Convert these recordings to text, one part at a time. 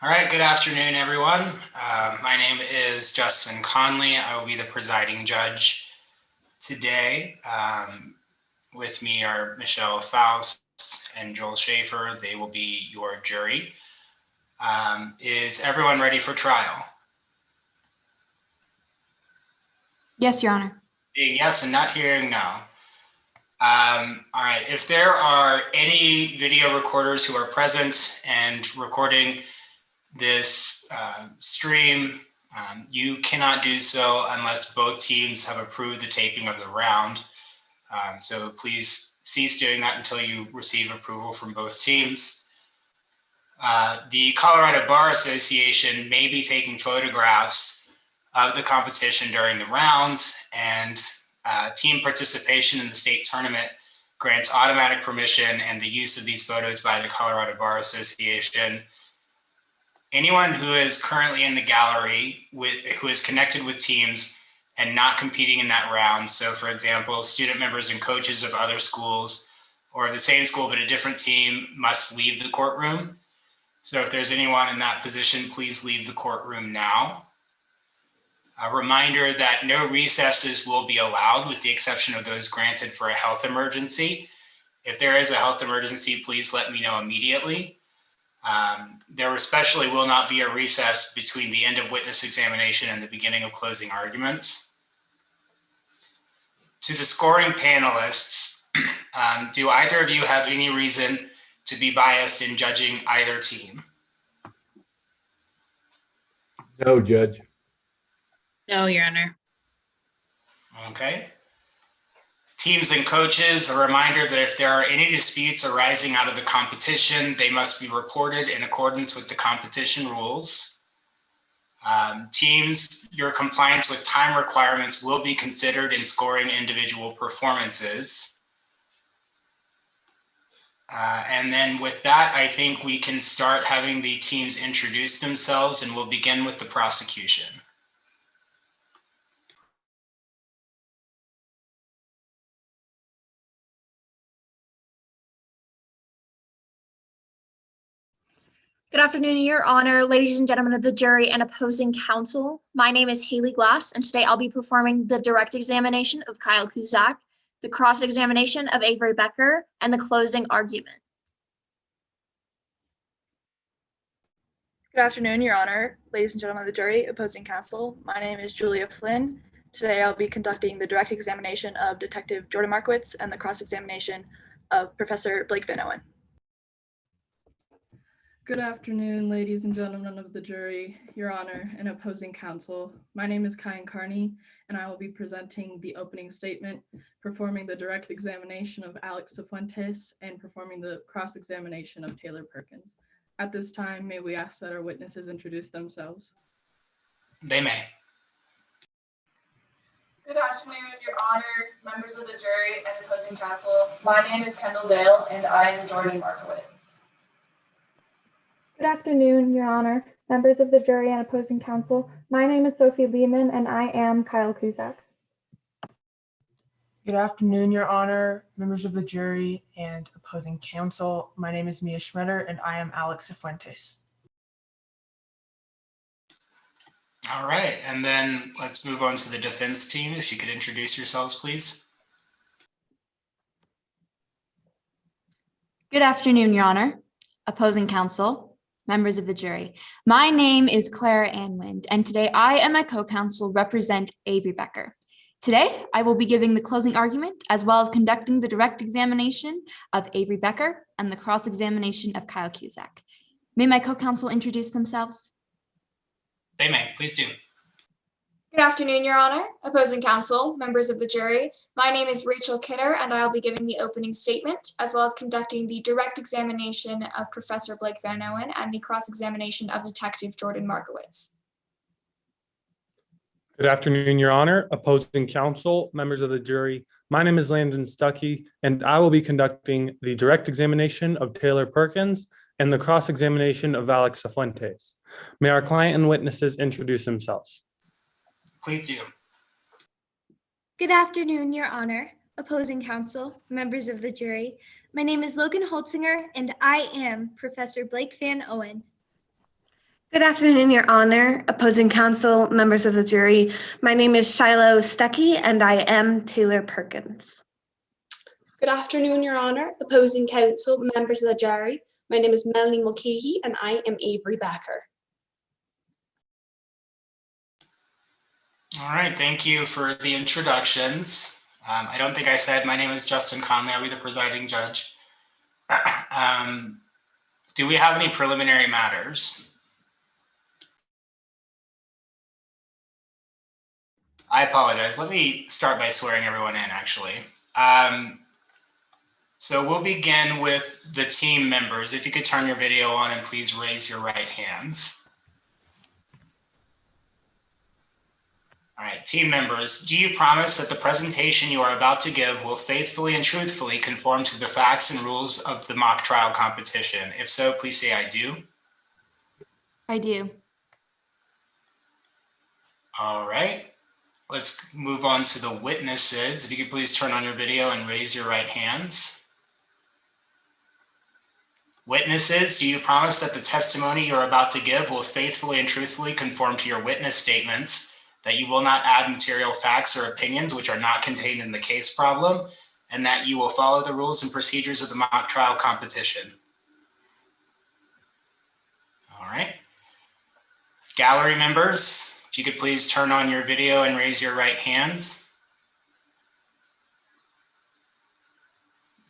All right, good afternoon, everyone. My name is Justin Conley. I will be the presiding judge today. With me are Michelle Faust and Joel Schaefer. They will be your jury. Is everyone ready for trial? Yes, Your Honor. Being yes and not hearing no. All right, if there are any video recorders who are present and recording this stream, you cannot do so unless both teams have approved the taping of the round. So please cease doing that until you receive approval from both teams. The Colorado Bar Association may be taking photographs of the competition during the round, and team participation in the state tournament grants automatic permission and the use of these photos by the Colorado Bar Association. Anyone who is currently in the gallery who is connected with teams and not competing in that round, so for example, student members and coaches of other schools or the same school but a different team, must leave the courtroom. So if there's anyone in that position, please leave the courtroom now. A reminder that no recesses will be allowed with the exception of those granted for a health emergency. If there is a health emergency, please let me know immediately. There especially will not be a recess between the end of witness examination and the beginning of closing arguments. To the scoring panelists, do either of you have any reason to be biased in judging either team? No, Judge. No, Your Honor. Okay. Teams and coaches, a reminder that if there are any disputes arising out of the competition, they must be reported in accordance with the competition rules. Teams, your compliance with time requirements will be considered in scoring individual performances. And then with that, I think we can start having the teams introduce themselves, and we'll begin with the prosecution. Good afternoon, Your Honor, ladies and gentlemen of the jury and opposing counsel. My name is Haley Glass, and today I'll be performing the direct examination of Kyle Cusack, the cross-examination of Avery Becker, and the closing argument. Good afternoon, Your Honor, ladies and gentlemen of the jury, opposing counsel. My name is Julia Flynn. Today I'll be conducting the direct examination of Detective Jordan Markowitz and the cross-examination of Professor Blake Van Owen. Good afternoon, ladies and gentlemen of the jury, Your Honor, and opposing counsel. My name is Kyan Carney, and I will be presenting the opening statement, performing the direct examination of Alex Cifuentes, and performing the cross-examination of Taylor Perkins. At this time, may we ask that our witnesses introduce themselves? They may. Good afternoon, Your Honor, members of the jury, and opposing counsel. My name is Kendall Dale, and I am Jordan Markowitz. Good afternoon, Your Honor, members of the jury and opposing counsel. My name is Sophie Lehman, and I am Kyle Cusack. Good afternoon, Your Honor, members of the jury and opposing counsel. My name is Mia Schmetter, and I am Alex Cifuentes. All right, and then let's move on to the defense team. If you could introduce yourselves, please. Good afternoon, Your Honor, opposing counsel, members of the jury. My name is Clara Ann Wind, and today I and my co-counsel represent Avery Becker. Today, I will be giving the closing argument as well as conducting the direct examination of Avery Becker and the cross-examination of Kyle Cusack. May my co-counsel introduce themselves? They may, please do. Good afternoon, Your Honor, opposing counsel, members of the jury. My name is Rachel Kidder, and I'll be giving the opening statement, as well as conducting the direct examination of Professor Blake Van Owen and the cross-examination of Detective Jordan Markowitz. Good afternoon, Your Honor, opposing counsel, members of the jury. My name is Landon Stuckey, and I will be conducting the direct examination of Taylor Perkins and the cross-examination of Alex Cifuentes. May our client and witnesses introduce themselves. Please do. Good afternoon, Your Honor, opposing counsel, members of the jury. My name is Logan Holtzinger, and I am Professor Blake Van Owen. Good afternoon, Your Honor, opposing counsel, members of the jury. My name is Shiloh Stuckey, and I am Taylor Perkins. Good afternoon, Your Honor, opposing counsel, members of the jury. My name is Melanie Mulcahy, and I am Avery Becker. All right, thank you for the introductions. I don't think I said my name is Justin Conley. I'll be the presiding judge. Do we have any preliminary matters? I apologize. Let me start by swearing everyone in, actually. So we'll begin with the team members. If you could turn your video on and please raise your right hands. All right, team members, do you promise that the presentation you are about to give will faithfully and truthfully conform to the facts and rules of the mock trial competition? If so, please say I do. I do. All right. Let's move on to the witnesses. If you could please turn on your video and raise your right hands. Witnesses, do you promise that the testimony you're about to give will faithfully and truthfully conform to your witness statements, that you will not add material facts or opinions which are not contained in the case problem, and that you will follow the rules and procedures of the mock trial competition? All right. Gallery members, if you could please turn on your video and raise your right hands.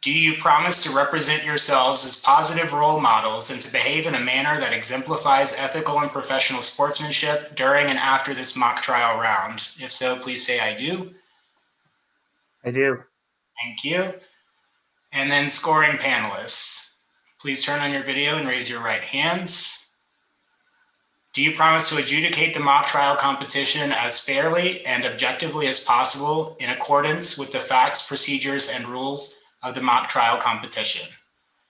Do you promise to represent yourselves as positive role models and to behave in a manner that exemplifies ethical and professional sportsmanship during and after this mock trial round? If so, please say I do. I do. Thank you. And then scoring panelists, please turn on your video and raise your right hands. Do you promise to adjudicate the mock trial competition as fairly and objectively as possible in accordance with the facts, procedures, and rules of the mock trial competition?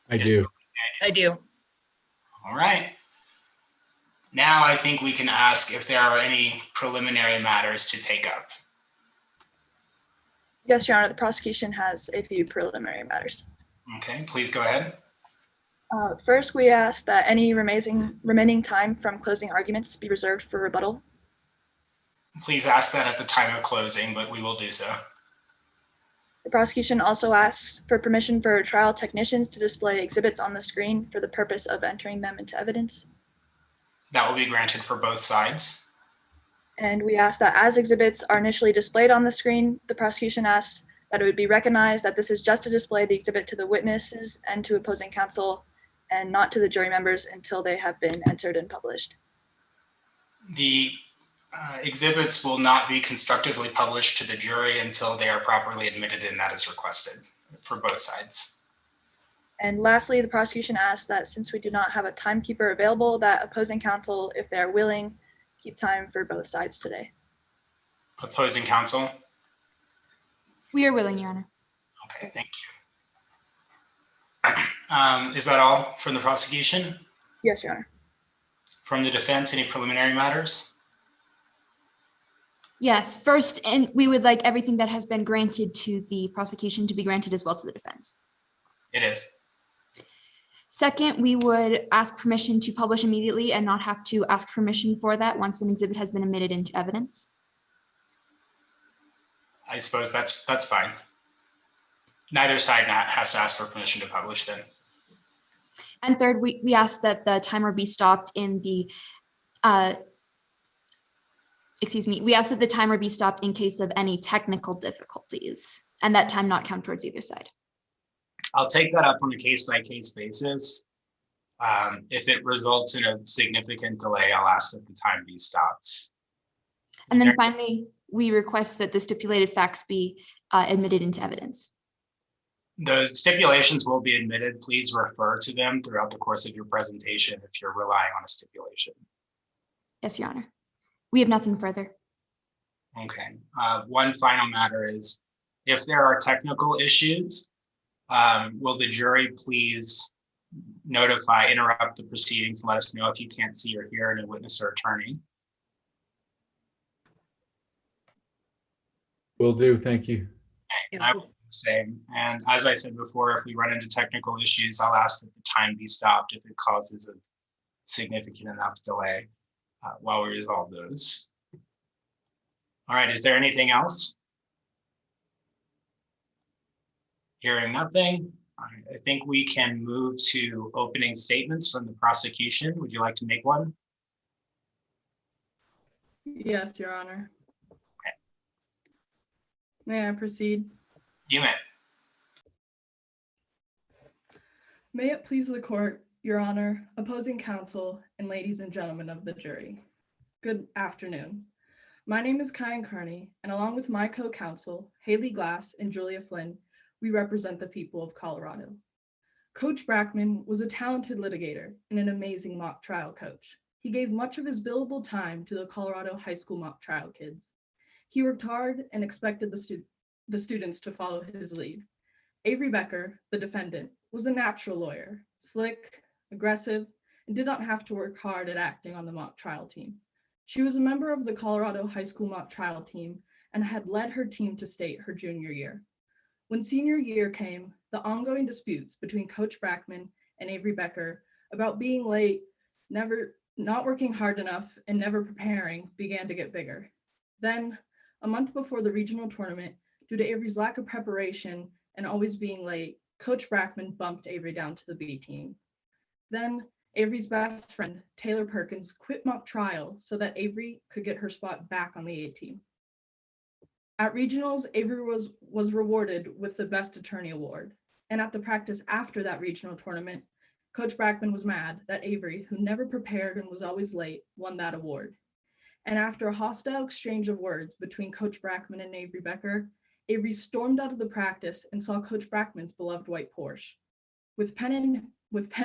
I do. I do. All right. Now I think we can ask if there are any preliminary matters to take up. Yes, Your Honor, the prosecution has a few preliminary matters. Okay, please go ahead. First, we ask that any remaining time from closing arguments be reserved for rebuttal. Please ask that at the time of closing, but we will do so. The prosecution also asks for permission for trial technicians to display exhibits on the screen for the purpose of entering them into evidence. That will be granted for both sides. And we ask that as exhibits are initially displayed on the screen, the prosecution asks that it would be recognized that this is just to display the exhibit to the witnesses and to opposing counsel, and not to the jury members until they have been entered and published. The exhibits will not be constructively published to the jury until they are properly admitted and that is requested for both sides. And lastly, the prosecution asks that since we do not have a timekeeper available, that opposing counsel, if they are willing, keep time for both sides today. Opposing counsel? We are willing, Your Honor. Okay, thank you. Is that all from the prosecution? Yes, Your Honor. From the defense, any preliminary matters? Yes, first, and we would like everything that has been granted to the prosecution to be granted as well to the defense. It is. Second, we would ask permission to publish immediately and not have to ask permission for that once an exhibit has been admitted into evidence. I suppose that's fine. Neither side has to ask for permission to publish then. And third, we ask that the timer be stopped in the, we ask that the timer be stopped in case of any technical difficulties and that time not count towards either side. I'll take that up on a case-by-case basis. If it results in a significant delay, I'll ask that the time be stopped. And then finally, we request that the stipulated facts be admitted into evidence. The stipulations will be admitted. Please refer to them throughout the course of your presentation if you're relying on a stipulation. Yes, Your Honor. We have nothing further. Okay. One final matter is, if there are technical issues, will the jury please interrupt the proceedings and let us know if you can't see or hear any witness or attorney. Will do, thank you. And I will do the same. And as I said before, if we run into technical issues, I'll ask that the time be stopped if it causes a significant enough delay while we resolve those. All right, is there anything else? Hearing nothing, I think we can move to opening statements from the prosecution. Would you like to make one? Yes, Your Honor. Okay. May I proceed? You may. May it please the court, Your Honor, opposing counsel, and ladies and gentlemen of the jury. Good afternoon. My name is Kyan Carney, and along with my co-counsel, Haley Glass and Julia Flynn, we represent the people of Colorado. Coach Brackman was a talented litigator and an amazing mock trial coach. He gave much of his billable time to the Colorado high school mock trial kids. He worked hard and expected the students to follow his lead. Avery Becker, the defendant, was a natural lawyer, slick, aggressive, and did not have to work hard at acting on the mock trial team. She was a member of the Colorado high school mock trial team and had led her team to state her junior year. When senior year came, the ongoing disputes between Coach Brackman and Avery Becker about being late, not working hard enough, and never preparing began to get bigger. Then, a month before the regional tournament, due to Avery's lack of preparation and always being late, Coach Brackman bumped Avery down to the B team. Then, Avery's best friend, Taylor Perkins, quit mock trial so that Avery could get her spot back on the A team. At regionals, Avery was rewarded with the Best Attorney Award. And at the practice after that regional tournament, Coach Brackman was mad that Avery, who never prepared and was always late, won that award. And after a hostile exchange of words between Coach Brackman and Avery Becker, Avery stormed out of the practice and saw Coach Brackman's beloved white Porsche. With pen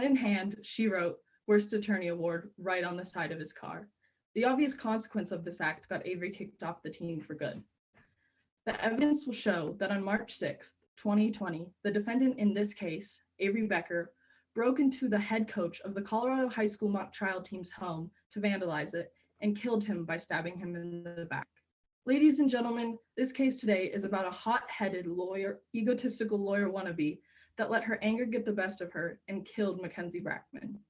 in hand, she wrote, "Worst Attorney Award," right on the side of his car. The obvious consequence of this act got Avery kicked off the team for good. The evidence will show that on March 6th, 2020, the defendant in this case, Avery Becker, broke into the head coach of the Colorado high school mock trial team's home to vandalize it and killed him by stabbing him in the back. Ladies and gentlemen, this case today is about a hot-headed lawyer, egotistical lawyer wannabe that let her anger get the best of her and killed Mackenzie Brackman.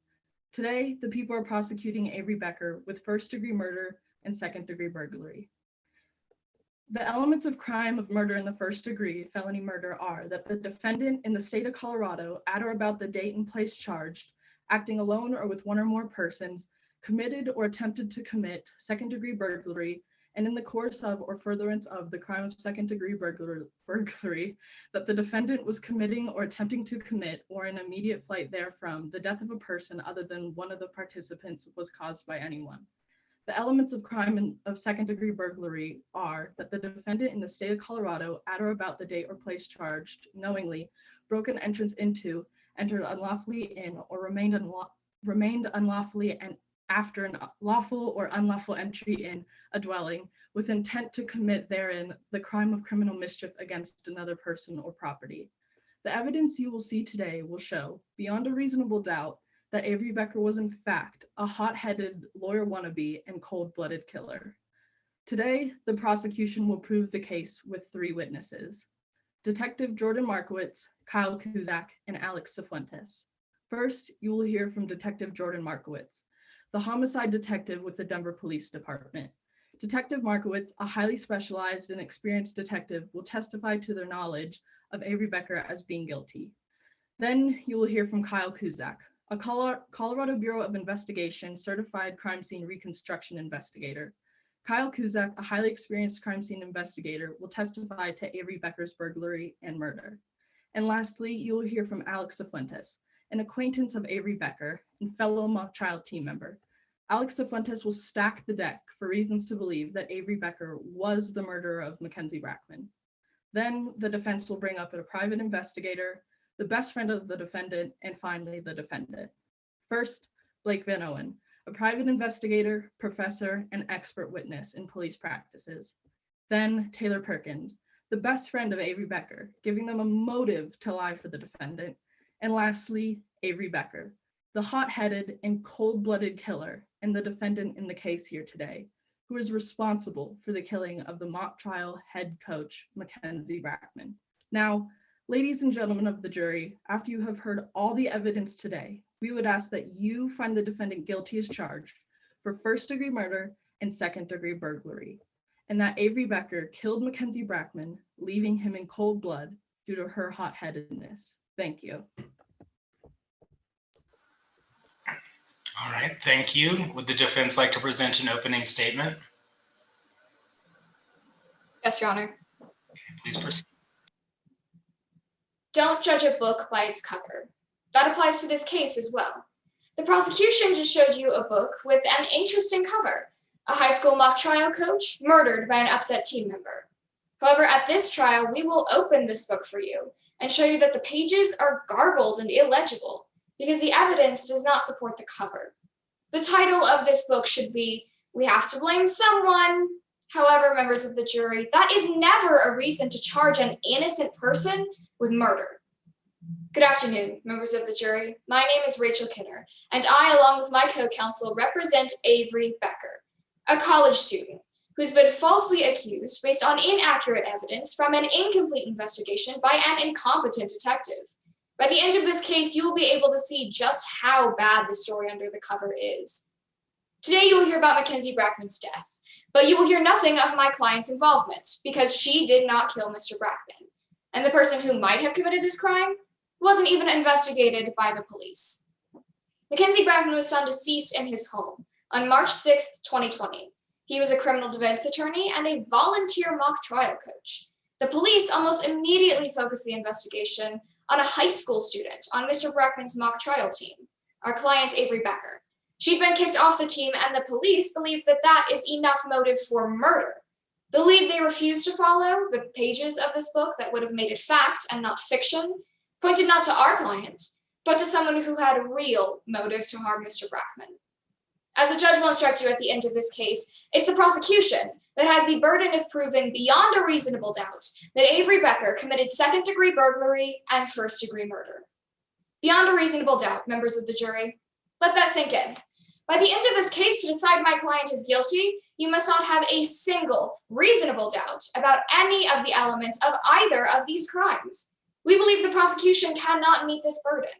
Today, the people are prosecuting Avery Becker with first-degree murder and second-degree burglary. The elements of crime of murder in the first degree felony murder are that the defendant in the state of Colorado, at or about the date and place charged, acting alone or with one or more persons, committed or attempted to commit second-degree burglary, and in the course of or furtherance of the crime of second-degree burglary, that the defendant was committing or attempting to commit, or in immediate flight therefrom, the death of a person other than one of the participants was caused by anyone. The elements of crime of second-degree burglary are that the defendant in the state of Colorado, at or about the date or place charged, knowingly broke an entrance into, entered unlawfully in, or remained unlawfully and after an lawful or unlawful entry in a dwelling with intent to commit therein the crime of criminal mischief against another person or property. The evidence you will see today will show, beyond a reasonable doubt, that Avery Becker was in fact a hot-headed lawyer wannabe and cold-blooded killer. Today, the prosecution will prove the case with 3 witnesses: Detective Jordan Markowitz, Kyle Kuzak, and Alex Cifuentes. First, you will hear from Detective Jordan Markowitz, the homicide detective with the Denver Police Department. Detective Markowitz, a highly specialized and experienced detective, will testify to their knowledge of Avery Becker as being guilty. Then you will hear from Kyle Kuzak, a Colorado Bureau of Investigation certified crime scene reconstruction investigator. Kyle Kuzak, a highly experienced crime scene investigator, will testify to Avery Becker's burglary and murder. And lastly, you will hear from Alex Cifuentes, an acquaintance of Avery Becker and fellow mock trial team member. Alex Cifuentes will stack the deck for reasons to believe that Avery Becker was the murderer of Mackenzie Brackman. Then the defense will bring up a private investigator, the best friend of the defendant, and finally the defendant. First, Blake Van Owen, a private investigator, professor, and expert witness in police practices. Then Taylor Perkins, the best friend of Avery Becker, giving them a motive to lie for the defendant. And lastly, Avery Becker, the hot-headed and cold-blooded killer and the defendant in the case here today, who is responsible for the killing of the mock trial head coach, Mackenzie Brackman. Now, ladies and gentlemen of the jury, after you have heard all the evidence today, we would ask that you find the defendant guilty as charged for first-degree murder and second-degree burglary, and that Avery Becker killed Mackenzie Brackman, leaving him in cold blood due to her hot-headedness. Thank you. All right, thank you. Would the defense like to present an opening statement? Yes, Your Honor. Please proceed. Don't judge a book by its cover. That applies to this case as well. The prosecution just showed you a book with an interesting cover. A high school mock trial coach murdered by an upset team member. However, at this trial, we will open this book for you and show you that the pages are garbled and illegible because the evidence does not support the cover. The title of this book should be, "We Have to Blame Someone." However, members of the jury, that is never a reason to charge an innocent person with murder. Good afternoon, members of the jury. My name is Rachel Kidder, and I, along with my co-counsel, represent Avery Becker, a college student who's been falsely accused based on inaccurate evidence from an incomplete investigation by an incompetent detective. By the end of this case, you will be able to see just how bad the story under the cover is. Today, you will hear about Mackenzie Brackman's death, but you will hear nothing of my client's involvement because she did not kill Mr. Brackman. And the person who might have committed this crime wasn't even investigated by the police. Mackenzie Brackman was found deceased in his home on March 6, 2020. He was a criminal defense attorney and a volunteer mock trial coach. The police almost immediately focused the investigation on a high school student on Mr. Brackman's mock trial team, our client Avery Becker. She'd been kicked off the team and the police believed that that is enough motive for murder. The lead they refused to follow, the pages of this book that would have made it fact and not fiction, pointed not to our client, but to someone who had a real motive to harm Mr. Brackman. As the judge will instruct you at the end of this case, it's the prosecution that has the burden of proving beyond a reasonable doubt that Avery Becker committed second-degree burglary and first-degree murder. Beyond a reasonable doubt, members of the jury, let that sink in. By the end of this case, to decide my client is guilty, you must not have a single reasonable doubt about any of the elements of either of these crimes. We believe the prosecution cannot meet this burden.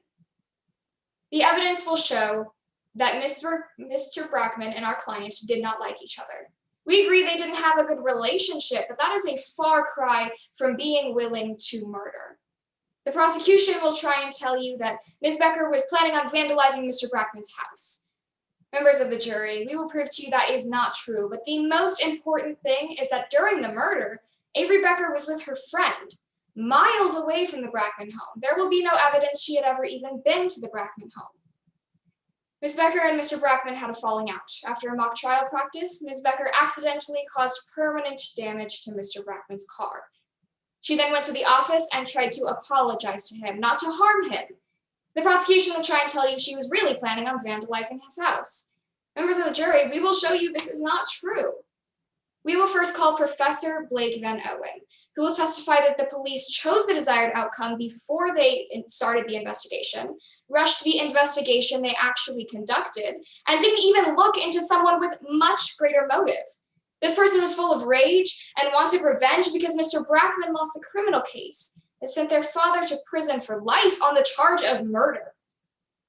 The evidence will show that Mr. Brackman and our client did not like each other. We agree they didn't have a good relationship, but that is a far cry from being willing to murder. The prosecution will try and tell you that Ms. Becker was planning on vandalizing Mr. Brackman's house. Members of the jury, we will prove to you that is not true, but the most important thing is that during the murder, Avery Becker was with her friend, miles away from the Brackman home. There will be no evidence she had ever even been to the Brackman home. Ms. Becker and Mr. Brackman had a falling out. After a mock trial practice, Ms. Becker accidentally caused permanent damage to Mr. Brackman's car. She then went to the office and tried to apologize to him, not to harm him. The prosecution will try and tell you she was really planning on vandalizing his house. Members of the jury, we will show you this is not true. We will first call Professor Blake Van Owen, who will testify that the police chose the desired outcome before they started the investigation, rushed the investigation they actually conducted, and didn't even look into someone with much greater motive. This person was full of rage and wanted revenge because Mr. Brackman lost the criminal case that sent their father to prison for life on the charge of murder.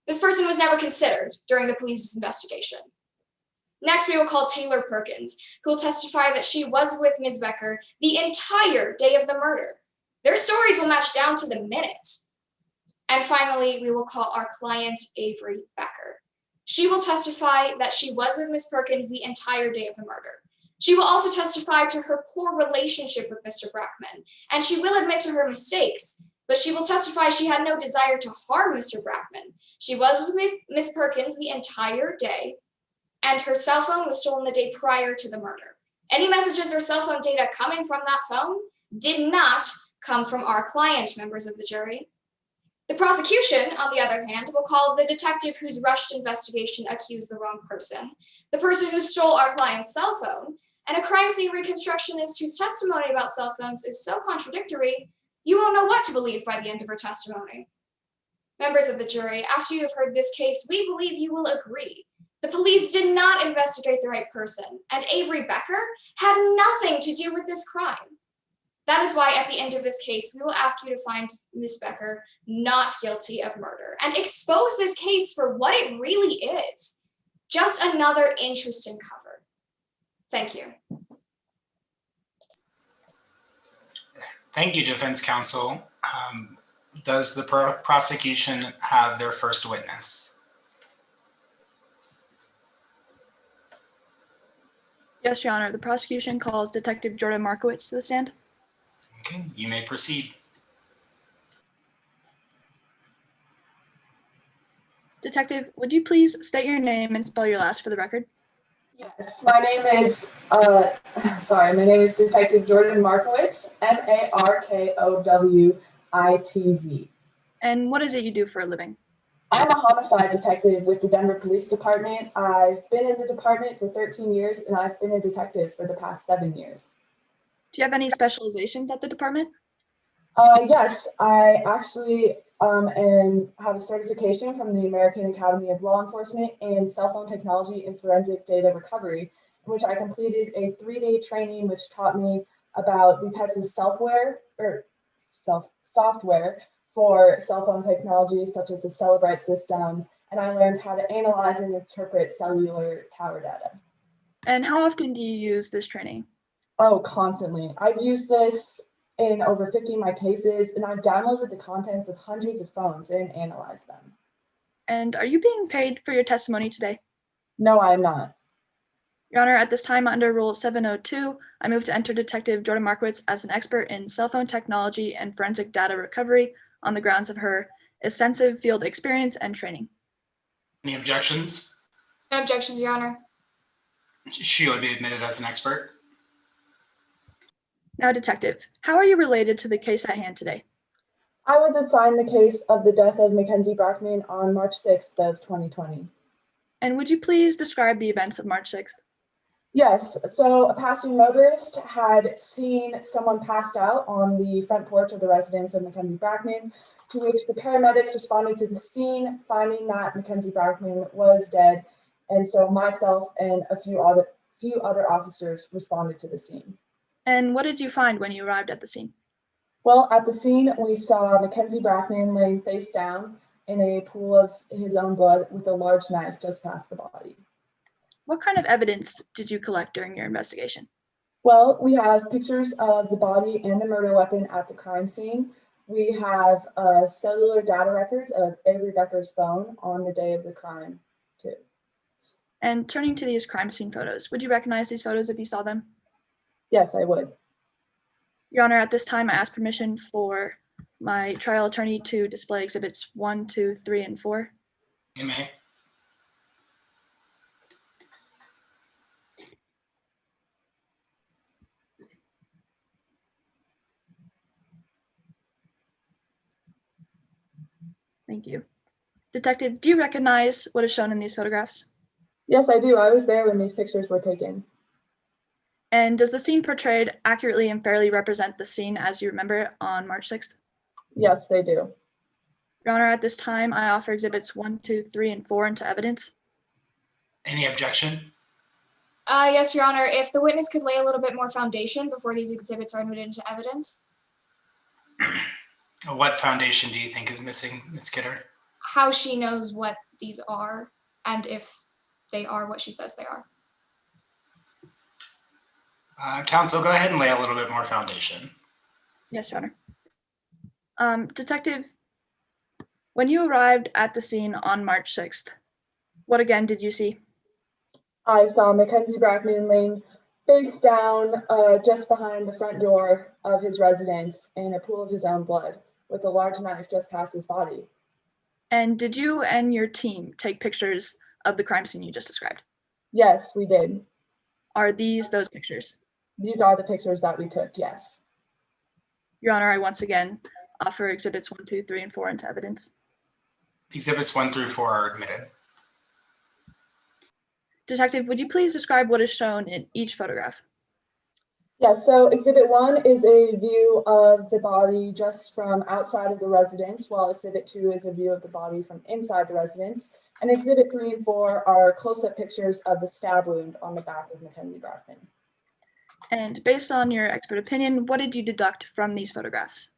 This person was never considered during the police's investigation. Next, we will call Taylor Perkins, who will testify that she was with Ms. Becker the entire day of the murder. Their stories will match down to the minute. And finally, we will call our client Avery Becker. She will testify that she was with Ms. Perkins the entire day of the murder. She will also testify to her poor relationship with Mr. Brackman, and she will admit to her mistakes, but she will testify she had no desire to harm Mr. Brackman. She was with Ms. Perkins the entire day, and her cell phone was stolen the day prior to the murder. Any messages or cell phone data coming from that phone did not come from our client, members of the jury. The prosecution, on the other hand, will call the detective whose rushed investigation accused the wrong person, the person who stole our client's cell phone, and a crime scene reconstructionist whose testimony about cell phones is so contradictory, you won't know what to believe by the end of her testimony. Members of the jury, after you have heard this case, we believe you will agree. The police did not investigate the right person, and Avery Becker had nothing to do with this crime. That is why at the end of this case, we will ask you to find Ms. Becker not guilty of murder and expose this case for what it really is. Just another interesting cover. Thank you. Thank you, defense counsel. Does the prosecution have their first witness? Yes, Your Honor. The prosecution calls Detective Jordan Markowitz to the stand. Okay, you may proceed. Detective, would you please state your name and spell your last for the record? Yes, my name is Detective Jordan Markowitz, Markowitz. And what is it you do for a living? I'm a homicide detective with the Denver Police Department. I've been in the department for 13 years, and I've been a detective for the past 7 years. Do you have any specializations at the department? Yes, I actually have a certification from the American Academy of Law Enforcement in cell phone technology and forensic data recovery, in which I completed a 3-day training which taught me about the types of software for cell phone technology, such as the Celebrite systems, and I learned how to analyze and interpret cellular tower data. And how often do you use this training? Oh, constantly. I've used this in over 50 of my cases, and I've downloaded the contents of hundreds of phones and analyzed them. And are you being paid for your testimony today? No, I am not. Your Honor, at this time under Rule 702, I move to enter Detective Jordan Markowitz as an expert in cell phone technology and forensic data recovery on the grounds of her extensive field experience and training. Any objections? No objections, Your Honor. She would be admitted as an expert. Now, Detective, how are you related to the case at hand today? I was assigned the case of the death of Mackenzie Brackman on March 6th of 2020. And would you please describe the events of March 6th? Yes, so a passing motorist had seen someone passed out on the front porch of the residence of Mackenzie Brackman, to which the paramedics responded to the scene, finding that Mackenzie Brackman was dead, and so myself and a few other officers responded to the scene. And what did you find when you arrived at the scene? Well, at the scene, we saw Mackenzie Brackman laying face down in a pool of his own blood with a large knife just past the body. What kind of evidence did you collect during your investigation? Well, we have pictures of the body and the murder weapon at the crime scene. We have cellular data records of Avery Becker's phone on the day of the crime, too. And turning to these crime scene photos, would you recognize these photos if you saw them? Yes, I would. Your Honor, at this time, I ask permission for my trial attorney to display exhibits 1, 2, 3, and 4. You may. Thank you. Detective, do you recognize what is shown in these photographs? Yes, I do. I was there when these pictures were taken. And does the scene portrayed accurately and fairly represent the scene as you remember it on March 6th? Yes, they do. Your Honor, at this time, I offer exhibits 1, 2, 3, and 4 into evidence. Any objection? Yes, Your Honor. If the witness could lay a little bit more foundation before these exhibits are admitted into evidence. What foundation do you think is missing, Ms. Kidder? How she knows what these are and if they are what she says they are. Counsel, go ahead and lay a little bit more foundation. Yes, Your Honor. Detective, when you arrived at the scene on March 6th, what again did you see? I saw Mackenzie Brackman laying face down just behind the front door of his residence in a pool of his own blood with a large knife just past his body. And did you and your team take pictures of the crime scene you just described? Yes, we did. Are these those pictures? These are the pictures that we took, yes. Your Honor, I once again offer exhibits 1, 2, 3, and 4 into evidence. Exhibits 1 through 4 are admitted. Detective, would you please describe what is shown in each photograph? Yes, so exhibit 1 is a view of the body just from outside of the residence, while exhibit 2 is a view of the body from inside the residence. And exhibit 3 and 4 are close-up pictures of the stab wound on the back of Mackenzie Brackman. And based on your expert opinion, what did you deduct from these photographs?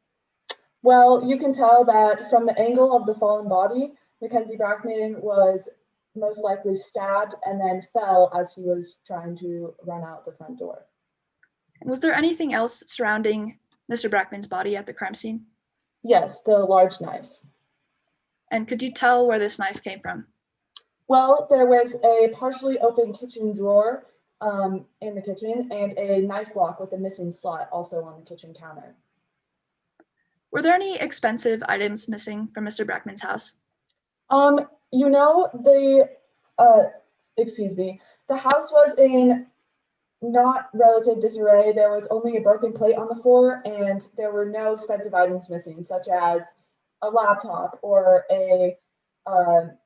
Well, you can tell that from the angle of the fallen body, Mackenzie Brackman was most likely stabbed and then fell as he was trying to run out the front door. And was there anything else surrounding Mr. Brackman's body at the crime scene? Yes, the large knife. And could you tell where this knife came from? Well, there was a partially open kitchen drawer in the kitchen and a knife block with a missing slot also on the kitchen counter. Were there any expensive items missing from Mr. Brackman's house? You know, the house was in not relative disarray. There was only a broken plate on the floor and there were no expensive items missing, such as a laptop or a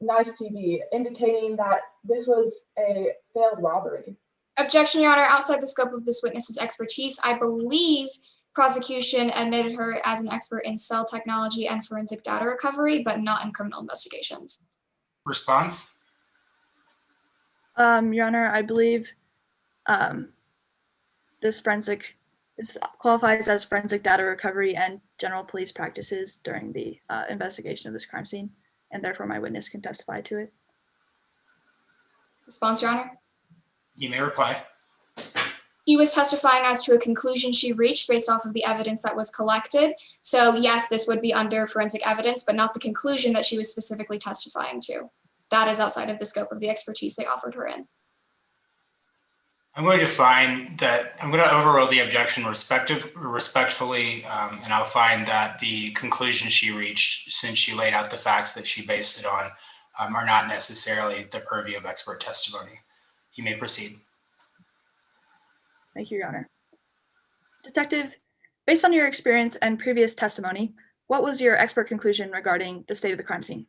nice TV, indicating that this was a failed robbery. Objection, Your Honor. Outside the scope of this witness's expertise, I believe prosecution admitted her as an expert in cell technology and forensic data recovery, but not in criminal investigations. Response? Your Honor, I believe this qualifies as forensic data recovery and general police practices during the investigation of this crime scene, and therefore my witness can testify to it. Response, Your Honor. You may reply. She was testifying as to a conclusion she reached based off of the evidence that was collected. So yes, this would be under forensic evidence, but not the conclusion that she was specifically testifying to. That is outside of the scope of the expertise they offered her in. I'm going to overrule the objection respectfully, and I'll find that the conclusion she reached, since she laid out the facts that she based it on, are not necessarily the purview of expert testimony. You may proceed. Thank you, Your Honor. Detective, based on your experience and previous testimony, what was your expert conclusion regarding the state of the crime scene?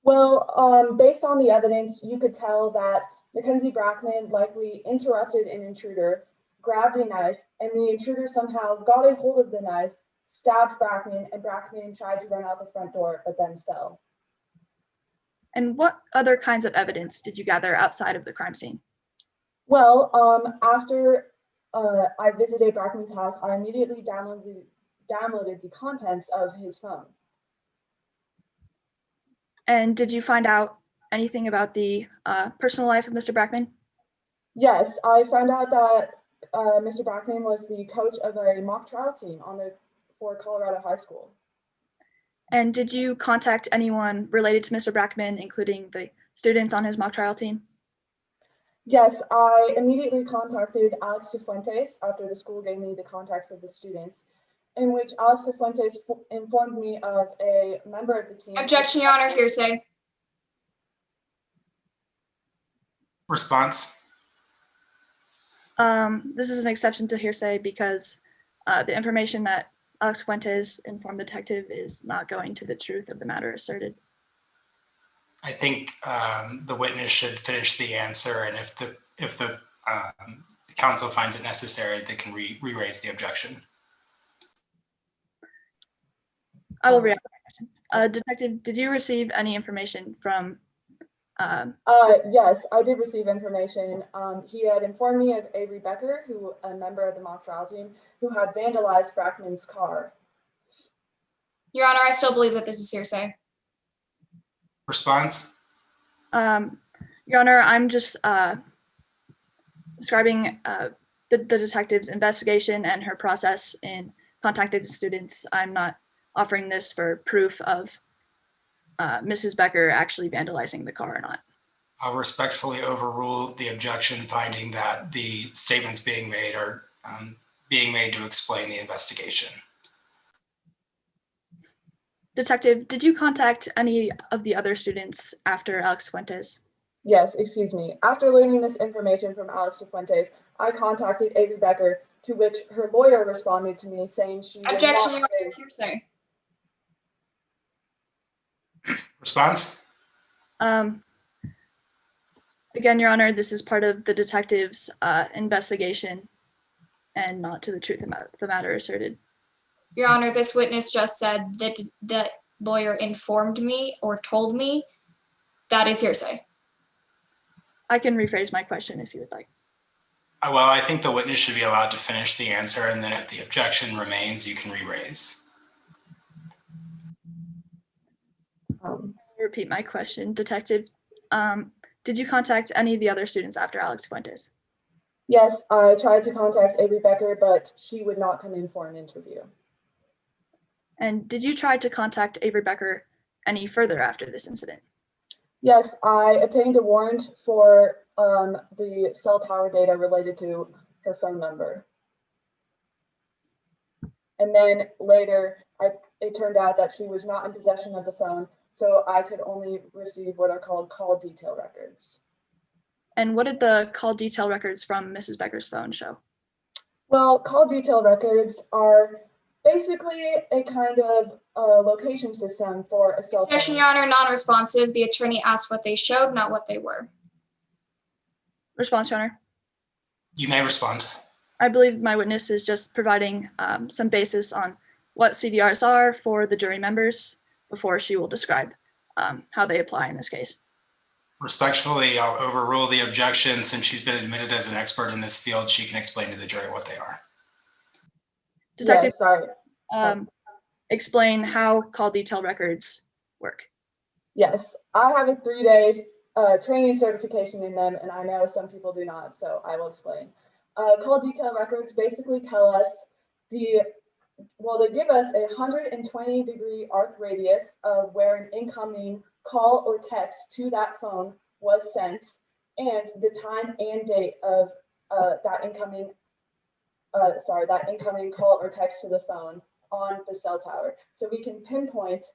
Well, based on the evidence, you could tell that Mackenzie Brackman likely interrupted an intruder, grabbed a knife, and the intruder somehow got a hold of the knife, stabbed Brackman, and Brackman tried to run out the front door, but then fell. And what other kinds of evidence did you gather outside of the crime scene? Well, after I visited Brackman's house, I immediately downloaded the contents of his phone. And did you find out anything about the personal life of Mr. Brackman? Yes, I found out that Mr. Brackman was the coach of a mock trial team for Colorado High School. And did you contact anyone related to Mr. Brackman, including the students on his mock trial team? Yes, I immediately contacted Alex Cifuentes after the school gave me the contacts of the students, in which Alex Cifuentes informed me of a member of the team. Objection, Your Honor, hearsay. Response? This is an exception to hearsay because the information that Alex Fuentes informed the detective is not going to the truth of the matter asserted. I think the witness should finish the answer, and if the counsel finds it necessary, they can re-raise the objection. I will re-ask the question. Detective, did you receive any information from? Yes, I did receive information. He had informed me of Avery Becker, a member of the mock trial team, who had vandalized Brackman's car. Your Honor, I still believe that this is hearsay. Response? Your Honor, I'm just describing the detective's investigation and her process in contacting the students. I'm not offering this for proof of Mrs. Becker actually vandalizing the car or not. I'll respectfully overrule the objection, finding that the statements being made are being made to explain the investigation. Detective, did you contact any of the other students after Alex Fuentes? Yes, excuse me. After learning this information from Alex Fuentes, I contacted Avery Becker, to which her lawyer responded to me saying she would Objection, not Your Honor, hearsay. Response? Again, Your Honor, this is part of the detective's investigation and not to the truth of the matter asserted. Your Honor, this witness just said that the lawyer informed me or told me. That is hearsay. I can rephrase my question if you would like. Well, I think the witness should be allowed to finish the answer, and then if the objection remains, you can re-raise. Repeat my question, Detective. Did you contact any of the other students after Alex Fuentes? Yes, I tried to contact Avery Becker, but she would not come in for an interview. And did you try to contact Avery Becker any further after this incident? Yes, I obtained a warrant for the cell tower data related to her phone number. And then later, it turned out that she was not in possession of the phone, so I could only receive what are called call detail records. And what did the call detail records from Mrs. Becker's phone show? Well, call detail records are basically a kind of location system for a cell phone. Objection, Your Honor, non-responsive. The attorney asked what they showed, not what they were. Response, Your Honor. You may respond. I believe my witness is just providing some basis on what CDRs are for the jury members before she will describe how they apply in this case. Respectfully, I'll overrule the objection. Since she's been admitted as an expert in this field, she can explain to the jury what they are. Detective, yes, sorry. Explain how call detail records work. Yes, I have a 3-day training certification in them, and I know some people do not, so I will explain. Call detail records basically tell us they give us a 120-degree arc radius of where an incoming call or text to that phone was sent, and the time and date of that incoming call or text to the phone on the cell tower. So we can pinpoint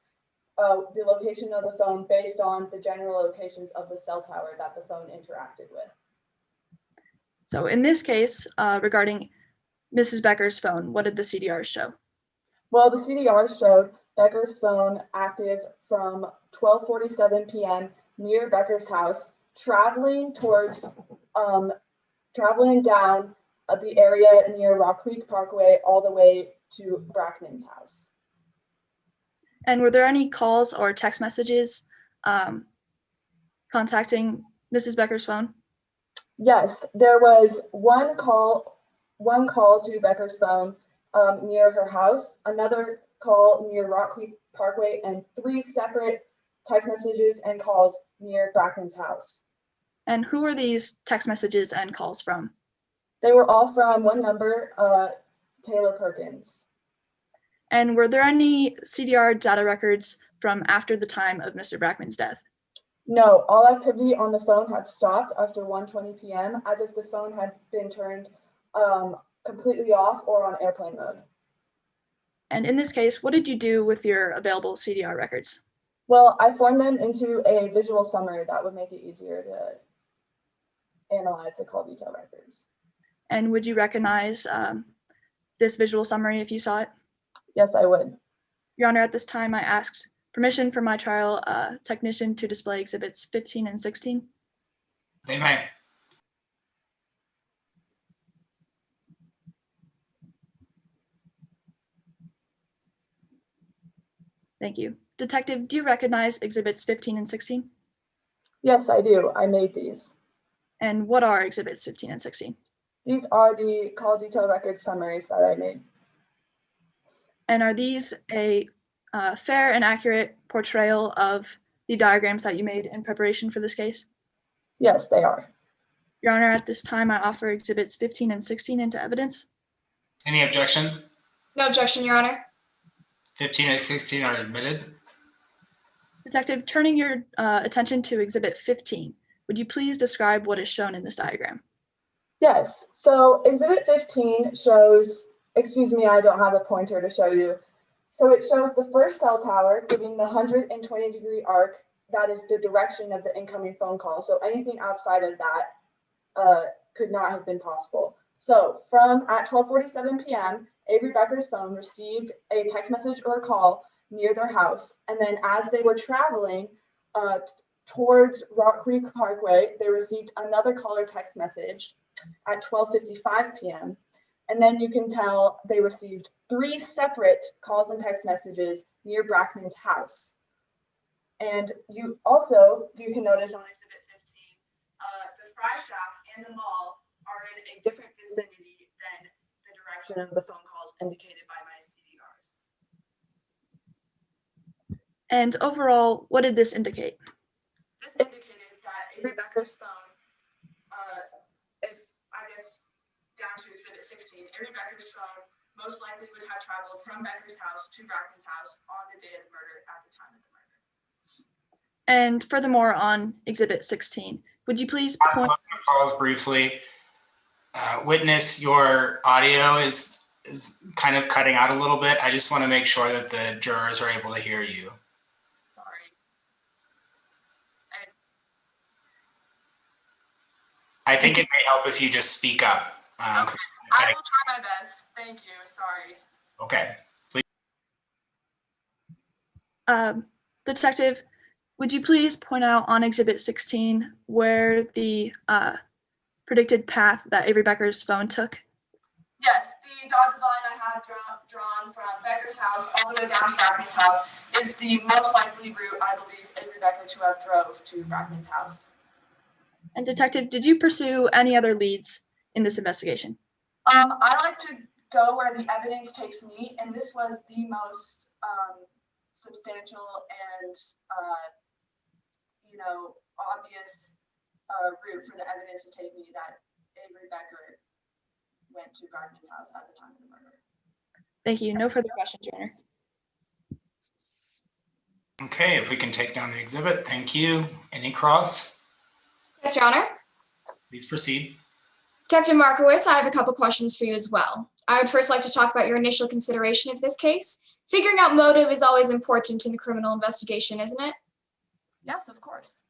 the location of the phone based on the general locations of the cell tower that the phone interacted with. So in this case, regarding Mrs. Becker's phone, what did the CDRs show? Well, the CDRs showed Becker's phone active from 12:47 p.m. near Becker's house, traveling down the area near Rock Creek Parkway all the way to Brackman's house. And were there any calls or text messages contacting Mrs. Becker's phone? Yes, there was one call to Becker's phone near her house, another call near Rock Creek Parkway, and 3 separate text messages and calls near Brackman's house. And who were these text messages and calls from? They were all from one number, Taylor Perkins. And were there any CDR data records from after the time of Mr. Brackman's death? No, all activity on the phone had stopped after 1:20 p.m. as if the phone had been turned completely off or on airplane mode. And in this case, what did you do with your available CDR records? Well, I formed them into a visual summary that would make it easier to analyze the call detail records. And would you recognize this visual summary if you saw it? Yes, I would. Your Honor, at this time, I asked permission for my trial technician to display exhibits 15 and 16. They may. Thank you. Detective, do you recognize exhibits 15 and 16? Yes, I do. I made these. And what are exhibits 15 and 16? These are the call detail record summaries that I made. And are these a fair and accurate portrayal of the diagrams that you made in preparation for this case? Yes, they are. Your Honor, at this time, I offer exhibits 15 and 16 into evidence. Any objection? No objection, Your Honor. 15 and 16 are admitted. Detective, turning your attention to exhibit 15, would you please describe what is shown in this diagram? Yes, so exhibit 15 shows, excuse me, I don't have a pointer to show you. So it shows the first cell tower giving the 120-degree arc. That is the direction of the incoming phone call. So anything outside of that could not have been possible. So at 12:47 p.m., Avery Becker's phone received a text message or a call near their house. And then as they were traveling towards Rock Creek Parkway, they received another call or text message at 12:55 p.m. And then you can tell they received 3 separate calls and text messages near Brackman's house. And you can notice on exhibit 15, the fry shop and the mall are are in a different vicinity than the direction of the phone calls indicated by my CDRs. And overall, what did this indicate? This indicated that Avery Becker's phone, if I guess down to Exhibit 16, Avery Becker's phone most likely would have traveled from Becker's house to Brackman's house on the day of the murder at the time of the murder. And furthermore, on Exhibit 16, would you please I'm going to pause briefly. Witness, your audio is kind of cutting out a little bit. I just want to make sure that the jurors are able to hear you. Sorry. I think it may help if you just speak up. Okay, I will try my best. Thank you. Sorry. Okay. Please. Detective, would you please point out on Exhibit 16 where the predicted path that Avery Becker's phone took? Yes, the dotted line I have drawn from Becker's house all the way down to Brackman's house is the most likely route I believe Avery Becker to have drove to Brackman's house. And Detective, did you pursue any other leads in this investigation? I like to go where the evidence takes me, and this was the most substantial and obvious route for the evidence to take me that Avery Becker went to Brackman's house at the time of the murder. Thank you. No further questions, Your Honor. Okay, if we can take down the exhibit, thank you. Any cross? Yes, Your Honor. Please proceed. Detective Markowitz, I have a couple questions for you as well. I would first like to talk about your initial consideration of this case. Figuring out motive is always important in a criminal investigation, isn't it? Yes, of course.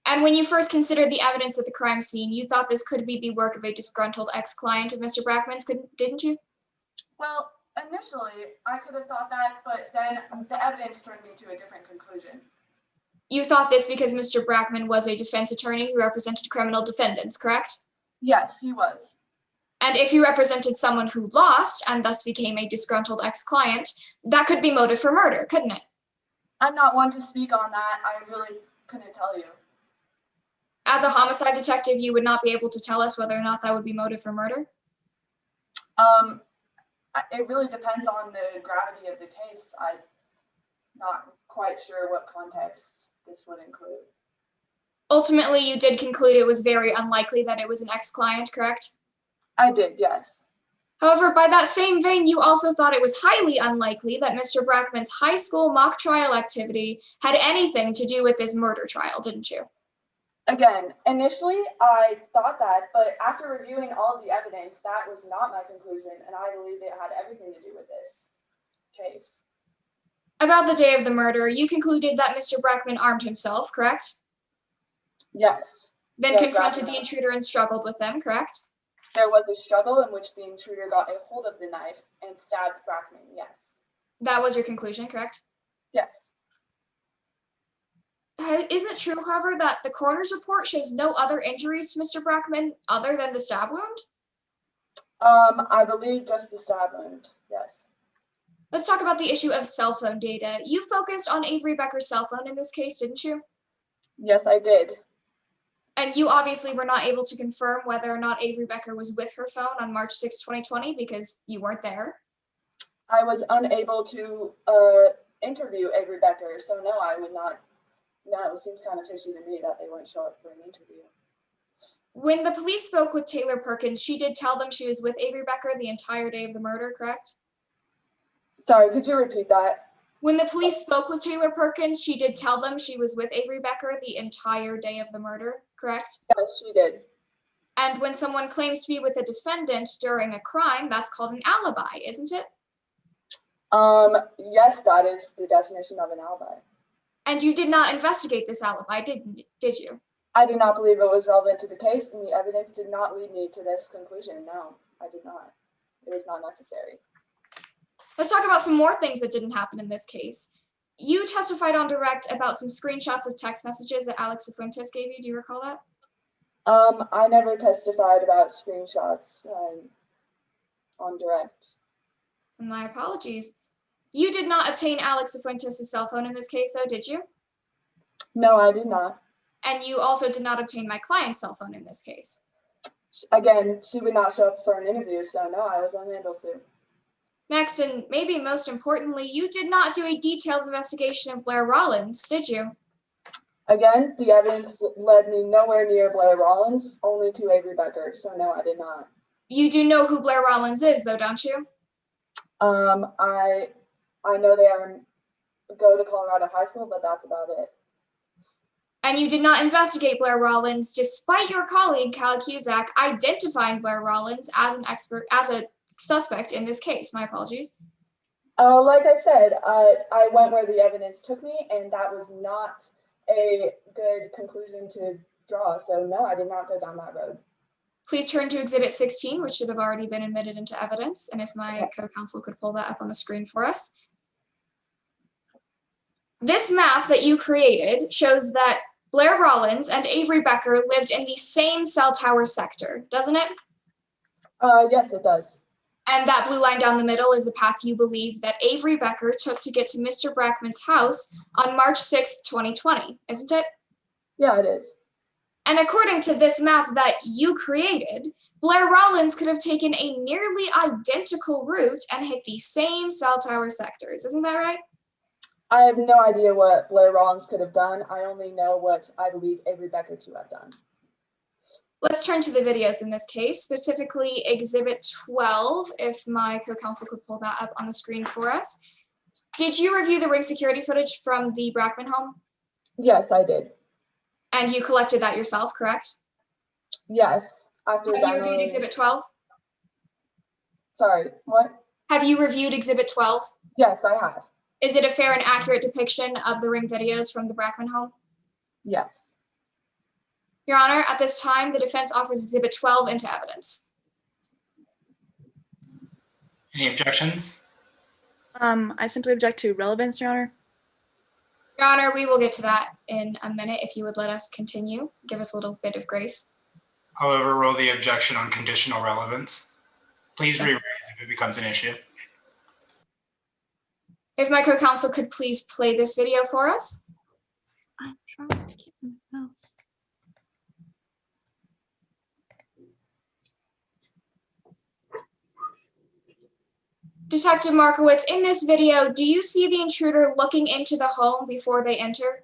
And when you first considered the evidence at the crime scene, you thought this could be the work of a disgruntled ex-client of Mr. Brackman's, didn't you? Well, initially, I could have thought that, but then the evidence turned me to a different conclusion. You thought this because Mr. Brackman was a defense attorney who represented criminal defendants, correct? Yes, he was. And if he represented someone who lost and thus became a disgruntled ex-client, that could be motive for murder, couldn't it? I'm not one to speak on that. I really couldn't tell you. As a homicide detective, you would not be able to tell us whether or not that would be motive for murder? It really depends on the gravity of the case. I'm not quite sure what context this would include. Ultimately, you did conclude it was very unlikely that it was an ex-client, correct? I did, yes. However, by that same vein, you also thought it was highly unlikely that Mr. Brackman's high school mock trial activity had anything to do with this murder trial, didn't you? Again, initially I thought that, but after reviewing all of the evidence, that was not my conclusion, and I believe it had everything to do with this case. About the day of the murder, you concluded that Mr. Brackman armed himself, correct? Yes. Then confronted the intruder and struggled with them, correct? There was a struggle in which the intruder got a hold of the knife and stabbed Brackman, yes. That was your conclusion, correct? Yes. Isn't it true, however, that the coroner's report shows no other injuries to Mr. Brackman other than the stab wound? I believe just the stab wound, yes. Let's talk about the issue of cell phone data. You focused on Avery Becker's cell phone in this case, didn't you? Yes, I did. And you obviously were not able to confirm whether or not Avery Becker was with her phone on March 6, 2020 because you weren't there. I was unable to interview Avery Becker, so no, I would not. No, it seems kind of fishy to me that they wouldn't show up for an interview. When the police spoke with Taylor Perkins, she did tell them she was with Avery Becker the entire day of the murder, correct? Sorry, could you repeat that? When the police spoke with Taylor Perkins, she did tell them she was with Avery Becker the entire day of the murder, correct? Yes, she did. And when someone claims to be with a defendant during a crime, that's called an alibi, isn't it? Yes, that is the definition of an alibi. And you did not investigate this alibi, did you? I did not believe it was relevant to the case, and the evidence did not lead me to this conclusion. No, I did not. It was not necessary. Let's talk about some more things that didn't happen in this case. You testified on direct about some screenshots of text messages that Alex Cifuentes gave you. Do you recall that? I never testified about screenshots on direct. My apologies. You did not obtain Alex Cifuentes' cell phone in this case, though, did you? No, I did not. And you also did not obtain my client's cell phone in this case. Again, she would not show up for an interview, so no, I was unable to. Next, and maybe most importantly, you did not do a detailed investigation of Blair Rollins, did you? Again, the evidence led me nowhere near Blair Rollins, only to Avery Becker, so no, I did not. You do know who Blair Rollins is, though, don't you? I know they go to Colorado High School, but that's about it. And you did not investigate Blair Rollins, despite your colleague, Cal Cusack, identifying Blair Rollins as a suspect in this case. My apologies. Like I said, I went where the evidence took me, and that was not a good conclusion to draw. So no, I did not go down that road. Please turn to Exhibit 16, which should have already been admitted into evidence. And if my co-counsel could pull that up on the screen for us. This map that you created shows that Blair Rollins and Avery Becker lived in the same cell tower sector, doesn't it? Yes, it does. And that blue line down the middle is the path you believe that Avery Becker took to get to Mr. Brackman's house on March 6th, 2020, isn't it? Yeah, it is. And according to this map that you created, Blair Rollins could have taken a nearly identical route and hit the same cell tower sectors, isn't that right? I have no idea what Blair Rollins could have done. I only know what I believe Avery Becker to have done. Let's turn to the videos in this case, specifically Exhibit 12, if my co-counsel could pull that up on the screen for us. Did you review the ring security footage from the Brackman home? Yes, I did. And you collected that yourself, correct? Yes. Have you reviewed Exhibit 12? Sorry, what? Have you reviewed Exhibit 12? Yes, I have. Is it a fair and accurate depiction of the ring videos from the Brackman home? Yes. Your Honor, at this time, the defense offers Exhibit 12 into evidence. Any objections? I simply object to relevance, Your Honor. Your Honor, we will get to that in a minute if you would let us continue. Give us a little bit of grace. I'll overrule the objection on conditional relevance. Please re-raise if it becomes an issue. If my co-counsel could please play this video for us. I'm trying to get my mouse. Detective Markowitz, in this video, do you see the intruder looking into the home before they enter?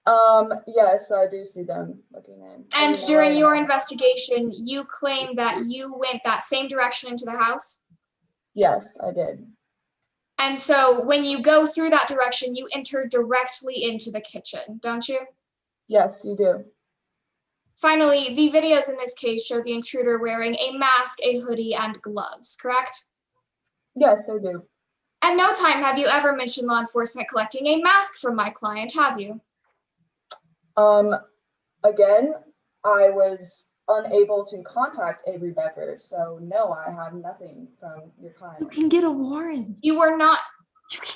Yes, I do see them looking in. And during your investigation, you claim that you went that same direction into the house? Yes, I did. And so when you go through that direction, you enter directly into the kitchen, don't you? Yes, you do. Finally, the videos in this case show the intruder wearing a mask, a hoodie, and gloves, correct? Yes, they do. At no time have you ever mentioned law enforcement collecting a mask from my client, have you? Again, I was unable to contact Avery Becker, so no, I have nothing from your client. You can get a warrant. You were not,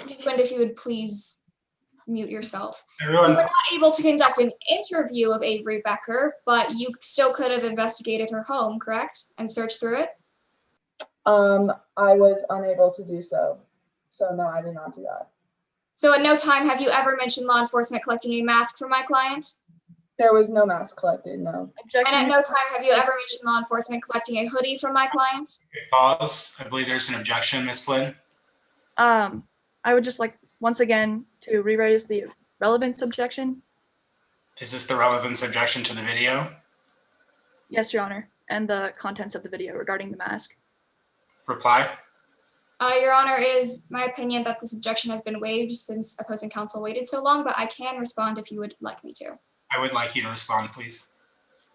Ms. Gwynn, if you would please mute yourself. Everyone. You were not able to conduct an interview of Avery Becker, but you still could have investigated her home, correct? And searched through it? I was unable to do so. So no, I did not do that. So at no time have you ever mentioned law enforcement collecting a mask from my client? There was no mask collected, no. Objection. And at no time have you ever mentioned law enforcement collecting a hoodie from my client? Pause. I believe there's an objection, Ms. Flynn. I would just like, once again, to re-raise the relevance objection. Is this the relevance objection to the video? Yes, Your Honor, and the contents of the video regarding the mask. Reply. Your Honor, it is my opinion that this objection has been waived since opposing counsel waited so long, but I can respond if you would like me to. I would like you to respond, please.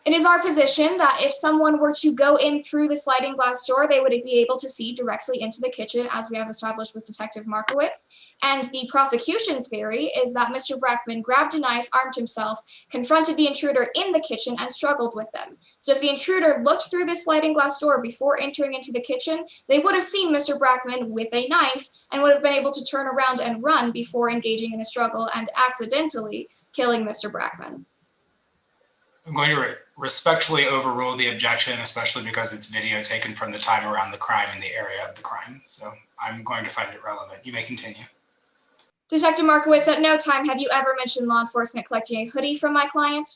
It is our position that if someone were to go in through the sliding glass door, they would be able to see directly into the kitchen, as we have established with Detective Markowitz. And the prosecution's theory is that Mr. Brackman grabbed a knife, armed himself, confronted the intruder in the kitchen, and struggled with them. So if the intruder looked through this sliding glass door before entering into the kitchen, they would have seen Mr. Brackman with a knife and would have been able to turn around and run before engaging in a struggle and accidentally killing Mr. Brackman. I'm going to respectfully overrule the objection, especially because it's video taken from the time around the crime and the area of the crime. So I'm going to find it relevant. You may continue. Detective Markowitz, at no time have you ever mentioned law enforcement collecting a hoodie from my client?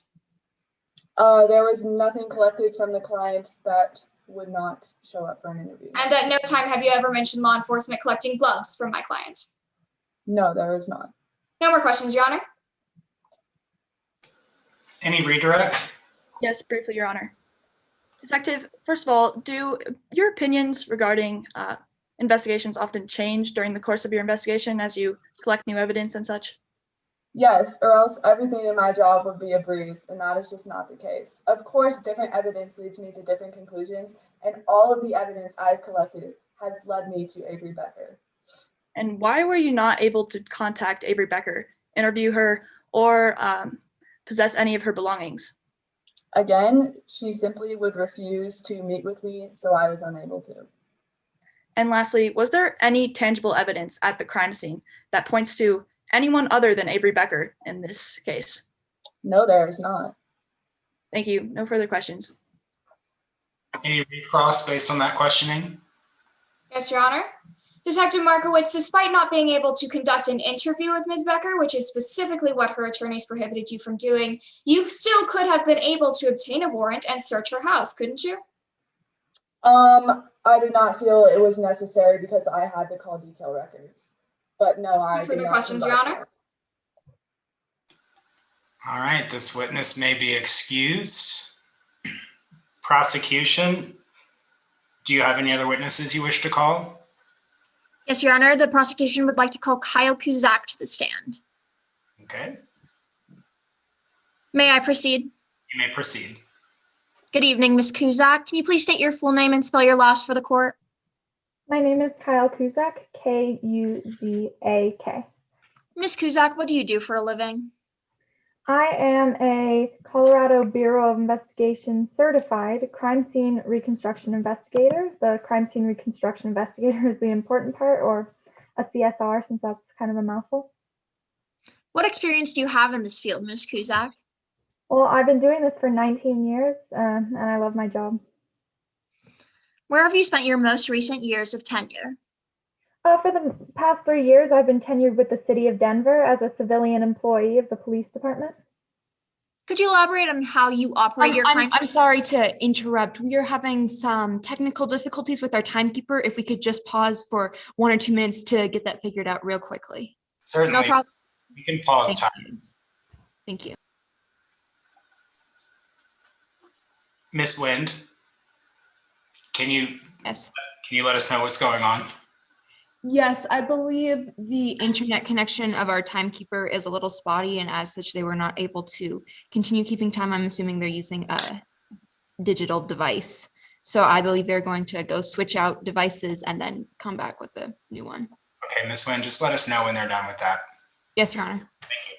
There was nothing collected from the client that would not show up for an interview. And at no time have you ever mentioned law enforcement collecting gloves from my client? No, there is not. No more questions, Your Honor. Any redirect? Yes, briefly, Your Honor. Detective, first of all, do your opinions regarding investigations often change during the course of your investigation as you collect new evidence and such? Yes, or else everything in my job would be a breeze, and that is just not the case. Of course, different evidence leads me to different conclusions, and all of the evidence I've collected has led me to Avery Becker. And why were you not able to contact Avery Becker, interview her, or possess any of her belongings? Again, she simply would refuse to meet with me, so I was unable to. And lastly, was there any tangible evidence at the crime scene that points to anyone other than Avery Becker in this case? No, there is not. Thank you. No further questions. Any recross based on that questioning? Yes, Your Honor. Detective Markowitz, despite not being able to conduct an interview with Ms. Becker, which is specifically what her attorneys prohibited you from doing, you still could have been able to obtain a warrant and search her house, couldn't you? I did not feel it was necessary because I had the call detail records. But no, I did not. Further questions, Your Honor? All right, this witness may be excused. Prosecution, do you have any other witnesses you wish to call? Yes, Your Honor. The prosecution would like to call Kyle Kuzak to the stand. Okay, May I proceed? you may proceed. Good evening, Ms. Kuzak. Can you please state your full name and spell your last for the court? My name is Kyle Kuzak, Kuzak. Ms. Kuzak, what do you do for a living? I am a Colorado Bureau of Investigation certified crime scene reconstruction investigator. The crime scene reconstruction investigator is the important part, or a CSR, since that's kind of a mouthful. What experience do you have in this field, Ms. Kuzak? Well, I've been doing this for 19 years, and I love my job. Where have you spent your most recent years of tenure? For the past 3 years, I've been tenured with the city of Denver as a civilian employee of the police department. Could you elaborate on how you operate your crime? I'm sorry to interrupt. We are having some technical difficulties with our timekeeper. If we could just pause for 1 or 2 minutes to get that figured out real quickly. Certainly. No problem. You can pause time. Thank you. Miss Wind, can you Yes. let us know what's going on? Yes, I believe the internet connection of our timekeeper is a little spotty, and as such, they were not able to continue keeping time. I'm assuming they're using a digital device. So I believe they're going to go switch out devices and then come back with a new one. Okay, Miss Wind, just let us know when they're done with that. Yes, Your Honor. Thank you.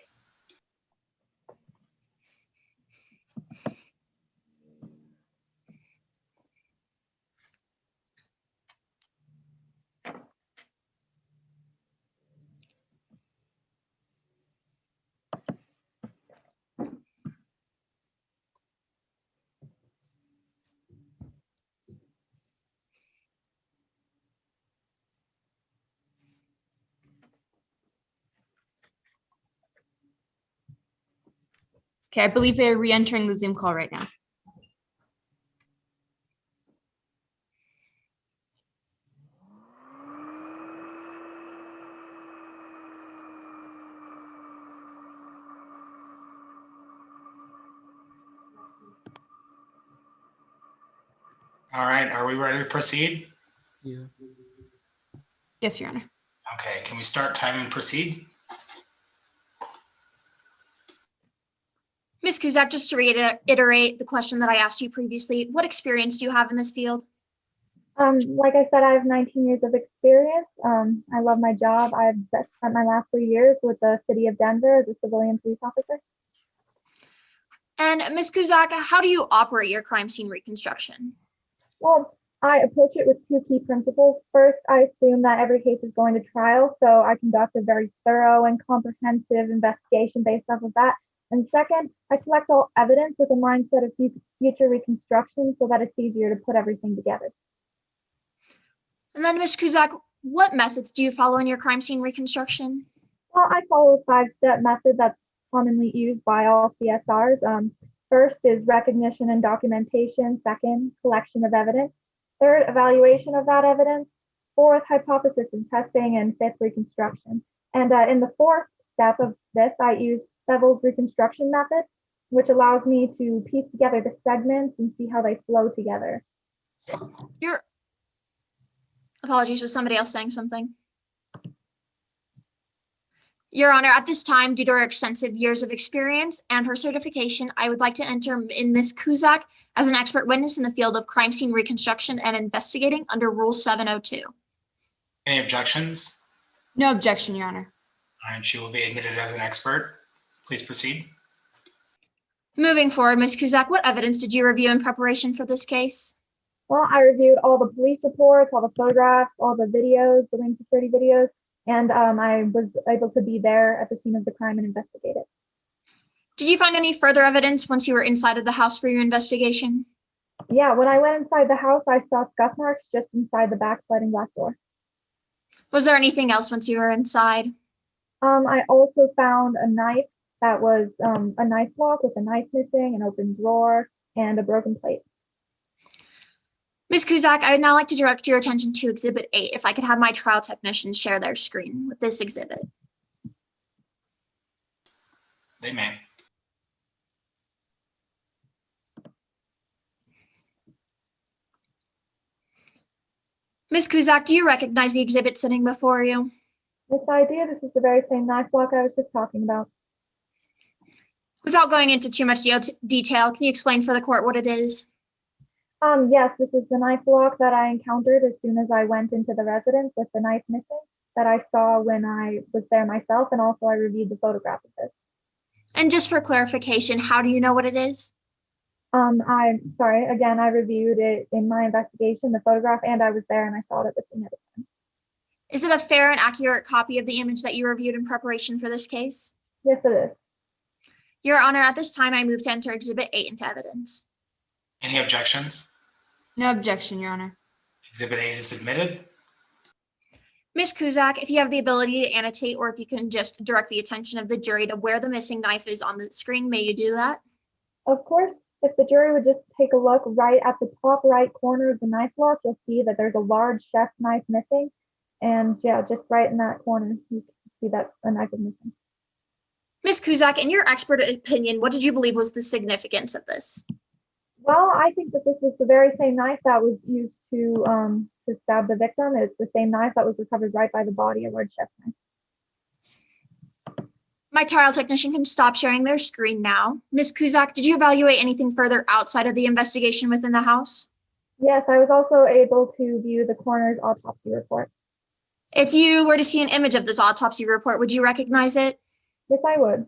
Okay, I believe they're re-entering the Zoom call right now. All right, are we ready to proceed? Yeah. Yes, Your Honor. Okay, can we start time and proceed? Ms. Kuzak, just to reiterate the question that I asked you previously, what experience do you have in this field? Like I said, I have 19 years of experience. I love my job. I've spent my last 3 years with the city of Denver as a civilian police officer. And Ms. Kuzak, how do you operate your crime scene reconstruction? Well, I approach it with 2 key principles. First, I assume that every case is going to trial, so I conduct a very thorough and comprehensive investigation based off of that. And second, I collect all evidence with a mindset of future reconstruction so that it's easier to put everything together. And then Ms. Kuzak, what methods do you follow in your crime scene reconstruction? Well, I follow a 5-step method that's commonly used by all CSRs. First is recognition and documentation. Second, collection of evidence. Third, evaluation of that evidence. Fourth, hypothesis and testing. And fifth, reconstruction. And in the fourth step of this, I use Bevel's reconstruction method, which allows me to piece together the segments and see how they flow together. Apologies, was somebody else saying something? Your Honor, at this time, due to her extensive years of experience and her certification, I would like to enter in Ms. Kuzak as an expert witness in the field of crime scene reconstruction and investigating under Rule 702. Any objections? No objection, Your Honor. All right, she will be admitted as an expert. Please proceed. Moving forward, Ms. Kuzak, what evidence did you review in preparation for this case? Well, I reviewed all the police reports, all the photographs, all the videos, the ring security videos, and I was able to be there at the scene of the crime and investigate it. Did you find any further evidence once you were inside of the house for your investigation? Yeah, when I went inside the house, I saw scuff marks just inside the back sliding glass door. Was there anything else once you were inside? I also found a knife that was a knife block with a knife missing, an open drawer, and a broken plate. Ms. Kuzak, I would now like to direct your attention to Exhibit 8, if I could have my trial technician share their screen with this exhibit. They may. Ms. Kuzak, do you recognize the exhibit sitting before you? Yes, I do. This is the very same knife block I was just talking about. Without going into too much detail, can you explain for the court what it is? Yes, this is the knife block that I encountered as soon as I went into the residence with the knife missing that I saw when I was there myself, and also I reviewed the photograph of this. And just for clarification, how do you know what it is? I'm sorry, again, I reviewed it in my investigation, the photograph, and I was there and I saw it at the scene at the time. Is it a fair and accurate copy of the image that you reviewed in preparation for this case? Yes, it is. Your Honor, at this time, I move to enter Exhibit 8 into evidence. Any objections? No objection, Your Honor. Exhibit 8 is admitted. Ms. Kuzak, if you have the ability to annotate, or if you can just direct the attention of the jury to where the missing knife is on the screen, may you do that? Of course, if the jury would just take a look right at the top right corner of the knife block, you'll see that there's a large chef's knife missing. And yeah, just right in that corner, you can see that a knife is missing. Ms. Kuzak, in your expert opinion, what did you believe was the significance of this? Well, I think that this was the very same knife that was used to stab the victim. It's the same knife that was recovered right by the body, a large chef's knife. My trial technician can stop sharing their screen now. Ms. Kuzak, did you evaluate anything further outside of the investigation within the house? Yes, I was also able to view the coroner's autopsy report. If you were to see an image of this autopsy report, would you recognize it? Yes, I would.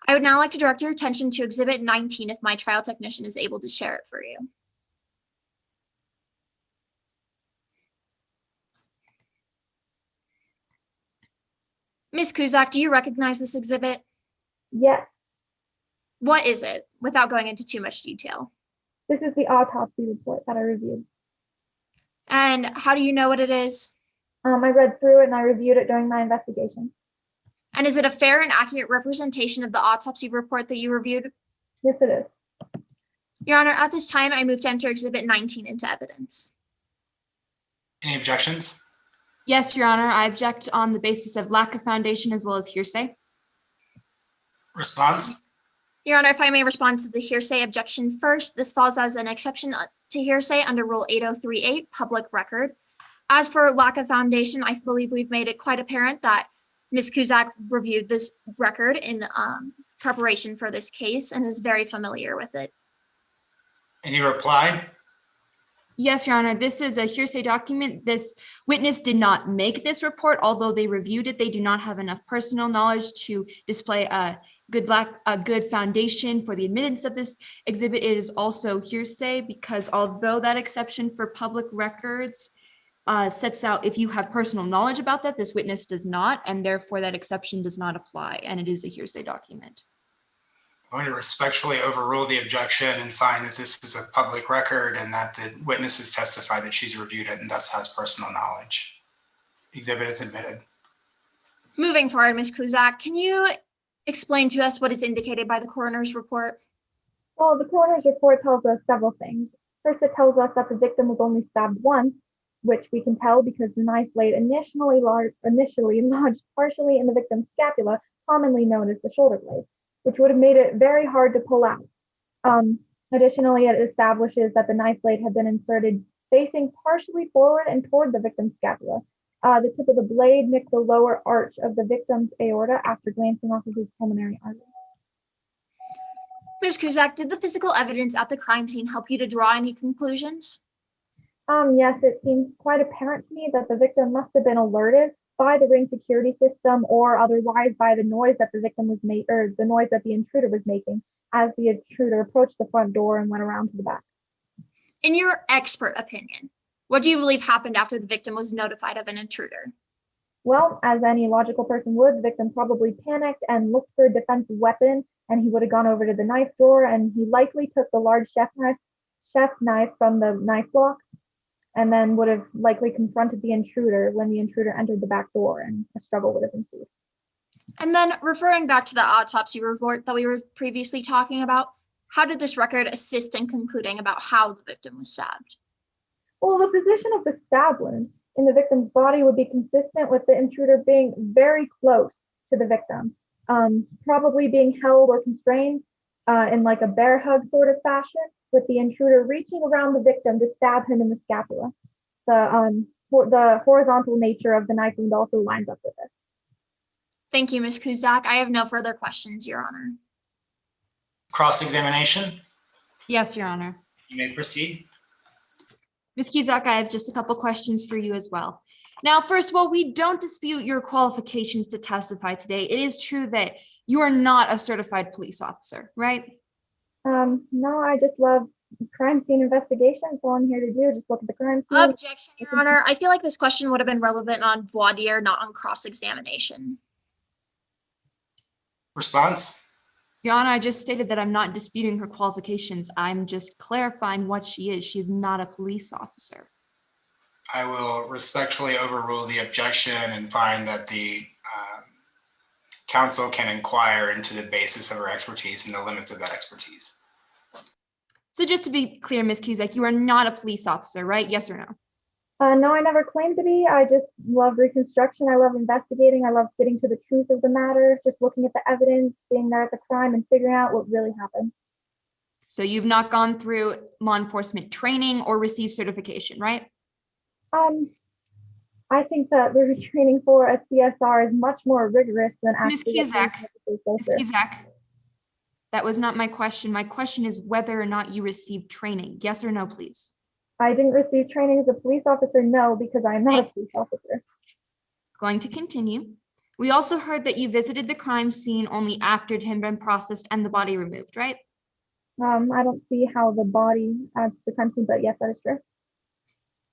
I would now like to direct your attention to Exhibit 19 if my trial technician is able to share it for you. Ms. Kuzak, do you recognize this exhibit? Yes. What is it, without going into too much detail? This is the autopsy report that I reviewed. And how do you know what it is? I read through it and I reviewed it during my investigation. And is it a fair and accurate representation of the autopsy report that you reviewed? Yes, it is. Your Honor, at this time, I move to enter Exhibit 19 into evidence. Any objections? Yes, Your Honor. I object on the basis of lack of foundation as well as hearsay. Response? Your Honor, if I may respond to the hearsay objection first, this falls as an exception to hearsay under Rule 8038, public record. As for lack of foundation, I believe we've made it quite apparent that Ms. Kuzak reviewed this record in preparation for this case and is very familiar with it. Any reply? Yes, Your Honor. This is a hearsay document. This witness did not make this report, although they reviewed it. They do not have enough personal knowledge to display a good foundation for the admittance of this exhibit. It is also hearsay because although that exception for public records sets out if you have personal knowledge about that, this witness does not, and therefore that exception does not apply, and it is a hearsay document. I'm going to respectfully overrule the objection and find that this is a public record and that the witness has testified that she's reviewed it and thus has personal knowledge. Exhibit is admitted. Moving forward, Ms. Kuzak, can you explain to us what is indicated by the coroner's report? Well, the coroner's report tells us several things. First, it tells us that the victim was only stabbed once, which we can tell because the knife blade initially lodged partially in the victim's scapula, commonly known as the shoulder blade, which would have made it very hard to pull out. Additionally, it establishes that the knife blade had been inserted facing partially forward and toward the victim's scapula. The tip of the blade nicked the lower arch of the victim's aorta after glancing off of his pulmonary artery. Ms. Cusack, did the physical evidence at the crime scene help you to draw any conclusions? Yes, it seems quite apparent to me that the victim must have been alerted by the ring security system or otherwise by the noise that the victim was making, or the noise that the intruder was making as the intruder approached the front door and went around to the back. In your expert opinion, what do you believe happened after the victim was notified of an intruder? Well, as any logical person would, the victim probably panicked and looked for a defensive weapon, and he would have gone over to the knife drawer, and he likely took the large chef knife from the knife block, and then would have likely confronted the intruder when the intruder entered the back door, and a struggle would have ensued. And then referring back to the autopsy report that we were previously talking about, how did this record assist in concluding about how the victim was stabbed? Well, the position of the stab wound in the victim's body would be consistent with the intruder being very close to the victim, probably being held or constrained in like a bear hug sort of fashion, with the intruder reaching around the victim to stab him in the scapula. The horizontal nature of the knife wound also lines up with this. Thank you, Ms. Cusack. I have no further questions, Your Honor. Cross-examination? Yes, Your Honor. You may proceed. Ms. Cusack, I have just a couple questions for you as well. Now, first, while we don't dispute your qualifications to testify today, it is true that you are not a certified police officer, right? No, I just love crime scene investigation. That's all I'm here to do. Just look at the crime scene. Objection, Your Honor. I feel like this question would have been relevant on voir dire, not on cross-examination. Response? Your Honor, I just stated that I'm not disputing her qualifications. I'm just clarifying what she is. She is not a police officer. I will respectfully overrule the objection and find that the counsel can inquire into the basis of her expertise and the limits of that expertise. So just to be clear, Ms. Cusack, you are not a police officer, right? Yes or no? No, I never claimed to be. I just love Reconstruction. I love investigating. I love getting to the truth of the matter, just looking at the evidence, being there at the crime and figuring out what really happened. So you've not gone through law enforcement training or received certification, right? I think that the training for a CSR is much more rigorous than actually. Ms. Cusack, that was not my question. My question is whether or not you received training. Yes or no, please? I didn't receive training as a police officer, no, because I'm not a police officer. Going to continue. We also heard that you visited the crime scene only after it had been processed and the body removed, right? I don't see how the body adds to the crime scene, but yes, that is true.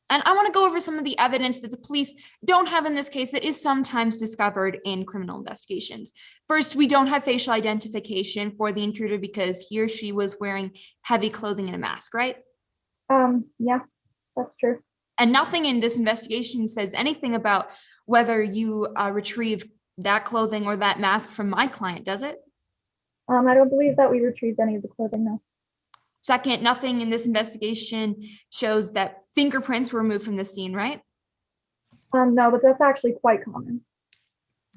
And I want to go over some of the evidence that the police don't have in this case that is sometimes discovered in criminal investigations. First, we don't have facial identification for the intruder because he or she was wearing heavy clothing and a mask, right? Yeah, that's true. And nothing in this investigation says anything about whether you retrieved that clothing or that mask from my client, does it? I don't believe that we retrieved any of the clothing, no. Second, nothing in this investigation shows that fingerprints were removed from the scene, right? No, but that's actually quite common.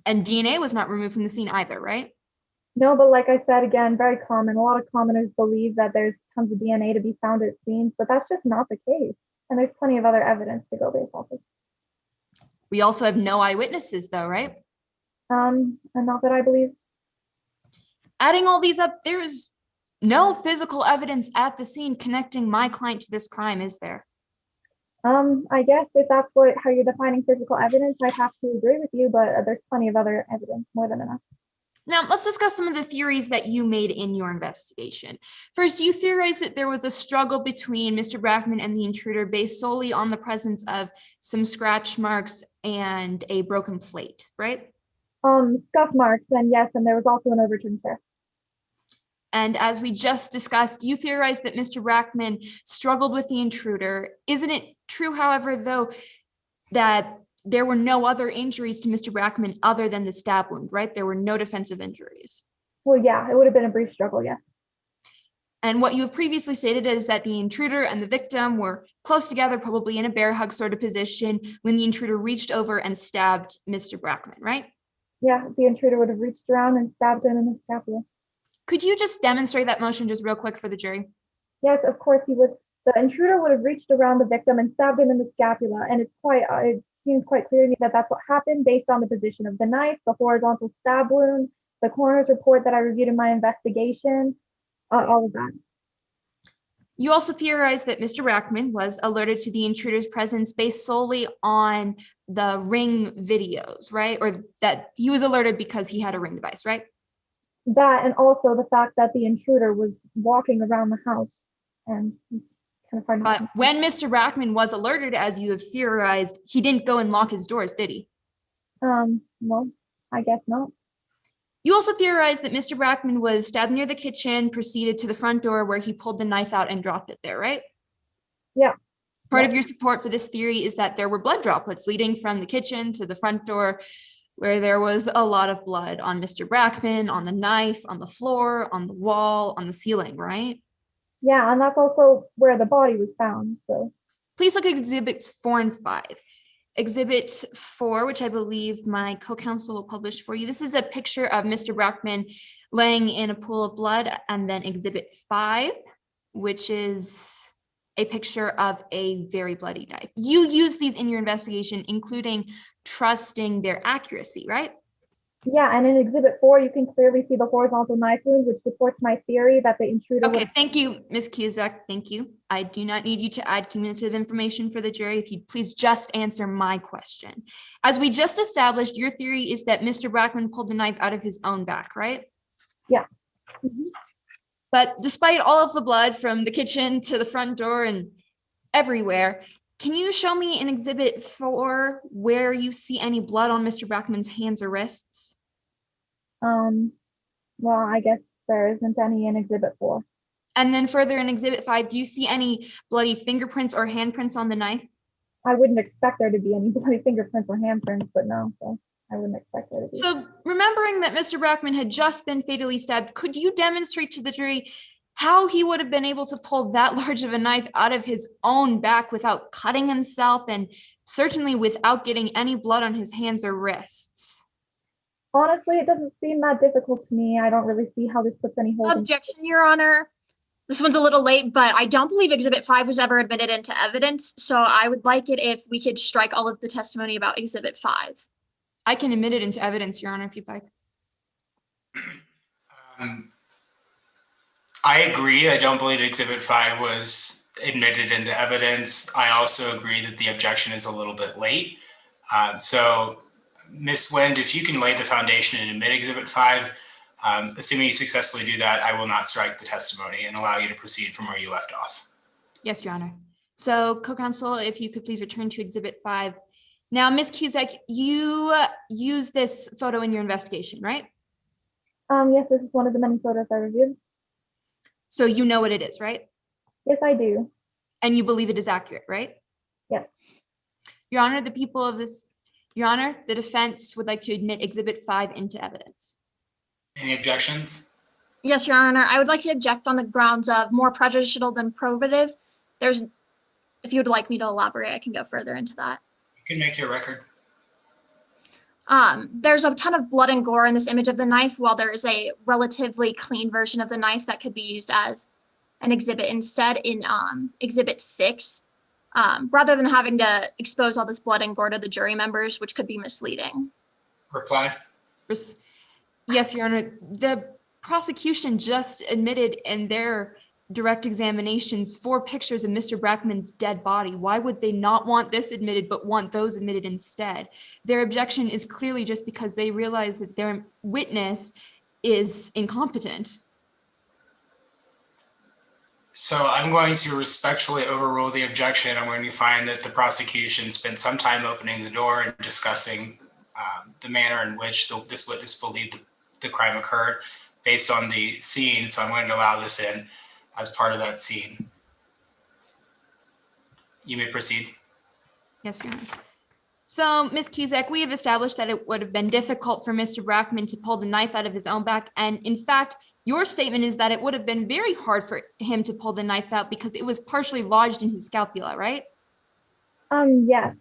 And DNA was not removed from the scene either, right? No, but like I said, again, very common. A lot of commoners believe that there's tons of DNA to be found at scenes, but that's just not the case. And there's plenty of other evidence to go based off of. We also have no eyewitnesses though, right? And not that I believe. Adding all these up, there is no physical evidence at the scene connecting my client to this crime, is there? I guess if that's how you're defining physical evidence, I'd have to agree with you, but there's plenty of other evidence, more than enough. Now, let's discuss some of the theories that you made in your investigation. First, you theorized that there was a struggle between Mr. Brackman and the intruder based solely on the presence of some scratch marks and a broken plate, right? Scuff marks, and yes, and there was also an overturned chair. And as we just discussed, you theorized that Mr. Brackman struggled with the intruder. Isn't it true, however, though, that there were no other injuries to Mr. Brackman other than the stab wound, right? There were no defensive injuries. Well, yeah, it would have been a brief struggle, yes. And what you have previously stated is that the intruder and the victim were close together, probably in a bear hug sort of position, when the intruder reached over and stabbed Mr. Brackman, right? Yeah, the intruder would have reached around and stabbed him in the scapula. Could you just demonstrate that motion just real quick for the jury? Yes, of course he would. The intruder would have reached around the victim and stabbed him in the scapula, and it seems quite clear to me that that's what happened based on the position of the knife, the horizontal stab wound, the coroner's report that I reviewed in my investigation, all of that. You also theorize that Mr. Brackman was alerted to the intruder's presence based solely on the Ring videos, right? Or that he was alerted because he had a Ring device, right? That, and also the fact that the intruder was walking around the house, and it's kind of hard not But when Mr. Brackman was alerted, as you have theorized, he didn't go and lock his doors, did he? Well, I guess not. You also theorized that Mr. Brackman was stabbed near the kitchen, proceeded to the front door where he pulled the knife out and dropped it there, right? Yeah. Part of your support for this theory is that there were blood droplets leading from the kitchen to the front door, where there was a lot of blood on Mr. Brackman, on the knife, on the floor, on the wall, on the ceiling, right? Yeah, and that's also where the body was found, so. Please look at exhibits 4 and 5. Exhibit 4, which I believe my co-counsel will publish for you. This is a picture of Mr. Brackman laying in a pool of blood, and then exhibit 5, which is a picture of a very bloody knife. You use these in your investigation, including trusting their accuracy, right? Yeah, and in exhibit 4, you can clearly see the horizontal knife wound, which supports my theory that the intruder Okay, thank you, Ms. Cusack, thank you. I do not need you to add cumulative information for the jury. If you'd please just answer my question. As we just established, your theory is that Mr. Brackman pulled the knife out of his own back, right? Yeah. But despite all of the blood from the kitchen to the front door and everywhere, can you show me in exhibit 4 where you see any blood on Mr. Brackman's hands or wrists? Well, I guess there isn't any in exhibit 4. And then further in exhibit 5, do you see any bloody fingerprints or handprints on the knife? I wouldn't expect there to be any bloody fingerprints or handprints, but no, so I wouldn't expect there to be. So remembering that Mr. Brackman had just been fatally stabbed, could you demonstrate to the jury how he would have been able to pull that large of a knife out of his own back without cutting himself, and certainly without getting any blood on his hands or wrists? Honestly, it doesn't seem that difficult to me. I don't really see how this puts any hold. Objection, Your Honor. This one's a little late, but I don't believe Exhibit 5 was ever admitted into evidence, so I would like it if we could strike all of the testimony about Exhibit 5. I can admit it into evidence, Your Honor, if you'd like. I agree. I don't believe Exhibit 5 was admitted into evidence. I also agree that the objection is a little bit late. So, Ms. Wind, if you can lay the foundation and admit Exhibit 5, assuming you successfully do that, I will not strike the testimony and allow you to proceed from where you left off. Yes, Your Honor. So, co-counsel, if you could please return to Exhibit 5. Now, Ms. Cusack, you used this photo in your investigation, right? Yes, this is one of the many photos I reviewed. So you know what it is, right? Yes, I do. And you believe it is accurate, right? Yes. Your Honor, Your Honor, the defense would like to admit Exhibit 5 into evidence. Any objections? Yes, Your Honor. I would like to object on the grounds of more prejudicial than probative. If you would like me to elaborate, I can go further into that. You can make your record. There's a ton of blood and gore in this image of the knife, while there is a relatively clean version of the knife that could be used as an exhibit instead in Exhibit 6, rather than having to expose all this blood and gore to the jury members, which could be misleading. Reply. Yes, Your Honor. The prosecution just admitted in their direct examinations 4 pictures of Mr. Brackman's dead body. Why would they not want this admitted but want those admitted instead? Their objection is clearly just because they realize that their witness is incompetent. So I'm going to respectfully overrule the objection. I'm going to find that the prosecution spent some time opening the door and discussing the manner in which this witness believed the crime occurred based on the scene. So I'm going to allow this in as part of that scene. You may proceed. Yes, Your Honor. So, Ms. Cusack, we have established that it would have been difficult for Mr. Brackman to pull the knife out of his own back. And in fact, Your statement is that it would have been very hard for him to pull the knife out because it was partially lodged in his scapula, right? Yes,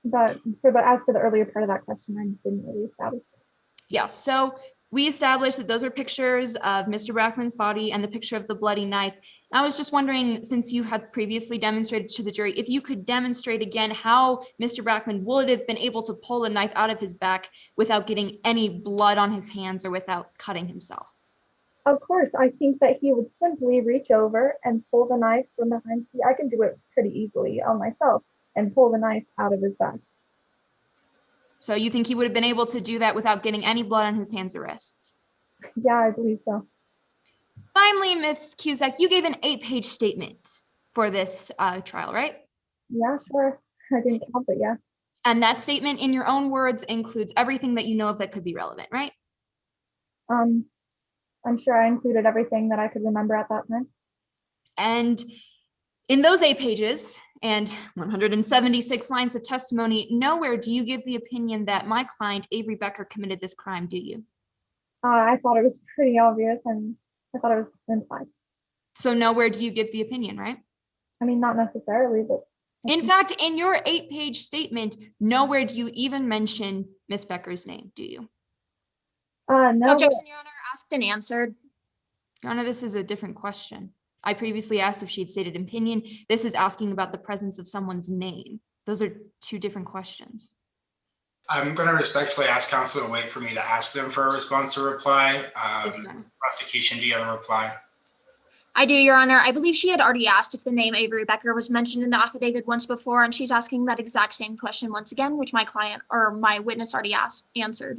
but as for the earlier part of that question, I didn't really establish it. Yeah, so we established that those were pictures of Mr. Brackman's body and the picture of the bloody knife. I was just wondering, since you had previously demonstrated to the jury, if you could demonstrate again how Mr. Brackman would have been able to pull a knife out of his back without getting any blood on his hands or without cutting himself. Of course, I think that he would simply reach over and pull the knife from behind. I can do it pretty easily on myself and pull the knife out of his back. So you think he would have been able to do that without getting any blood on his hands or wrists? Yeah, I believe so. Finally, Ms. Cusack, you gave an 8-page statement for this trial, right? Yeah, sure. I didn't count, but yeah. And that statement, in your own words, includes everything that you know of that could be relevant, right? I'm sure I included everything that I could remember at that time. And in those 8 pages and 176 lines of testimony, nowhere do you give the opinion that my client, Avery Becker, committed this crime, do you? I thought it was pretty obvious, and I thought it was implied. So nowhere do you give the opinion, right? I mean, not necessarily, but. In fact, in your 8-page statement, nowhere do you even mention Miss Becker's name, do you? No. Objection, Your Honor, asked and answered. Your Honor, this is a different question. I previously asked if she had stated opinion. This is asking about the presence of someone's name. Those are 2 different questions. I'm going to respectfully ask counsel to wait for me to ask them for a response or reply. Prosecution, do you have a reply? I do, Your Honor. I believe she had already asked if the name Avery Becker was mentioned in the affidavit once before, and she's asking that exact same question once again, which my client or my witness already answered.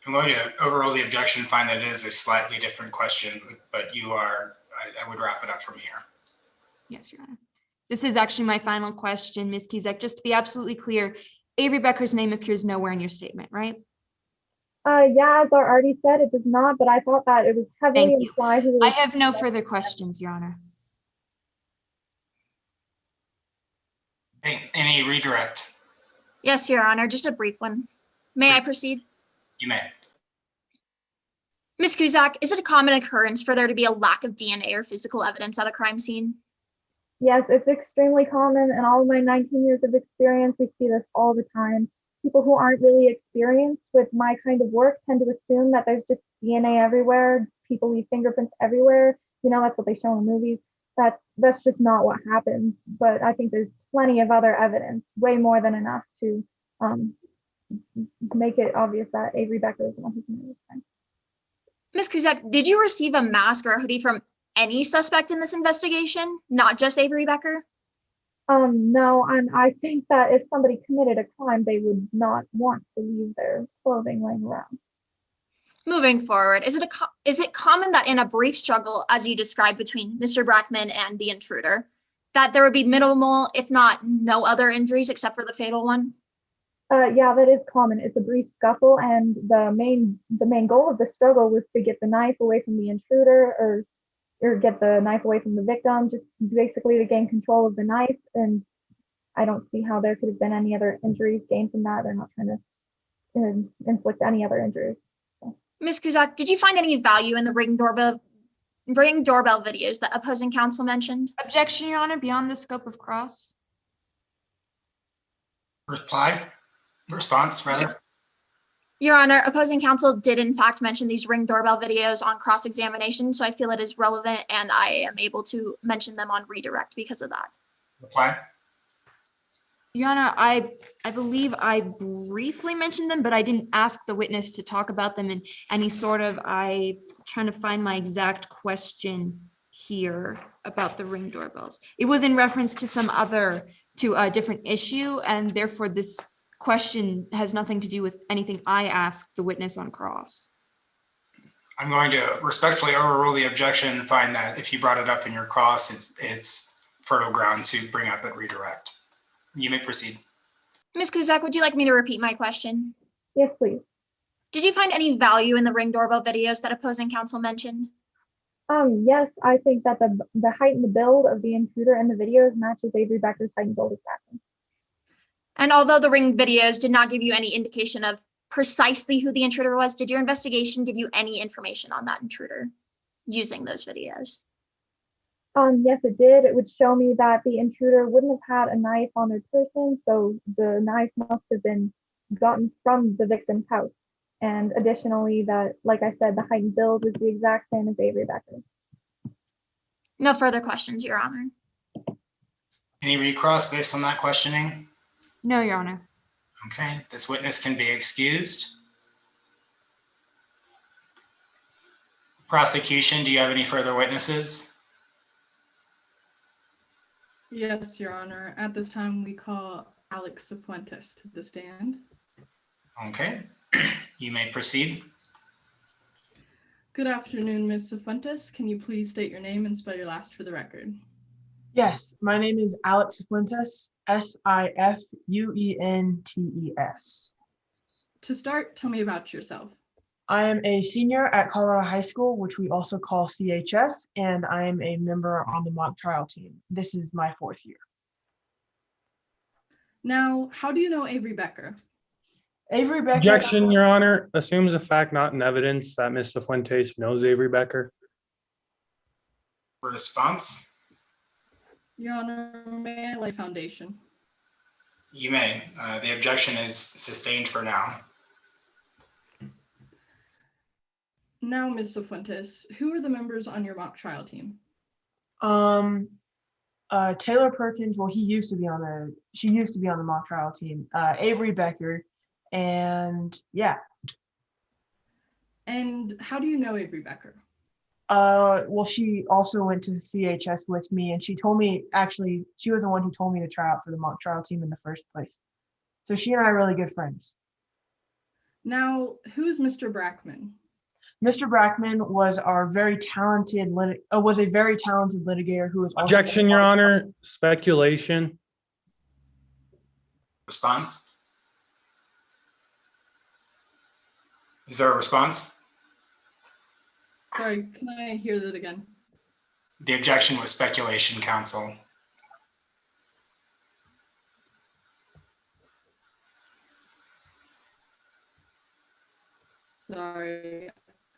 I'm going to overrule the objection and find that it is a slightly different question, but I would wrap it up from here. Yes, Your Honor. This is actually my final question, Ms. Cusack. Just to be absolutely clear, Avery Becker's name appears nowhere in your statement, right? Yeah, as I already said, it does not, but I thought that it was heavily implied. I have no further questions, Your Honor. Any redirect? Yes, Your Honor, just a brief one. May I proceed? You may. Ms. Cusack, is it a common occurrence for there to be a lack of DNA or physical evidence at a crime scene? Yes, it's extremely common. In all of my 19 years of experience, we see this all the time. People who aren't really experienced with my kind of work tend to assume that there's just DNA everywhere. People leave fingerprints everywhere. You know, that's what they show in movies. That's just not what happens. But I think there's plenty of other evidence, way more than enough to make it obvious that Avery Becker is the one who committed this crime. Ms. Cusack, did you receive a mask or a hoodie from any suspect in this investigation, not just Avery Becker? No, and I think that if somebody committed a crime, they would not want to leave their clothing laying around. Moving forward, is it common that in a brief struggle, as you described, between Mr. Brackman and the intruder, that there would be minimal, if not no other injuries except for the fatal one? Yeah, that is common. It's a brief scuffle, and the main goal of the struggle was to get the knife away from the intruder, or get the knife away from the victim, just basically to gain control of the knife. And I don't see how there could have been any other injuries gained from that. They're not trying to inflict any other injuries. So. Ms. Cusack, did you find any value in the ring doorbell videos that opposing counsel mentioned? Objection, Your Honor, beyond the scope of cross. Response, rather. Your Honor, opposing counsel did in fact mention these ring doorbell videos on cross-examination, so I feel it is relevant and I am able to mention them on redirect because of that. Reply. Your Honor, I believe I briefly mentioned them, but I didn't ask the witness to talk about them in any sort of, I'm trying to find my exact question here about the ring doorbells. It was in reference to a different issue, and therefore this question has nothing to do with anything I asked the witness on cross. I'm going to respectfully overrule the objection and find that if you brought it up in your cross, it's fertile ground to bring up at redirect. You may proceed. Ms. Cusack, would you like me to repeat my question? Yes, please. Did you find any value in the ring doorbell videos that opposing counsel mentioned? Yes, I think that the height and the build of the intruder in the videos matches Avery Becker's height and build exactly. And although the ring videos did not give you any indication of precisely who the intruder was? Did your investigation give you any information on that intruder using those videos? Yes, it did. It would show me that the intruder wouldn't have had a knife on their person, so the knife must have been gotten from the victim's house. And additionally, that, like I said, the height and build was the exact same as Avery Becker. No further questions, Your Honor. Any recross based on that questioning? No, Your Honor. Okay, this witness can be excused. Prosecution, do you have any further witnesses? Yes, Your Honor. At this time, we call Alex Cifuentes to the stand. Okay, you may proceed. Good afternoon, Ms. Cifuentes. Can you please state your name and spell your last for the record? Yes, my name is Alex Cifuentes, Sifuentes. To start, tell me about yourself. I am a senior at Colorado High School, which we also call CHS, and I am a member on the mock trial team. This is my 4th year. Now, how do you know Avery Becker? Avery Becker. Objection, Your Honor. Assumes a fact not in evidence that Ms. Cifuentes knows Avery Becker. Response? Your Honor, may I lay foundation? You may. The objection is sustained for now. Now, Ms. Cifuentes, who are the members on your mock trial team? Taylor Perkins, well, she used to be on the mock trial team. Avery Becker, and yeah. And how do you know Avery Becker? Well, she also went to CHS with me, and she told me, actually, she was the one who told me to try out for the mock trial team in the first place. So she and I are really good friends. Now, who's Mr. Brackman? Mr. Brackman was a very talented litigator who was also— Objection, Your Honor. Speculation. Response? Is there a response? Sorry, can I hear that again? The objection was speculation, counsel. Sorry,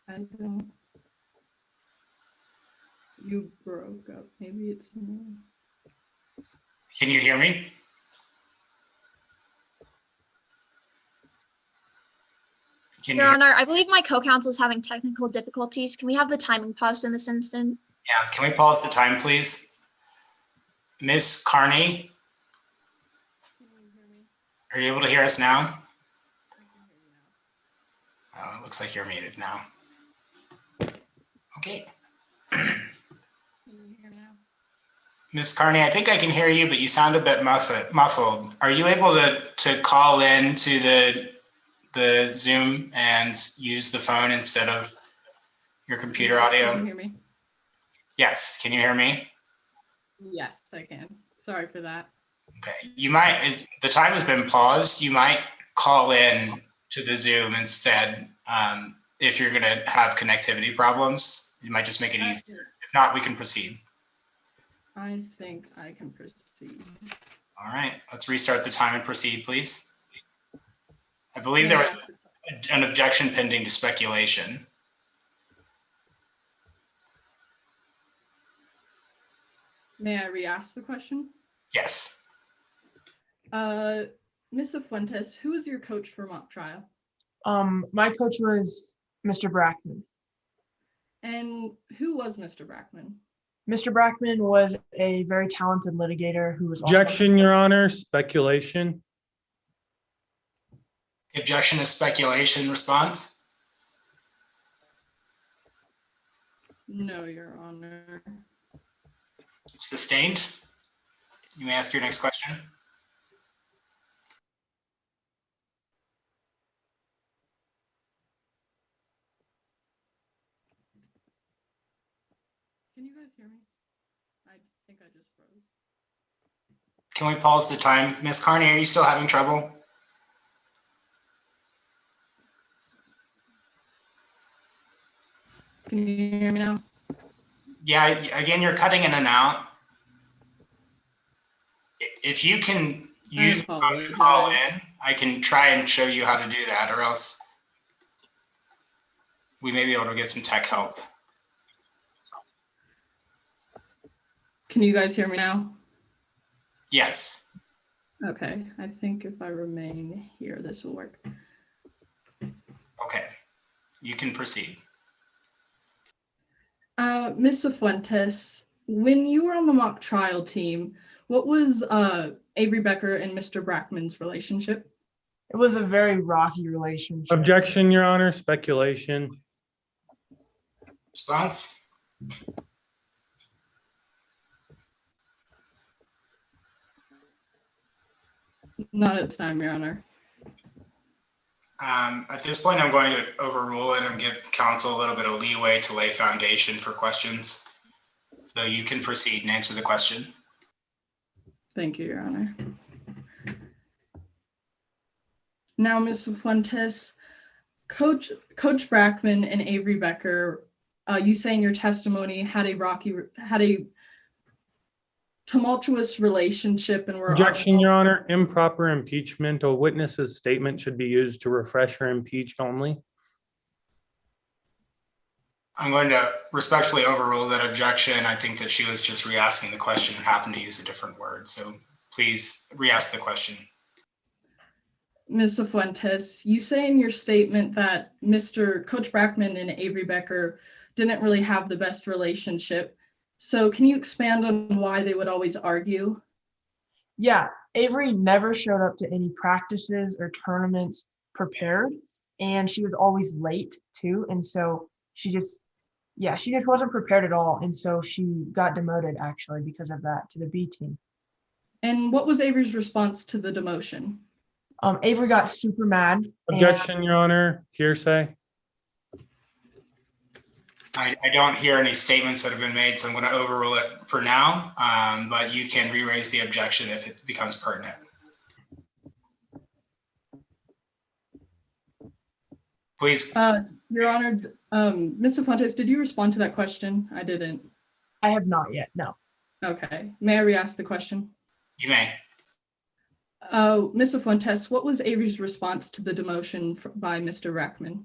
I don't. You broke up. Maybe it's me. Can you hear me? Your Honor, I believe my co-counsel is having technical difficulties. Can we have the timing paused in this instant? Yeah, can we pause the time, please? Ms. Carney? Are you able to hear us now? Oh, it looks like you're muted now. Okay. Ms. Carney, I think I can hear you, but you sound a bit muffled. Are you able to call in to the Zoom and use the phone instead of your computer audio? Can you hear me? Yes, can you hear me? Yes, I can. Sorry for that. Okay, you might, the time has been paused. You might call in to the Zoom instead. If you're gonna have connectivity problems, you might just make it easier. If not, we can proceed. I think I can proceed. All right, let's restart the time and proceed, please. I believe there was an objection pending to speculation. May I re-ask the question? Yes. Ms. Cifuentes, who was your coach for mock trial? My coach was Mr. Brackman. And who was Mr. Brackman? Mr. Brackman was a very talented litigator who was— Objection, Your Honor. Speculation. Objection is speculation. Response? No, Your Honor. Sustained. You may ask your next question. Can you guys hear me? I think I just froze. Can we pause the time? Ms. Carney, are you still having trouble? Can you hear me now? Yeah, again, you're cutting in and out. If you can use the phone to call in, I can try and show you how to do that, or else we may be able to get some tech help. Can you guys hear me now? Yes. Okay, I think if I remain here, this will work. Okay, you can proceed. Ms. Cifuentes, when you were on the mock trial team, what was Avery Becker and Mr. Brackman's relationship? It was a very rocky relationship. Objection, Your Honor, speculation. Response? Not at this time, Your Honor. At this point, I'm going to overrule it and give counsel a little bit of leeway to lay foundation for questions. So you can proceed and answer the question. Thank you, Your Honor. Now, Ms. Fuentes, Coach Brackman and Avery Becker, you say in your testimony had a tumultuous relationship and were— Objection, Your Honor. Improper impeachment. A witness's statement should be used to refresh or impeach only. I'm going to respectfully overrule that objection. I think that she was just re-asking the question and happened to use a different word. So please re-ask the question. Ms. Fuentes, you say in your statement that Coach Brackman and Avery Becker didn't really have the best relationship. So can you expand on why they would always argue? Yeah, Avery never showed up to any practices or tournaments prepared, and she was always late too. And so she just wasn't prepared at all. And so she got demoted actually because of that to the B team. And what was Avery's response to the demotion? Avery got super mad. Objection, Your Honor. Hearsay. I don't hear any statements that have been made, so I'm going to overrule it for now, but you can re-raise the objection if it becomes pertinent. Please. Your Honor, Ms. Fuentes, did you respond to that question? I didn't. I have not yet, no. Okay, may I re-ask the question? You may. Ms. Fuentes, what was Avery's response to the demotion by Mr. Brackman?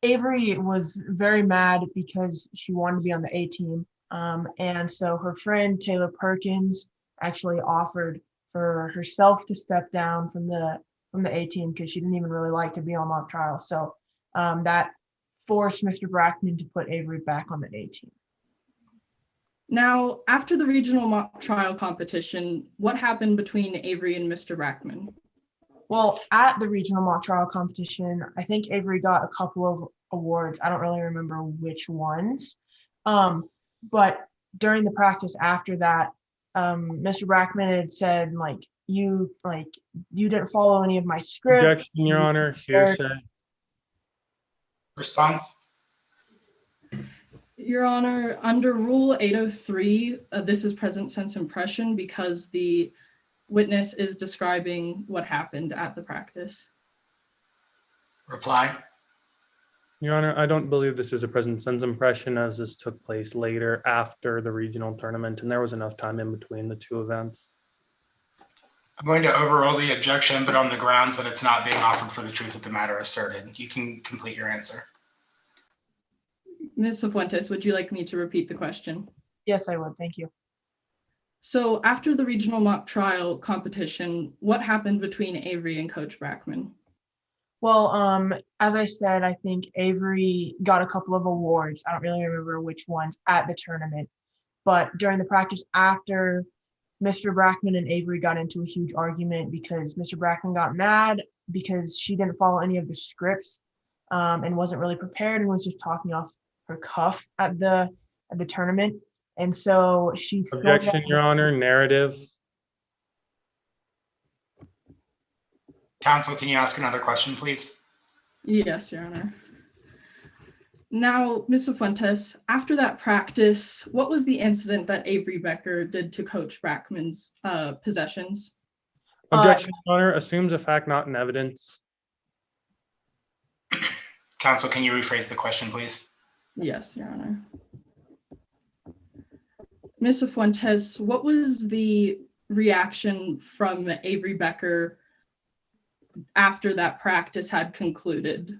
Avery was very mad because she wanted to be on the A team. And so her friend Taylor Perkins actually offered for herself to step down from the A team because she didn't even really like to be on mock trial. So that forced Mr. Brackman to put Avery back on the A team. Now, after the regional mock trial competition, what happened between Avery and Mr. Brackman? Well, at the regional mock trial competition, I think Avery got a couple of awards. I don't really remember which ones. But during the practice after that, Mr. Brackman had said, you didn't follow any of my script. Objection, Your Honor. Hearsay. Response? Your Honor, under Rule 803, this is present sense impression because the witness is describing what happened at the practice. Reply. Your Honor, I don't believe this is a present sense impression as this took place later after the regional tournament and there was enough time in between the two events. I'm going to overrule the objection, but on the grounds that it's not being offered for the truth of the matter asserted. You can complete your answer. Ms. Cifuentes, would you like me to repeat the question? Yes, I would. Thank you. So after the regional mock trial competition, what happened between Avery and Coach Brackman? Well, as I said, I think Avery got a couple of awards. I don't really remember which ones at the tournament, but during the practice after, Mr. Brackman and Avery got into a huge argument because Mr. Brackman got mad because she didn't follow any of the scripts and wasn't really prepared and was just talking off her cuff at the tournament. And so she— Objection, Your Honor. Narrative. Counsel, can you ask another question, please? Yes, Your Honor. Now, Ms. Cifuentes, after that practice, what was the incident that Avery Becker did to Coach Brackman's possessions? Objection, Your Honor. Assumes a fact not in evidence. Counsel, can you rephrase the question, please? Yes, Your Honor. Ms. Cifuentes, what was the reaction from Avery Becker after that practice had concluded,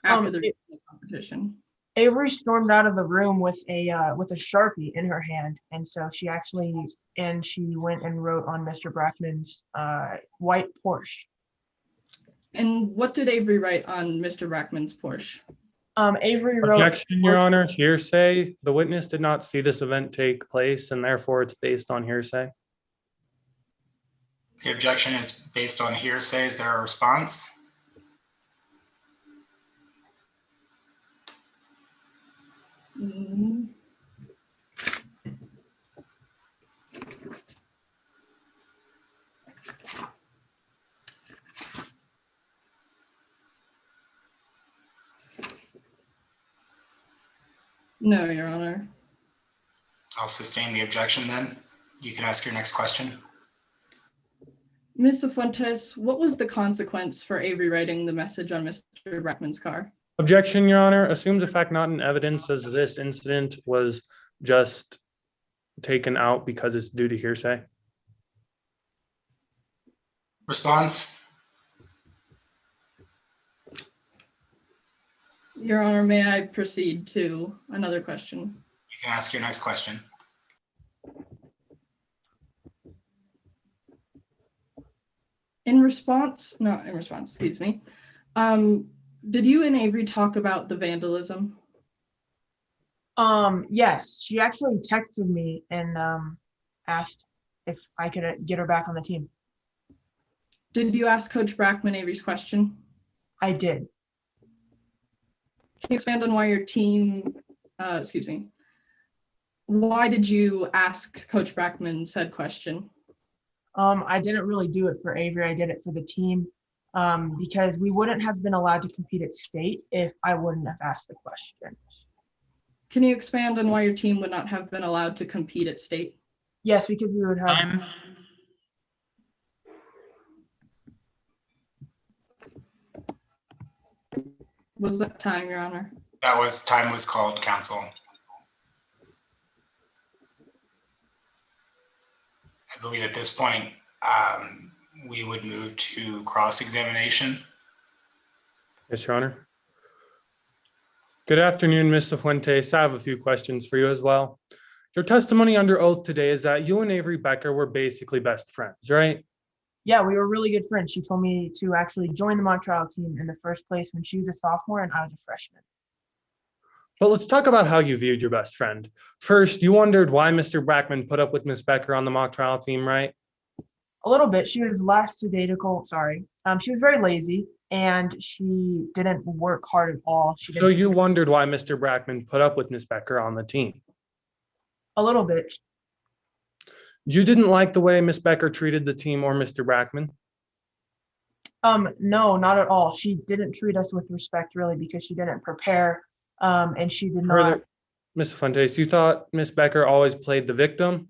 after the competition? Avery stormed out of the room with a Sharpie in her hand, and so she went and wrote on Mr. Brackman's white Porsche. And what did Avery write on Mr. Brackman's Porsche? Avery wrote. Objection, Your Honor. Hearsay. The witness did not see this event take place, and therefore it's based on hearsay. The objection is based on hearsay. Is there a response? Mm. No, Your Honor. I'll sustain the objection then. You can ask your next question. Ms. Fuentes, what was the consequence for Avery writing the message on Mr. Brackman's car? Objection, Your Honor. Assumes a fact not in evidence as this incident was just taken out because it's due to hearsay. Response? Your Honor, may I proceed to another question? You can ask your next question. Excuse me. Did you and Avery talk about the vandalism? Yes, she actually texted me and asked if I could get her back on the team. Did you ask Coach Brackman Avery's question? I did. Can you expand on why your team, why did you ask Coach Brackman said question? I didn't really do it for Avery. I did it for the team because we wouldn't have been allowed to compete at state if I wouldn't have asked the question. Can you expand on why your team would not have been allowed to compete at state? Yes, because we would have. Was that time, Your Honor? Time was called, counsel. I believe at this point, we would move to cross-examination. Yes, Your Honor. Good afternoon, Mr. Fuentes. I have a few questions for you as well. Your testimony under oath today is that you and Avery Becker were basically best friends, right? Yeah, we were really good friends. She told me to actually join the mock trial team in the first place when she was a sophomore and I was a freshman. But let's talk about how you viewed your best friend. First, you wondered why Mr. Brackman put up with Miss Becker on the mock trial team, right? A little bit. She was lackadaisical. She was very lazy and she didn't work hard at all. So you wondered why Mr. Brackman put up with Miss Becker on the team? A little bit. You didn't like the way Miss Becker treated the team or Mr. Brackman? No, not at all. She didn't treat us with respect really because she didn't prepare and she did not. Ms. Fuentes, you thought Miss Becker always played the victim?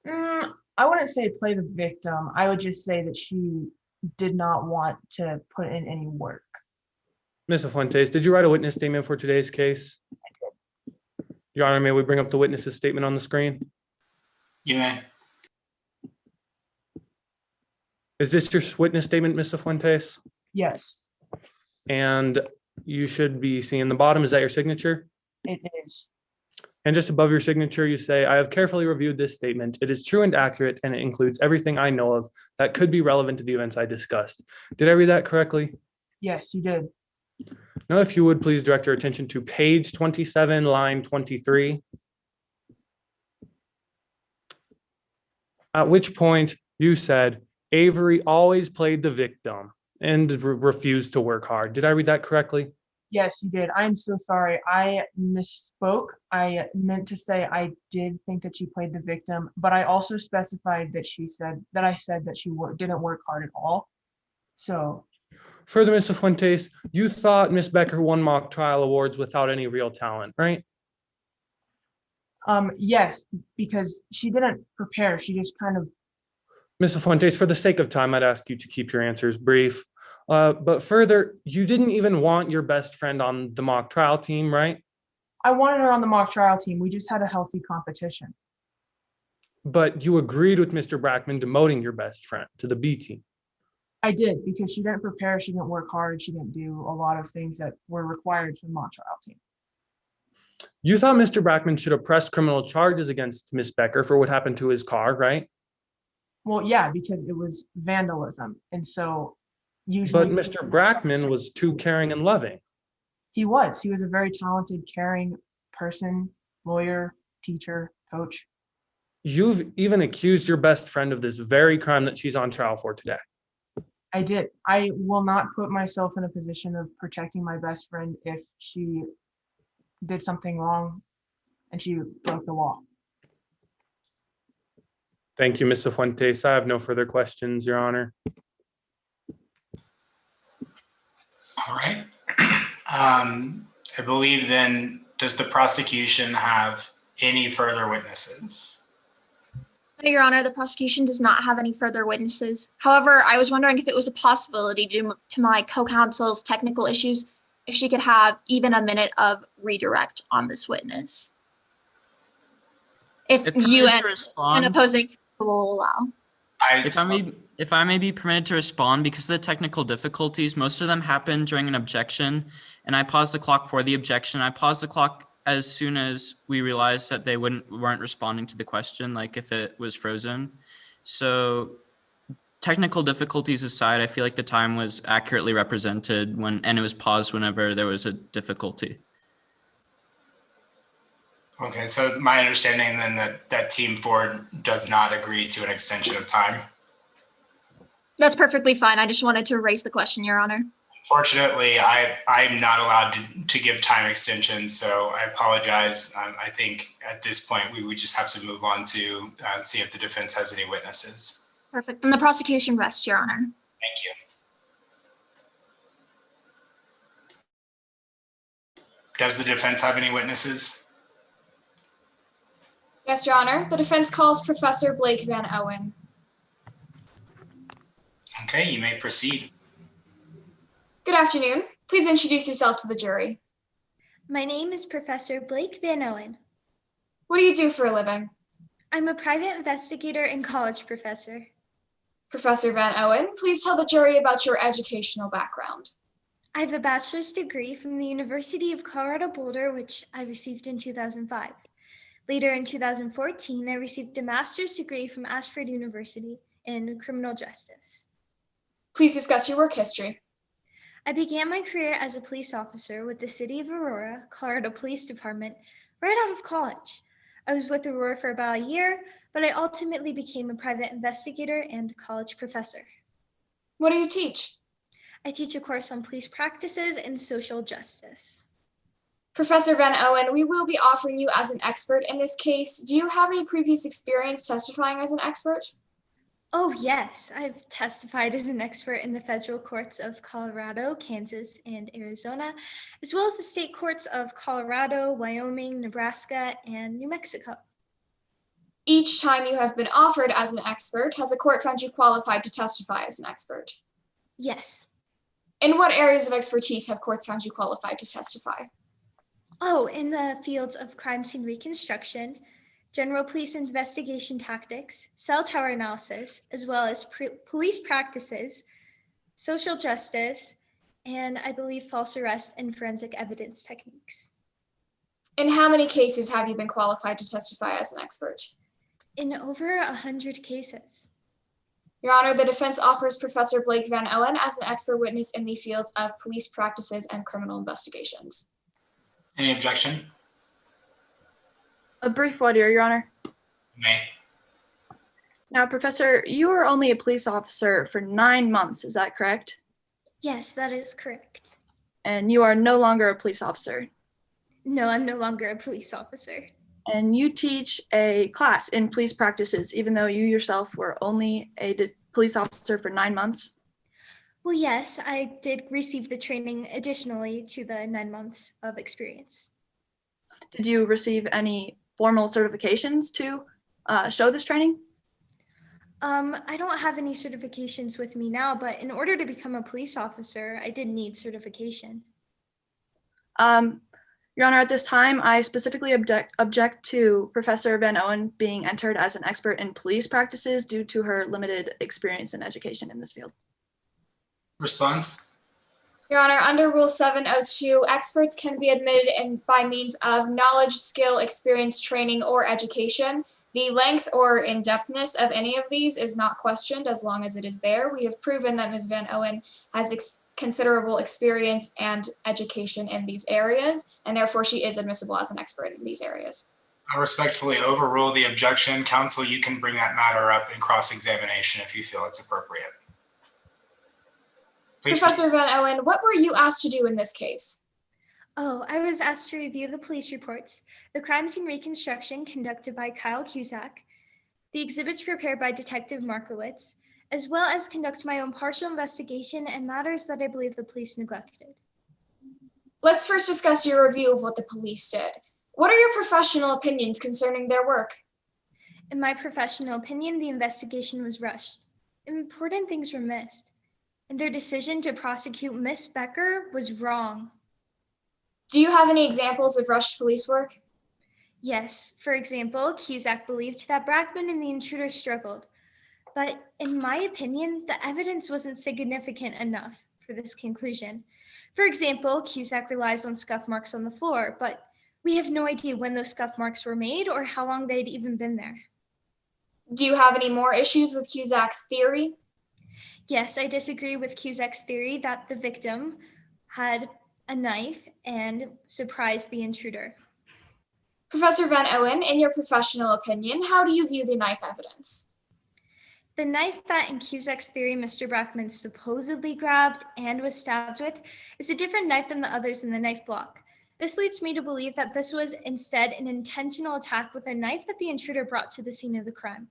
I wouldn't say play the victim. I would just say that she did not want to put in any work. Ms. Fuentes, did you write a witness statement for today's case? I did. Your Honor, may we bring up the witness's statement on the screen? You may. Is this your witness statement, Ms. Fuentes? Yes. And you should be seeing the bottom. Is that your signature? It is. And just above your signature, you say, I have carefully reviewed this statement. It is true and accurate, and it includes everything I know of that could be relevant to the events I discussed. Did I read that correctly? Yes, you did. Now, if you would please direct your attention to page 27, line 23. At which point you said, Avery always played the victim and refused to work hard. Did I read that correctly? Yes, you did. I'm so sorry. I misspoke. I meant to say I did think that she played the victim, but I also specified that I said that she didn't work hard at all. So. Further, Ms. Fuentes, you thought Miss Becker won mock trial awards without any real talent, right? Yes, because she didn't prepare. She just kind of. Ms. Fuentes, for the sake of time, I'd ask you to keep your answers brief. But further, you didn't even want your best friend on the mock trial team, right? I wanted her on the mock trial team. We just had a healthy competition. But you agreed with Mr. Brackman demoting your best friend to the B team. I did, because she didn't prepare, she didn't work hard, she didn't do a lot of things that were required from the mock trial team. You thought Mr. Brackman should have pressed criminal charges against Ms. Becker for what happened to his car, right? Well, yeah, because it was vandalism. And so But usually Mr. Brackman was too caring and loving. he was a very talented, caring person, lawyer, teacher, coach. You've even accused your best friend of this very crime that she's on trial for today. I did. I will not put myself in a position of protecting my best friend if she did something wrong and she broke the law. Thank you, Ms. Fuentes. I have no further questions, Your Honor. All right. I believe then, does the prosecution have any further witnesses? No, Your Honor, the prosecution does not have any further witnesses. However, I was wondering if it was a possibility due to my co-counsel's technical issues, if she could have even a minute of redirect on this witness. If you and opposing will allow. If I may be permitted to respond, because of the technical difficulties, most of them happen during an objection, and I paused the clock for the objection. I paused the clock as soon as we realized that they weren't responding to the question, like if it was frozen. So technical difficulties aside, I feel like the time was accurately represented and it was paused whenever there was a difficulty. Okay, so my understanding then that Team 4 does not agree to an extension of time. That's perfectly fine. I just wanted to raise the question, Your Honor. Unfortunately, I'm not allowed to give time extensions, so I apologize. I think at this point we would just have to move on to see if the defense has any witnesses. Perfect. And the prosecution rests, Your Honor. Thank you. Does the defense have any witnesses? Yes, Your Honor. The defense calls Professor Blake Van Owen. Okay, you may proceed. Good afternoon. Please introduce yourself to the jury. My name is Professor Blake Van Owen. What do you do for a living? I'm a private investigator and college professor. Professor Van Owen, please tell the jury about your educational background. I have a bachelor's degree from the University of Colorado Boulder, which I received in 2005. Later in 2014, I received a master's degree from Ashford University in criminal justice. Please discuss your work history. I began my career as a police officer with the City of Aurora, Colorado Police Department, right out of college. I was with Aurora for about a year, but I ultimately became a private investigator and college professor. What do you teach? I teach a course on police practices and social justice. Professor Van Owen, we will be offering you as an expert in this case. Do you have any previous experience testifying as an expert? Oh, yes. I've testified as an expert in the federal courts of Colorado, Kansas, and Arizona, as well as the state courts of Colorado, Wyoming, Nebraska, and New Mexico. Each time you have been offered as an expert, has a court found you qualified to testify as an expert? Yes. In what areas of expertise have courts found you qualified to testify? Oh, in the fields of crime scene reconstruction, general police investigation tactics, cell tower analysis, as well as police practices, social justice, and I believe false arrest and forensic evidence techniques. In how many cases have you been qualified to testify as an expert? In over 100 cases. Your Honor, the defense offers Professor Blake Van Owen as an expert witness in the fields of police practices and criminal investigations. Any objection? A brief word here, Your Honor. May. Now, Professor, you were only a police officer for 9 months, is that correct? Yes, that is correct. And you are no longer a police officer? No, I'm no longer a police officer. And you teach a class in police practices, even though you yourself were only a police officer for 9 months? Well, yes, I did receive the training additionally to the 9 months of experience. Did you receive any formal certifications to show this training? I don't have any certifications with me now, but in order to become a police officer, I did need certification. Your Honor, at this time, I specifically object to Professor Van Owen being entered as an expert in police practices due to her limited experience and education in this field. Response? Your Honor, under Rule 702, experts can be admitted by means of knowledge, skill, experience, training, or education. The length or in-depthness of any of these is not questioned as long as it is there. We have proven that Ms. Van Owen has considerable experience and education in these areas, and therefore she is admissible as an expert in these areas. I respectfully overrule the objection. Counsel, you can bring that matter up in cross-examination if you feel it's appropriate. Please Professor Van Owen, what were you asked to do in this case? Oh, I was asked to review the police reports, the crime scene reconstruction conducted by Kyle Cusack, the exhibits prepared by Detective Markowitz, as well as conduct my own partial investigation and matters that I believe the police neglected. Let's first discuss your review of what the police did. What are your professional opinions concerning their work? In my professional opinion, the investigation was rushed. Important things were missed, and their decision to prosecute Miss Becker was wrong. Do you have any examples of rushed police work? Yes. For example, Cusack believed that Brackman and the intruder struggled, but in my opinion, the evidence wasn't significant enough for this conclusion. For example, Cusack relies on scuff marks on the floor, but we have no idea when those scuff marks were made or how long they'd even been there. Do you have any more issues with Cusack's theory? Yes, I disagree with Cusack's theory that the victim had a knife and surprised the intruder. Professor Van Owen, in your professional opinion, how do you view the knife evidence? The knife that in Cusack's theory Mr. Brackman supposedly grabbed and was stabbed with is a different knife than the others in the knife block. This leads me to believe that this was instead an intentional attack with a knife that the intruder brought to the scene of the crime.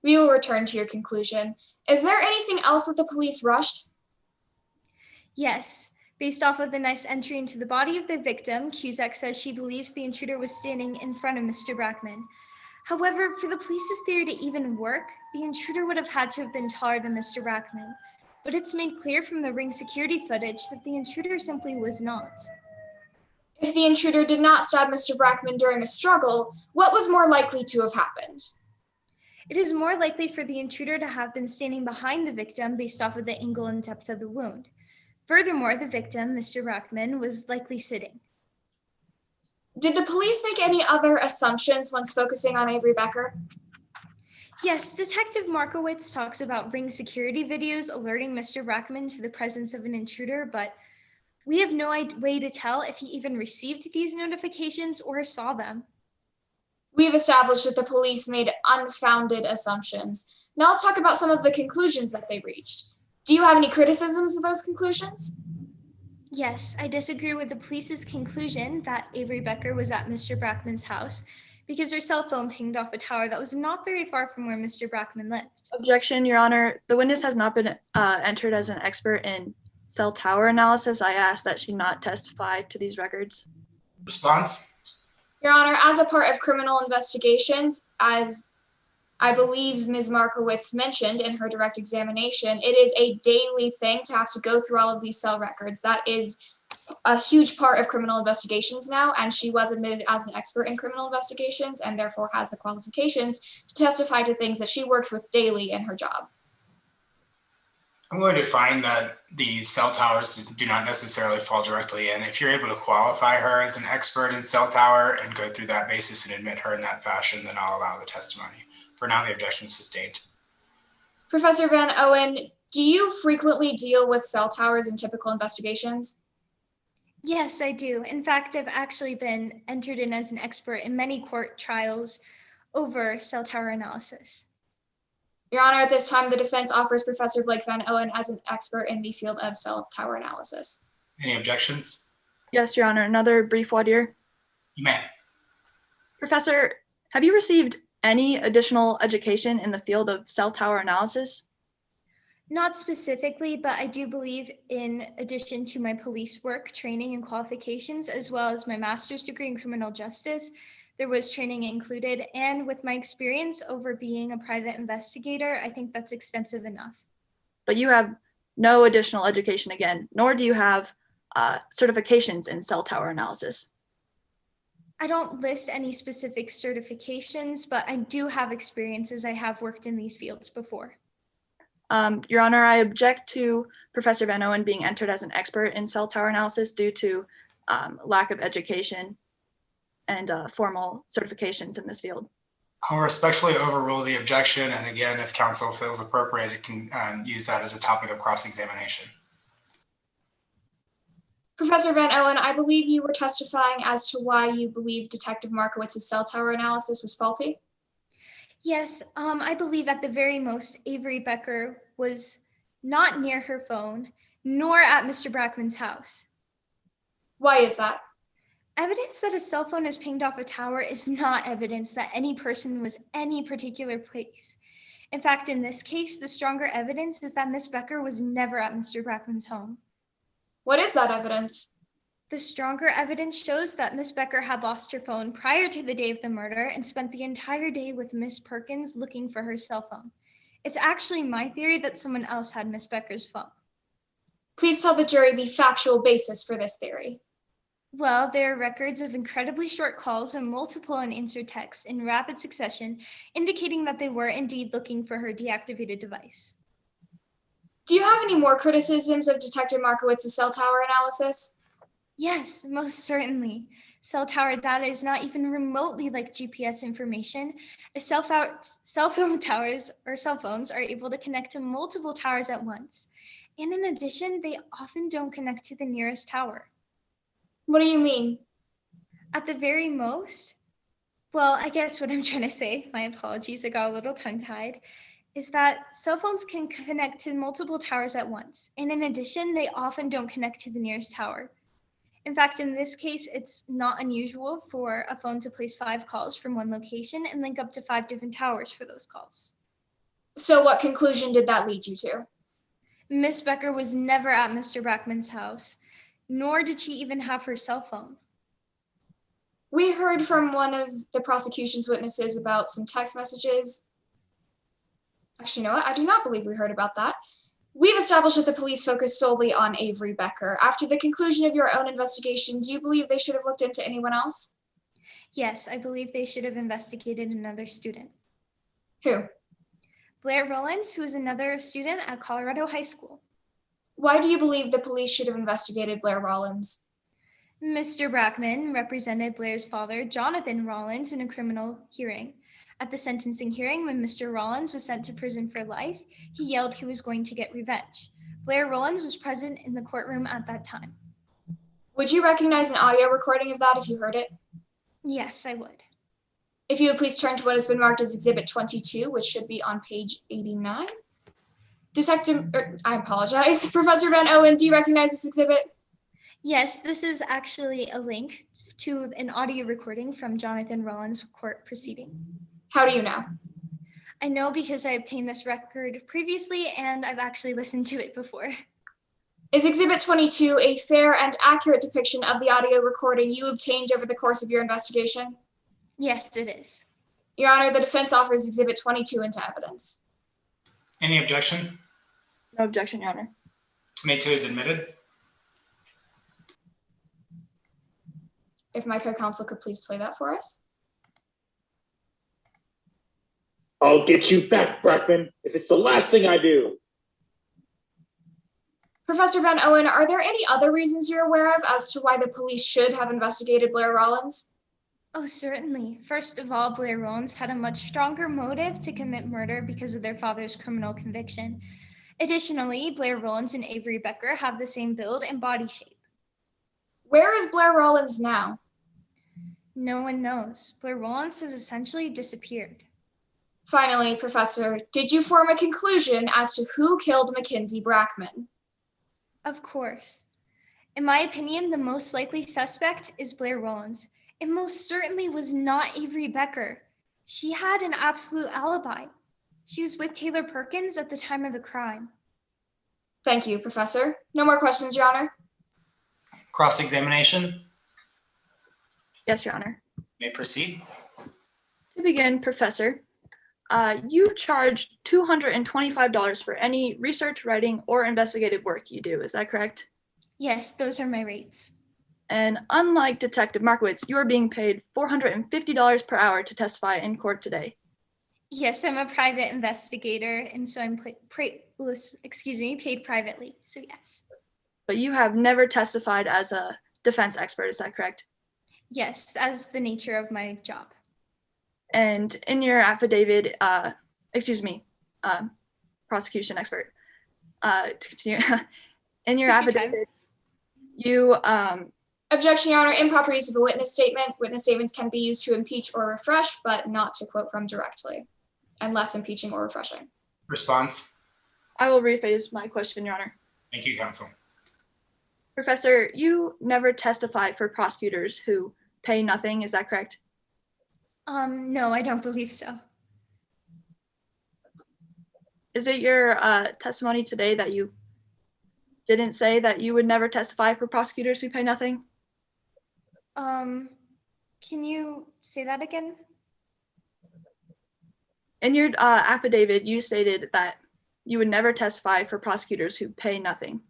We will return to your conclusion. Is there anything else that the police rushed? Yes. Based off of the knife's entry into the body of the victim, Cusack says she believes the intruder was standing in front of Mr. Brackman. However, for the police's theory to even work, the intruder would have had to have been taller than Mr. Brackman. But it's made clear from the ring security footage that the intruder simply was not. If the intruder did not stab Mr. Brackman during a struggle, what was more likely to have happened? It is more likely for the intruder to have been standing behind the victim based off of the angle and depth of the wound. Furthermore, the victim, Mr. Brackman, was likely sitting. Did the police make any other assumptions once focusing on Avery Becker? Yes, Detective Markowitz talks about ring security videos alerting Mr. Brackman to the presence of an intruder, but we have no way to tell if he even received these notifications or saw them. We've established that the police made unfounded assumptions. Now let's talk about some of the conclusions that they reached. Do you have any criticisms of those conclusions? Yes, I disagree with the police's conclusion that Avery Becker was at Mr. Brackman's house because her cell phone pinged off a tower that was not very far from where Mr. Brackman lived. Objection, Your Honor. The witness has not been entered as an expert in cell tower analysis. I ask that she not testify to these records. Response? Your Honor, as a part of criminal investigations, as I believe Ms. Markowitz mentioned in her direct examination, it is a daily thing to have to go through all of these cell records. That is a huge part of criminal investigations now, and she was admitted as an expert in criminal investigations and therefore has the qualifications to testify to things that she works with daily in her job. I'm going to find that the cell towers do not necessarily fall directly in. If you're able to qualify her as an expert in cell tower and go through that basis and admit her in that fashion, then I'll allow the testimony. For now, the objection is sustained. Professor Van Owen, do you frequently deal with cell towers in typical investigations? Yes, I do. In fact, I've actually been entered in as an expert in many court trials over cell tower analysis. Your Honor, at this time, the defense offers Professor Blake Van Owen as an expert in the field of cell tower analysis. Any objections? Yes, Your Honor. Another brief voir dire. You may. Professor, have you received any additional education in the field of cell tower analysis? Not specifically, but I do believe in addition to my police work, training, and qualifications, as well as my master's degree in criminal justice, there was training included. And with my experience over being a private investigator, I think that's extensive enough. But you have no additional education again, nor do you have certifications in cell tower analysis. I don't list any specific certifications, but I do have experience as I have worked in these fields before. Your Honor, I object to Professor Van Owen being entered as an expert in cell tower analysis due to lack of education and formal certifications in this field. I'll respectfully overrule the objection. And again, if counsel feels appropriate, it can use that as a topic of cross-examination. Professor Van Owen, I believe you were testifying as to why you believe Detective Markowitz's cell tower analysis was faulty. Yes, I believe at the very most, Avery Becker was not near her phone, nor at Mr. Brackman's house. Why is that? Evidence that a cell phone is pinged off a tower is not evidence that any person was any particular place. In fact, in this case, the stronger evidence is that Miss Becker was never at Mr. Brackman's home. What is that evidence? The stronger evidence shows that Miss Becker had lost her phone prior to the day of the murder and spent the entire day with Miss Perkins looking for her cell phone. It's actually my theory that someone else had Miss Becker's phone. Please tell the jury the factual basis for this theory. Well, there are records of incredibly short calls and multiple unanswered texts in rapid succession, indicating that they were indeed looking for her deactivated device. Do you have any more criticisms of Detective Markowitz's cell tower analysis? Yes, most certainly. Cell tower data is not even remotely like GPS information. Cell phone towers or cell phones are able to connect to multiple towers at once. And in addition, they often don't connect to the nearest tower. What do you mean? At the very most, well, I guess what I'm trying to say, my apologies, I got a little tongue-tied, is that cell phones can connect to multiple towers at once. And in addition, they often don't connect to the nearest tower. In fact, in this case, it's not unusual for a phone to place 5 calls from one location and link up to 5 different towers for those calls. So what conclusion did that lead you to? Miss Becker was never at Mr. Brackman's house, nor did she even have her cell phone. We heard from one of the prosecution's witnesses about some text messages. Actually, you know what? I do not believe we heard about that. We've established that the police focused solely on Avery Becker. After the conclusion of your own investigation, do you believe they should have looked into anyone else? Yes, I believe they should have investigated another student. Who? Blair Rollins, who is another student at Colorado High School. Why do you believe the police should have investigated Blair Rollins? Mr. Brackman represented Blair's father, Jonathan Rollins, in a criminal hearing. At the sentencing hearing, when Mr. Rollins was sent to prison for life, he yelled he was going to get revenge. Blair Rollins was present in the courtroom at that time. Would you recognize an audio recording of that if you heard it? Yes, I would. If you would please turn to what has been marked as Exhibit 22, which should be on page 89. I apologize. Professor Van Owen, do you recognize this exhibit? Yes, this is actually a link to an audio recording from Jonathan Rollins' court proceeding. How do you know? I know because I obtained this record previously and I've actually listened to it before. Is Exhibit 22 a fair and accurate depiction of the audio recording you obtained over the course of your investigation? Yes, it is. Your Honor, the defense offers Exhibit 22 into evidence. Any objection? No objection, Your Honor. 22 is admitted. If my co-counsel could please play that for us. I'll get you back, Brackman, if it's the last thing I do. Professor Van Owen, are there any other reasons you're aware of as to why the police should have investigated Blair Rollins? Oh, certainly. First of all, Blair Rollins had a much stronger motive to commit murder because of their father's criminal conviction. Additionally, Blair Rollins and Avery Becker have the same build and body shape. Where is Blair Rollins now? No one knows. Blair Rollins has essentially disappeared. Finally, Professor, did you form a conclusion as to who killed Mackenzie Brackman? Of course. In my opinion, the most likely suspect is Blair Rollins. It most certainly was not Avery Becker. She had an absolute alibi. She was with Taylor Perkins at the time of the crime. Thank you, Professor. No more questions, Your Honor. Cross-examination? Yes, Your Honor. May proceed. To begin, Professor, you charge $225 for any research, writing, or investigative work you do. Is that correct? Yes, those are my rates. And unlike Detective Markowitz, you are being paid $450 per hour to testify in court today. Yes, I'm a private investigator, and so I'm paid privately. So yes. But you have never testified as a defense expert, is that correct? Yes, as the nature of my job. And in your affidavit, prosecution expert, to continue, in your affidavit, you, Objection, Your Honor. Improper use of a witness statement. Witness statements can be used to impeach or refresh, but not to quote from directly, unless impeaching or refreshing. Response? I will rephrase my question, Your Honor. Thank you, counsel. Professor, you never testify for prosecutors who pay nothing, is that correct? No, I don't believe so. Is it your testimony today that you didn't say that you would never testify for prosecutors who pay nothing? Can you say that again? In your affidavit, you stated that you would never testify for prosecutors who pay nothing.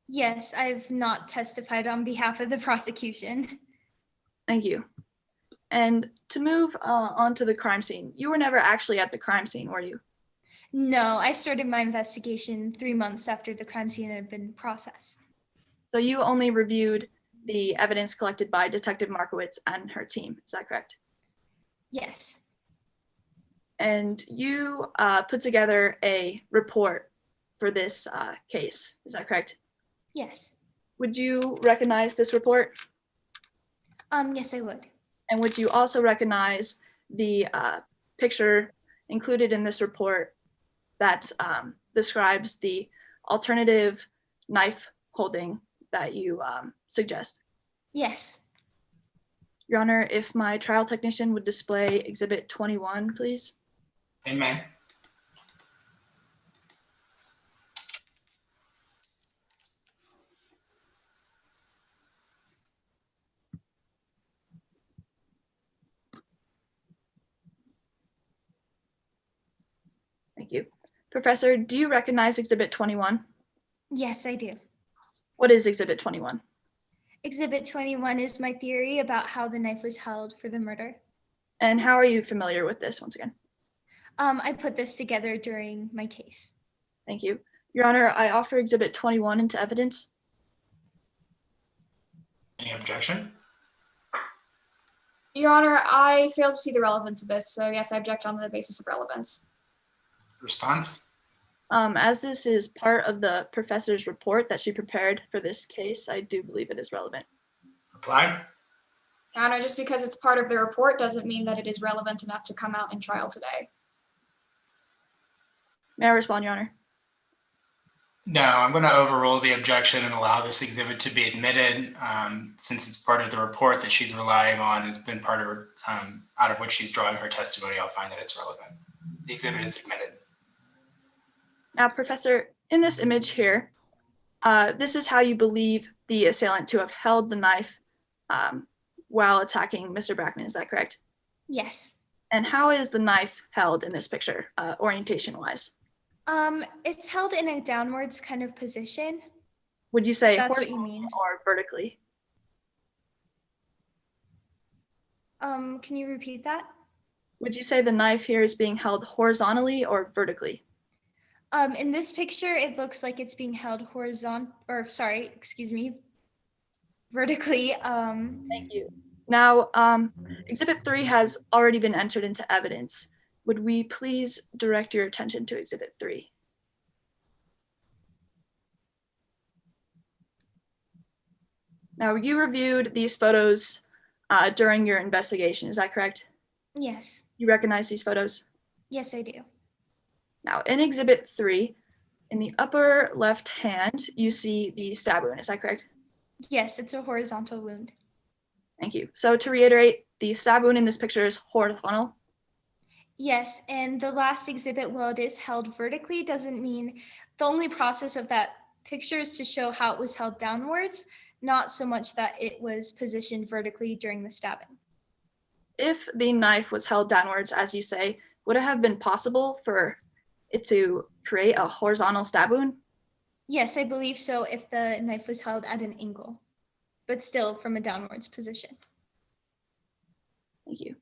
Yes, I've not testified on behalf of the prosecution. Thank you. And to move on to the crime scene, you were never actually at the crime scene, were you? No, I started my investigation 3 months after the crime scene had been processed. So you only reviewed the evidence collected by Detective Markowitz and her team, is that correct? Yes. And you put together a report for this case, is that correct? Yes. Would you recognize this report? Yes, I would. And would you also recognize the picture included in this report that describes the alternative knife holding that you suggest? Yes. Your Honor, if my trial technician would display Exhibit 21, please. Amen. Thank you. Professor, do you recognize Exhibit 21? Yes, I do. What is Exhibit 21? Exhibit 21 is my theory about how the knife was held for the murder. And how are you familiar with this once again? I put this together during my case. Thank you. Your Honor, I offer Exhibit 21 into evidence. Any objection? Your Honor, I fail to see the relevance of this, so yes, I object on the basis of relevance. Response? As this is part of the professor's report that she prepared for this case, I do believe it is relevant. Reply? Your Honor, just because it's part of the report doesn't mean that it is relevant enough to come out in trial today. May I respond, Your Honor? No, I'm going to overrule the objection and allow this exhibit to be admitted since it's part of the report that she's relying on. It's been part of her, out of which she's drawing her testimony. I'll find that it's relevant. The exhibit is admitted. Now, Professor, in this image here, this is how you believe the assailant to have held the knife while attacking Mr. Brackman, is that correct? Yes. And how is the knife held in this picture, orientation-wise? It's held in a downwards kind of position. Would you say That's what horizontally you mean. or vertically? Can you repeat that? Would you say the knife here is being held horizontally or vertically? In this picture, it looks like it's being held vertically. Thank you. Now, Exhibit 3 has already been entered into evidence. Would we please direct your attention to Exhibit 3? Now, you reviewed these photos during your investigation, is that correct? Yes. You recognize these photos? Yes, I do. Now, in Exhibit 3, in the upper left hand, you see the stab wound, is that correct? Yes, it's a horizontal wound. Thank you. So to reiterate, the stab wound in this picture is horizontal? Yes, and the last exhibit, while it is held vertically, doesn't mean the only process of that picture is to show how it was held downwards, not so much that it was positioned vertically during the stabbing. If the knife was held downwards, as you say, would it have been possible for it to create a horizontal stab wound? Yes, I believe so if the knife was held at an angle, but still from a downwards position. Thank you.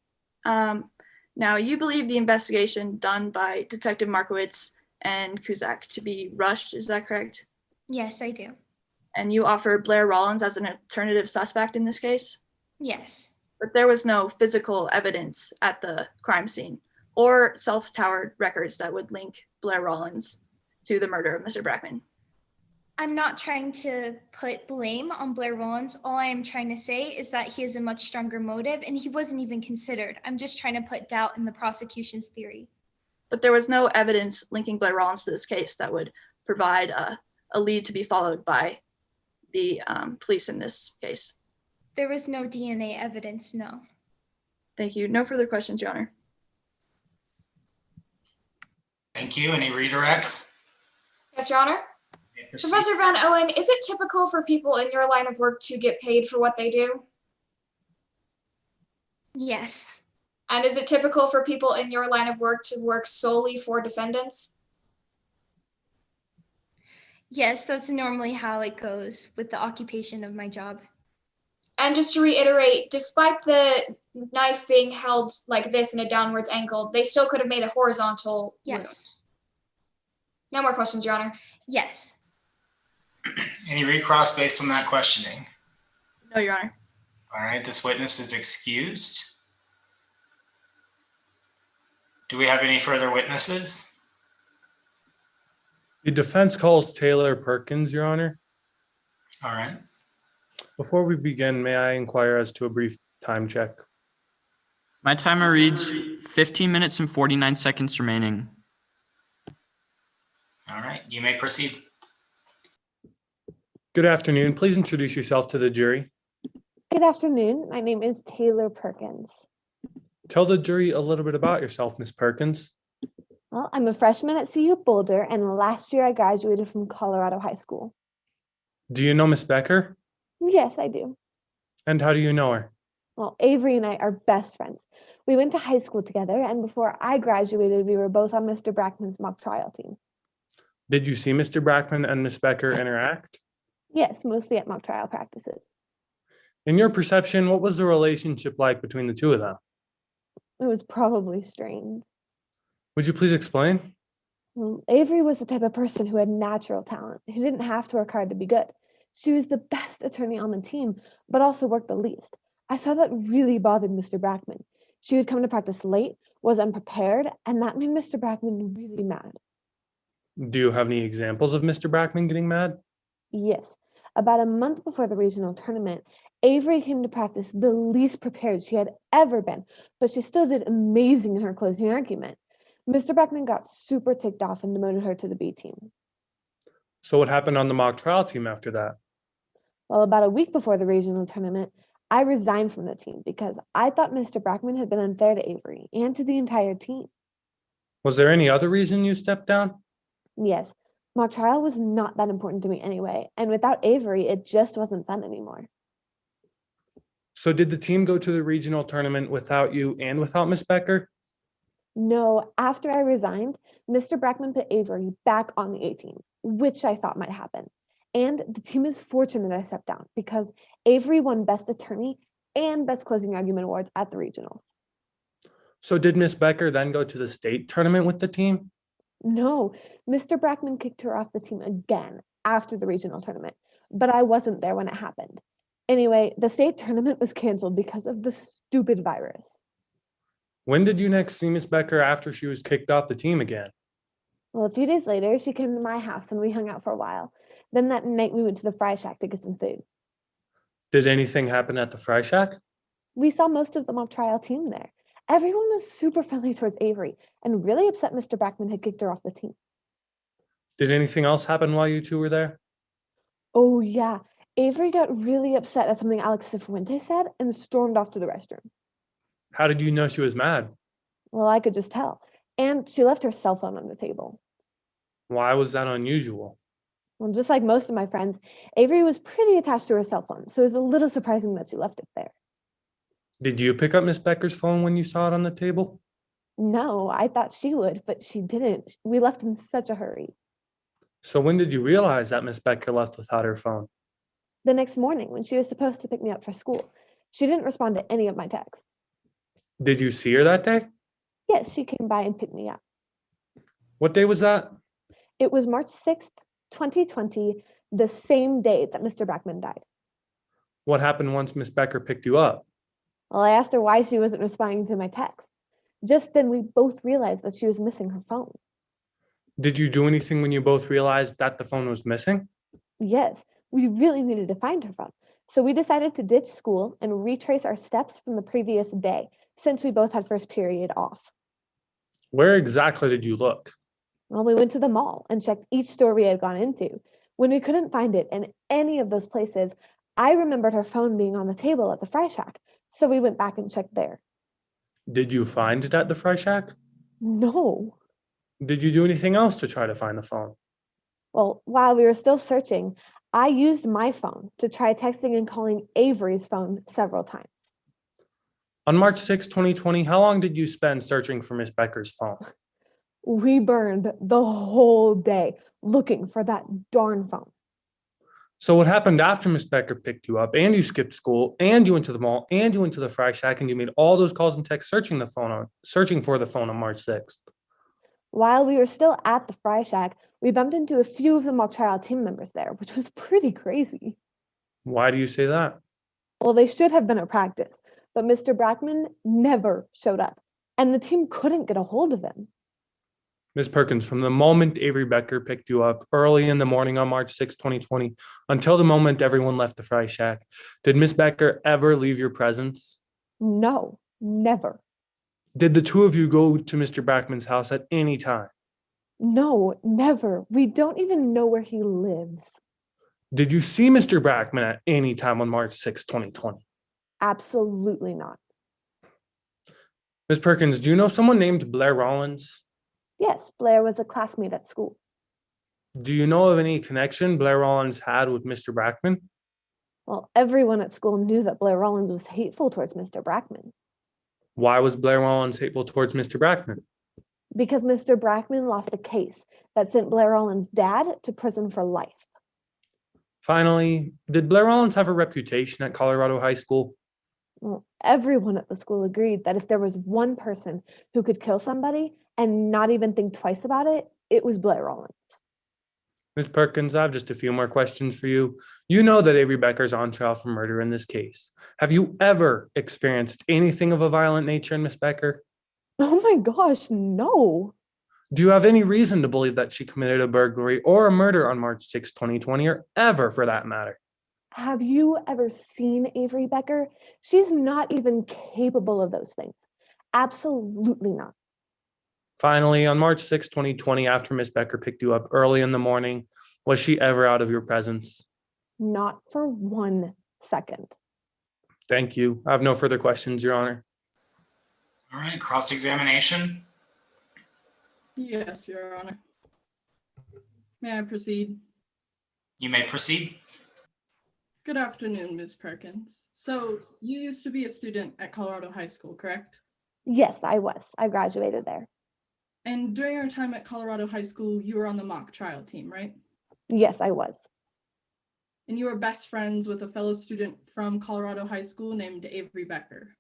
Now, you believe the investigation done by Detective Markowitz and Kuzak to be rushed, is that correct? Yes, I do. And you offer Blair Rollins as an alternative suspect in this case? Yes. But there was no physical evidence at the crime scene or self-towered records that would link Blair Rollins to the murder of Mr. Brackman. I'm not trying to put blame on Blair Rollins. All I am trying to say is that he has a much stronger motive and he wasn't even considered. I'm just trying to put doubt in the prosecution's theory. But there was no evidence linking Blair Rollins to this case that would provide a lead to be followed by the police in this case. There was no DNA evidence, no. Thank you. No further questions, Your Honor. Thank you. Any redirect? Yes, Your Honor. Professor Van Owen, is it typical for people in your line of work to get paid for what they do? Yes. And is it typical for people in your line of work to work solely for defendants? Yes, that's normally how it goes with the occupation of my job. And just to reiterate, despite the knife being held like this in a downwards angle, they still could have made a horizontal wound. Yes. No more questions, Your Honor. Yes. Any recross based on that questioning? No, Your Honor. All right, this witness is excused. Do we have any further witnesses? The defense calls Taylor Perkins, Your Honor. All right. Before we begin, may I inquire as to a brief time check? My timer reads 15 minutes and 49 seconds remaining. All right, you may proceed. Good afternoon. Please introduce yourself to the jury. Good afternoon. My name is Taylor Perkins. Tell the jury a little bit about yourself, Ms. Perkins. Well, I'm a freshman at CU Boulder, and last year I graduated from Colorado High School. Do you know Miss Becker? Yes, I do. And how do you know her? Well, Avery and I are best friends. We went to high school together, and before I graduated, we were both on Mr. Brackman's mock trial team. Did you see Mr. Brackman and Miss Becker interact? Yes, mostly at mock trial practices. In your perception, what was the relationship like between the two of them? It was probably strained. Would you please explain? Well, Avery was the type of person who had natural talent, who didn't have to work hard to be good. She was the best attorney on the team, but also worked the least. I saw that really bothered Mr. Brackman. She would come to practice late, was unprepared, and that made Mr. Brackman really mad. Do you have any examples of Mr. Brackman getting mad? Yes. About a month before the regional tournament, Avery came to practice the least prepared she had ever been, but she still did amazing in her closing argument. Mr. Brackman got super ticked off and demoted her to the B team. So what happened on the mock trial team after that? Well, about a week before the regional tournament, I resigned from the team because I thought Mr. Brackman had been unfair to Avery and to the entire team. Was there any other reason you stepped down? Yes, mock trial was not that important to me anyway, and without Avery, it just wasn't fun anymore. So did the team go to the regional tournament without you and without Miss Becker? No, after I resigned, Mr. Brackman put Avery back on the A team, which I thought might happen. And the team is fortunate I stepped down because Avery won Best Attorney and Best Closing Argument awards at the regionals. So did Miss Becker then go to the state tournament with the team? No, Mr. Brackman kicked her off the team again after the regional tournament, but I wasn't there when it happened. Anyway, the state tournament was canceled because of the stupid virus. When did you next see Miss Becker after she was kicked off the team again? Well, a few days later, she came to my house and we hung out for a while. Then that night we went to the Fry Shack to get some food. Did anything happen at the Fry Shack? We saw most of the mock trial team there. Everyone was super friendly towards Avery and really upset Mr. Brackman had kicked her off the team. Did anything else happen while you two were there? Oh, yeah. Avery got really upset at something Alex Cifuentes said and stormed off to the restroom. How did you know she was mad? Well, I could just tell. And she left her cell phone on the table. Why was that unusual? Well, just like most of my friends, Avery was pretty attached to her cell phone, so it was a little surprising that she left it there. Did you pick up Miss Becker's phone when you saw it on the table? No, I thought she would, but she didn't. We left in such a hurry. So when did you realize that Miss Becker left without her phone? The next morning, when she was supposed to pick me up for school, she didn't respond to any of my texts. Did you see her that day? Yes, she came by and picked me up. What day was that? It was March 6th, 2020, the same day that Mr. Brackman died. What happened once Miss Becker picked you up? Well, I asked her why she wasn't responding to my text. Just then, we both realized that she was missing her phone. Did you do anything when you both realized that the phone was missing? Yes, we really needed to find her phone. So we decided to ditch school and retrace our steps from the previous day, since we both had first period off. Where exactly did you look? Well, we went to the mall and checked each store we had gone into. When we couldn't find it in any of those places, I remembered her phone being on the table at the fry shack, so we went back and checked there. Did you find it at the fry shack? No. Did you do anything else to try to find the phone? Well, while we were still searching, I used my phone to try texting and calling Avery's phone several times. On March 6, 2020, how long did you spend searching for Miss Becker's phone? We burned the whole day looking for that darn phone. So what happened after Miss Becker picked you up and you skipped school and you went to the mall and you went to the fry shack and you made all those calls and texts searching for the phone on March 6th? While we were still at the fry shack, we bumped into a few of the mock trial team members there, which was pretty crazy. Why do you say that? Well, they should have been at practice, but Mr. Brackman never showed up, and the team couldn't get a hold of him. Ms. Perkins, from the moment Avery Becker picked you up early in the morning on March 6, 2020, until the moment everyone left the fry shack, did Ms. Becker ever leave your presence? No, never. Did the two of you go to Mr. Brackman's house at any time? No, never. We don't even know where he lives. Did you see Mr. Brackman at any time on March 6, 2020? Absolutely not. Ms. Perkins, do you know someone named Blair Rollins? Yes, Blair was a classmate at school. Do you know of any connection Blair Rollins had with Mr. Brackman? Well, everyone at school knew that Blair Rollins was hateful towards Mr. Brackman. Why was Blair Rollins hateful towards Mr. Brackman? Because Mr. Brackman lost a case that sent Blair Rollins' dad to prison for life. Finally, did Blair Rollins have a reputation at Colorado High School? Well, everyone at the school agreed that if there was one person who could kill somebody and not even think twice about it, it was Blair Rollins. Ms. Perkins, I have just a few more questions for you. You know that Avery Becker's on trial for murder in this case. Have you ever experienced anything of a violent nature in Ms. Becker? Oh my gosh, no. Do you have any reason to believe that she committed a burglary or a murder on March 6, 2020, or ever for that matter? Have you ever seen Avery Becker? She's not even capable of those things. Absolutely not. Finally, on March 6, 2020, after Ms. Becker picked you up early in the morning, was she ever out of your presence? Not for 1 second. Thank you. I have no further questions, Your Honor. All right, cross-examination. Yes, Your Honor. May I proceed? You may proceed. Good afternoon, Ms. Perkins. So you used to be a student at Colorado High School, correct? Yes, I was. I graduated there. And during your time at Colorado High School, you were on the mock trial team, right? Yes, I was. And you were best friends with a fellow student from Colorado High School named Avery Becker.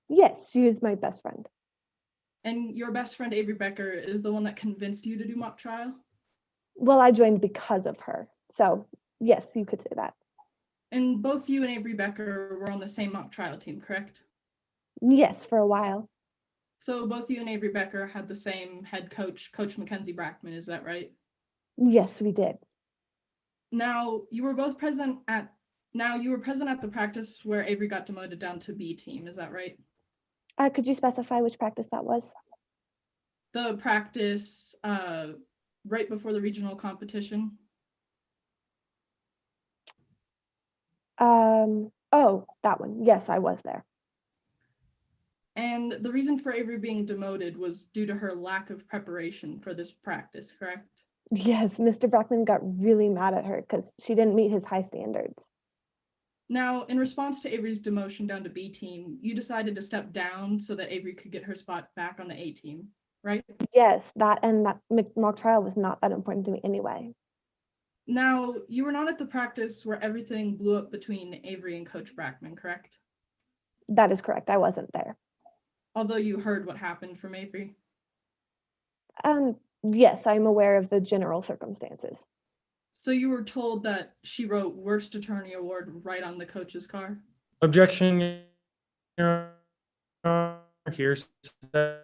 Yes, she is my best friend. And your best friend Avery Becker is the one that convinced you to do mock trial? Well, I joined because of her. So yes, you could say that. And both you and Avery Becker were on the same mock trial team, correct? Yes, for a while. So both you and Avery Becker had the same head coach, Coach Mackenzie Brackman, is that right? Yes, we did. Now you were present at the practice where Avery got demoted down to B team, is that right? Could you specify which practice that was? The practice right before the regional competition. Oh, that one. Yes, I was there. And the reason for Avery being demoted was due to her lack of preparation for this practice, correct? Yes, Mr. Brackman got really mad at her because she didn't meet his high standards. Now, in response to Avery's demotion down to B team, you decided to step down so that Avery could get her spot back on the A team, right? Yes, that mock trial was not that important to me anyway. Now, you were not at the practice where everything blew up between Avery and Coach Brackman, correct? That is correct. I wasn't there. although you heard what happened from Avery? Yes, I'm aware of the general circumstances. So you were told that she wrote Worst Attorney Award right on the coach's car? Objection, Your Honor. Hearsay. So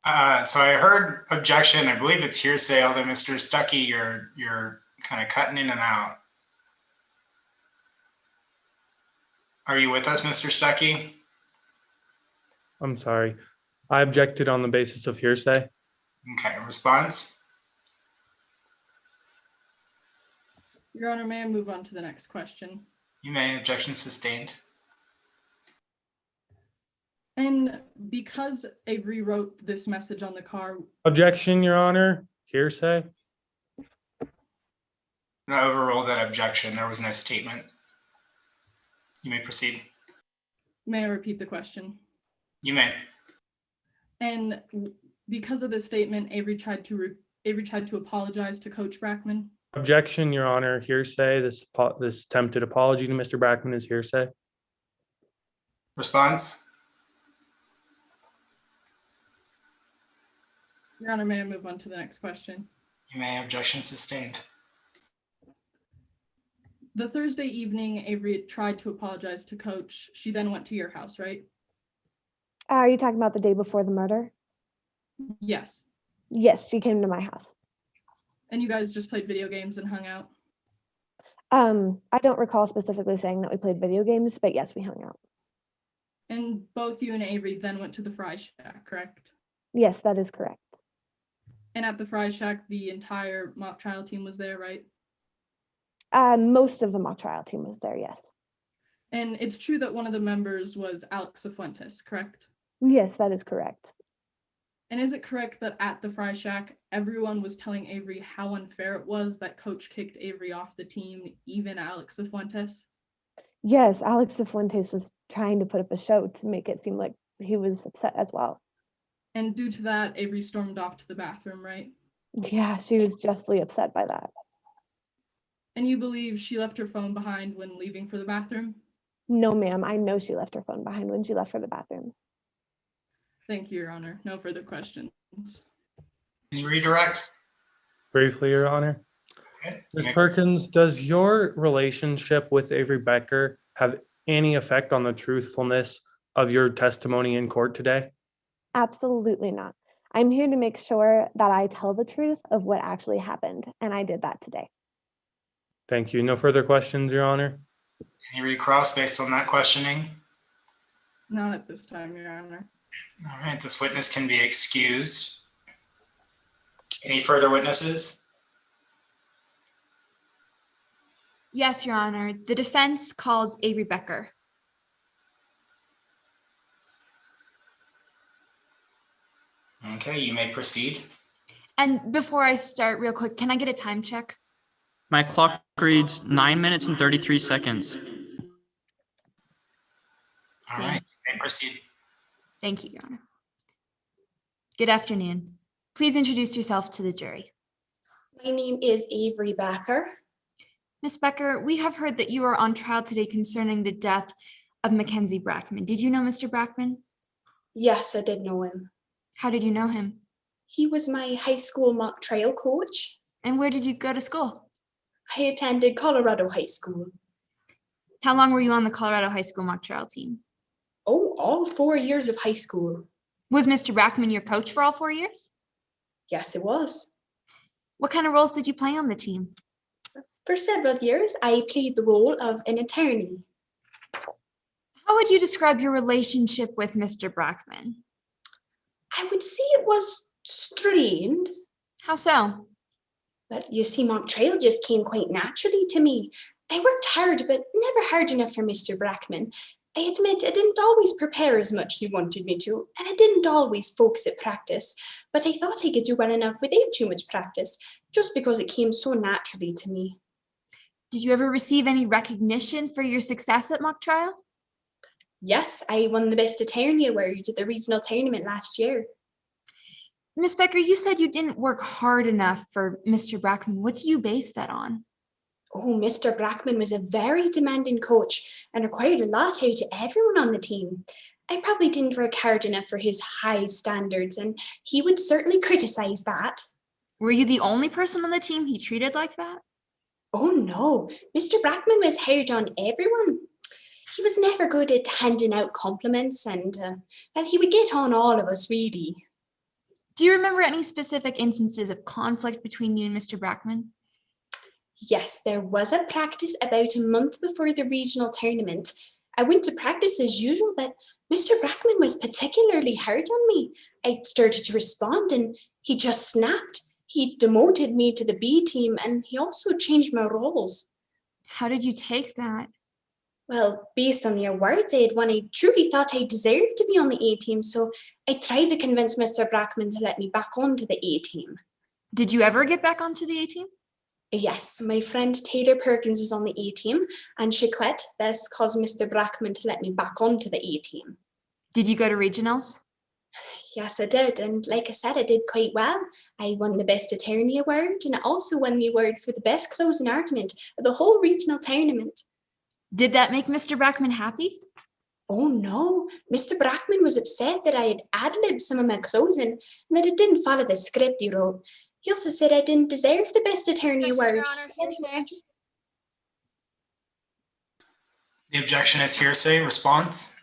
I heard objection. I believe it's hearsay, although Mr. Stuckey, you're kind of cutting in and out. Are you with us, Mr. Stuckey? I'm sorry. I objected on the basis of hearsay. Okay, response? Your Honor, may I move on to the next question? You may. Objection sustained. And because Avery wrote this message on the car. Objection, Your Honor. Hearsay. I overrule that objection. There was no statement. You may proceed. May I repeat the question? You may. And because of this statement, Avery tried to apologize to Coach Brackman. Objection, Your Honor. Hearsay. This attempted apology to Mr. Brackman is hearsay. Response? Your Honor, may I move on to the next question? You may. Objection sustained. The Thursday evening, Avery tried to apologize to Coach. She then went to your house, right? Are you talking about the day before the murder? Yes. Yes, she came to my house. And you guys just played video games and hung out? I don't recall specifically saying that we played video games, but yes, we hung out. And both you and Avery then went to the Fry Shack, correct? Yes, that is correct. And at the Fry Shack, the entire mock trial team was there, right? Most of the mock trial team was there, yes. And it's true that one of the members was Alex Cifuentes, correct? Yes, that is correct. And is it correct that at the Fry Shack, everyone was telling Avery how unfair it was that Coach kicked Avery off the team, even Alex Cifuentes? Yes, Alex Cifuentes was trying to put up a show to make it seem like he was upset as well. And due to that, Avery stormed off to the bathroom, right? Yeah, she was justly upset by that. And you believe she left her phone behind when leaving for the bathroom? No, ma'am. I know she left her phone behind when she left for the bathroom. Thank you, Your Honor. No further questions. Can you redirect? Briefly, Your Honor. Okay. Ms. Perkins, does your relationship with Avery Becker have any effect on the truthfulness of your testimony in court today? Absolutely not. I'm here to make sure that I tell the truth of what actually happened, and I did that today. Thank you. No further questions, Your Honor. Can you recross based on that questioning? Not at this time, Your Honor. All right, this witness can be excused. Any further witnesses? Yes, Your Honor. The defense calls Avery Becker. Okay, you may proceed. And before I start, real quick, can I get a time check? My clock reads 9 minutes and 33 seconds. All right, you may proceed. Thank you, Your Honor. Good afternoon. Please introduce yourself to the jury. My name is Avery Becker. Ms. Becker, we have heard that you are on trial today concerning the death of Mackenzie Brackman. Did you know Mr. Brackman? Yes, I did know him. How did you know him? He was my high school mock trial coach. And where did you go to school? I attended Colorado High School. How long were you on the Colorado High School mock trial team? Oh, all 4 years of high school. Was Mr. Brackman your coach for all 4 years? Yes, it was. What kind of roles did you play on the team? For several years, I played the role of an attorney. How would you describe your relationship with Mr. Brackman? I would say it was strained. How so? But you see, mock trial just came quite naturally to me. I worked hard, but never hard enough for Mr. Brackman. I admit I didn't always prepare as much as he wanted me to, and I didn't always focus at practice, but I thought I could do well enough without too much practice, just because it came so naturally to me. Did you ever receive any recognition for your success at mock trial? Yes, I won the Best Attorney Award at the regional tournament last year. Ms. Becker, you said you didn't work hard enough for Mr. Brackman. What do you base that on? Oh, Mr. Brackman was a very demanding coach and required a lot out of everyone on the team. I probably didn't work hard enough for his high standards, and he would certainly criticize that. Were you the only person on the team he treated like that? Oh no, Mr. Brackman was hard on everyone. He was never good at handing out compliments, and well, he would get on all of us, really. Do you remember any specific instances of conflict between you and Mr. Brackman? Yes, there was a practice about a month before the regional tournament. I went to practice as usual, but Mr. Brackman was particularly hard on me. I started to respond and he just snapped. He demoted me to the B team and he also changed my roles. How did you take that? Well, based on the awards I had won, I truly thought I deserved to be on the A team, so I tried to convince Mr. Brackman to let me back onto the A team. Did you ever get back onto the A team? Yes, my friend Taylor Perkins was on the A team, and she quit. This caused Mr. Brackman to let me back onto the A team. Did you go to regionals? Yes, I did, and like I said, I did quite well. I won the Best Attorney Award, and I also won the award for the Best Closing Argument of the whole regional tournament. Did that make Mr. Brackman happy? Oh no, Mr. Brackman was upset that I had ad-libbed some of my closing and that it didn't follow the script he wrote. He also said I didn't deserve the Best Attorney Award. The objection is hearsay. Response?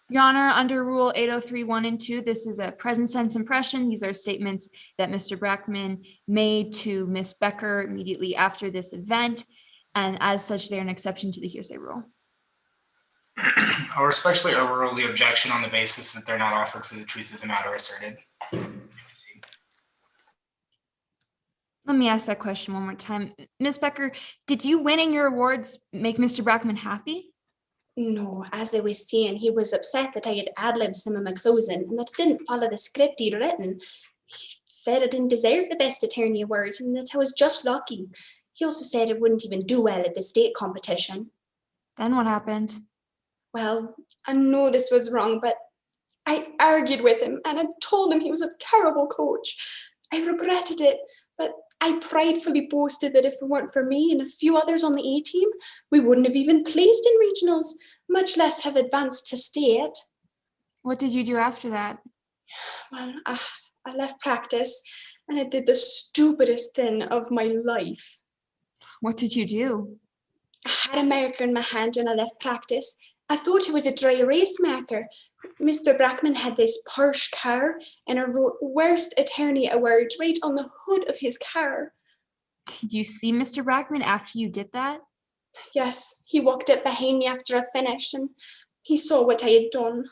Your Honor, under Rule 803(1) and 2, this is a present tense impression. These are statements that Mr. Brackman made to Ms. Becker immediately after this event, and as such, they're an exception to the hearsay rule. I'll respectfully overrule the objection on the basis that they're not offered for the truth of the matter asserted. Let me ask that question one more time. Ms. Becker, did you winning your awards make Mr. Brackman happy? No, as I was saying, he was upset that I had ad-libbed some of my closing and that I didn't follow the script he'd written. He said I didn't deserve the Best Attorney Award and that I was just lucky. He also said I wouldn't even do well at the state competition. Then what happened? Well, I know this was wrong, but I argued with him and I told him he was a terrible coach. I regretted it, but I pridefully boasted that if it weren't for me and a few others on the A team, we wouldn't have even placed in regionals, much less have advanced to state. What did you do after that? Well, I left practice and I did the stupidest thing of my life. What did you do? I had a marker in my hand when I left practice. I thought it was a dry erase marker. Mr. Brackman had this Porsche car and I wrote Worst Attorney Award right on the hood of his car. Did you see Mr. Brackman after you did that? Yes, he walked up behind me after I finished and he saw what I had done.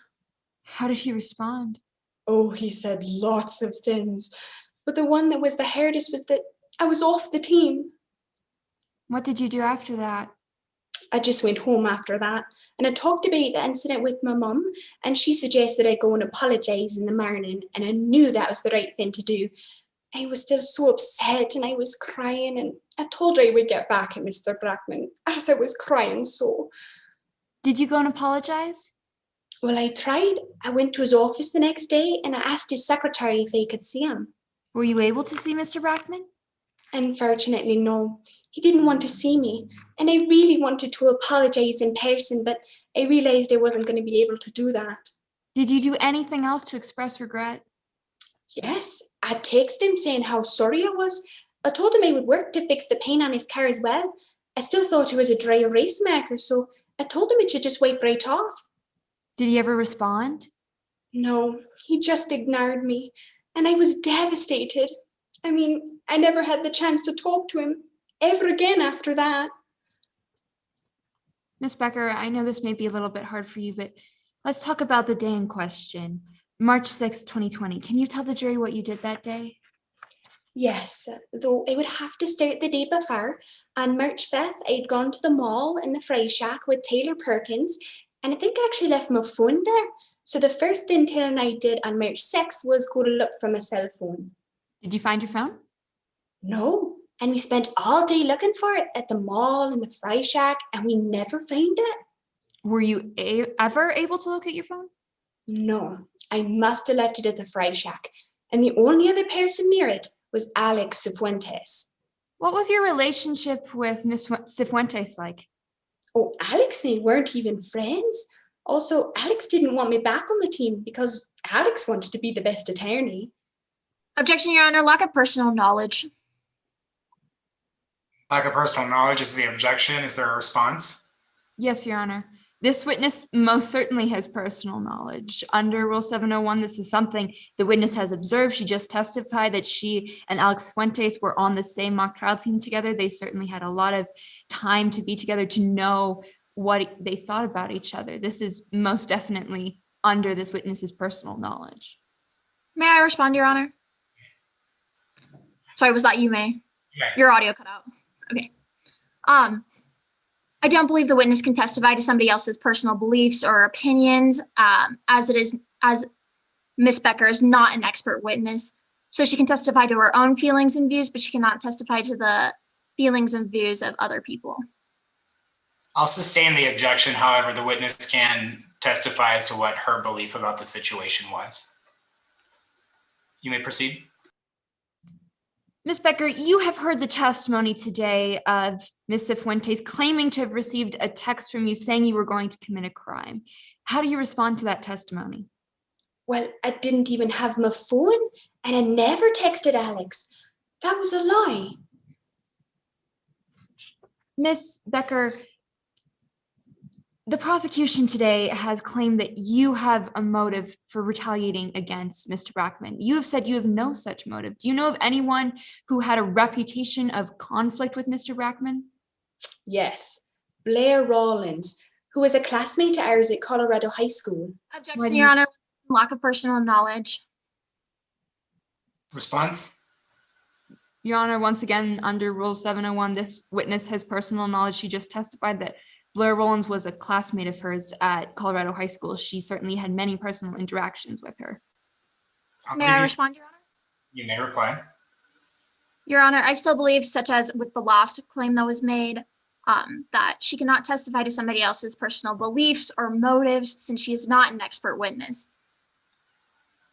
How did he respond? Oh, he said lots of things, but the one that was the hardest was that I was off the team. What did you do after that? I just went home after that and I talked about the incident with my mum and she suggested I go and apologise in the morning and I knew that was the right thing to do. I was still so upset and I was crying and I told her I would get back at Mr. Brackman as I was crying so. Did you go and apologise? Well, I tried. I went to his office the next day and I asked his secretary if I could see him. Were you able to see Mr. Brackman? Unfortunately, no. He didn't want to see me, and I really wanted to apologise in person, but I realised I wasn't going to be able to do that. Did you do anything else to express regret? Yes, I texted him saying how sorry I was. I told him I would work to fix the paint on his car as well. I still thought it was a dry erase marker, so I told him it should just wipe right off. Did he ever respond? No, he just ignored me, and I was devastated. I mean, I never had the chance to talk to him ever again after that. Ms. Becker, I know this may be a little bit hard for you, but let's talk about the day in question. March 6, 2020. Can you tell the jury what you did that day? Yes, though I would have to start the day before. On March 5th, I'd gone to the mall in the Fry Shack with Taylor Perkins, and I think I actually left my phone there. So the first thing Taylor and I did on March 6th was go to look for my cell phone. Did you find your phone? No, and we spent all day looking for it at the mall and the Fry Shack, and we never found it. Were you ever able to locate your phone? No, I must have left it at the Fry Shack, and the only other person near it was Alex Cifuentes. What was your relationship with Miss Cifuentes like? Oh, Alex and I weren't even friends. Also, Alex didn't want me back on the team because Alex wanted to be the best attorney. Objection, Your Honor, lack of personal knowledge. Lack of personal knowledge is the objection. Is there a response? Yes, Your Honor. This witness most certainly has personal knowledge. Under Rule 701, this is something the witness has observed. She just testified that she and Alex Fuentes were on the same mock trial team together. They certainly had a lot of time to be together to know what they thought about each other. This is most definitely under this witness's personal knowledge. May I respond, Your Honor? Sorry, was that you, May? Yeah. Your audio cut out. Okay. I don't believe the witness can testify to somebody else's personal beliefs or opinions, as Ms. Becker is not an expert witness. So she can testify to her own feelings and views, but she cannot testify to the feelings and views of other people. I'll sustain the objection. However, the witness can testify as to what her belief about the situation was. You may proceed. Ms. Becker, you have heard the testimony today of Ms. Cifuentes claiming to have received a text from you saying you were going to commit a crime. How do you respond to that testimony? Well, I didn't even have my phone, and I never texted Alex. That was a lie. Ms. Becker, the prosecution today has claimed that you have a motive for retaliating against Mr. Brackman. You have said you have no such motive. Do you know of anyone who had a reputation of conflict with Mr. Brackman? Yes, Blair Rawlins, who was a classmate of ours at Colorado High School. Objection, Your Honor, lack of personal knowledge. Response? Your Honor, once again, under Rule 701, this witness has personal knowledge. She just testified that Blair Rawlins was a classmate of hers at Colorado High School. She certainly had many personal interactions with her. May I respond, Your Honor? You may reply. Your Honor, I still believe, such as with the last claim that was made, that she cannot testify to somebody else's personal beliefs or motives since she is not an expert witness.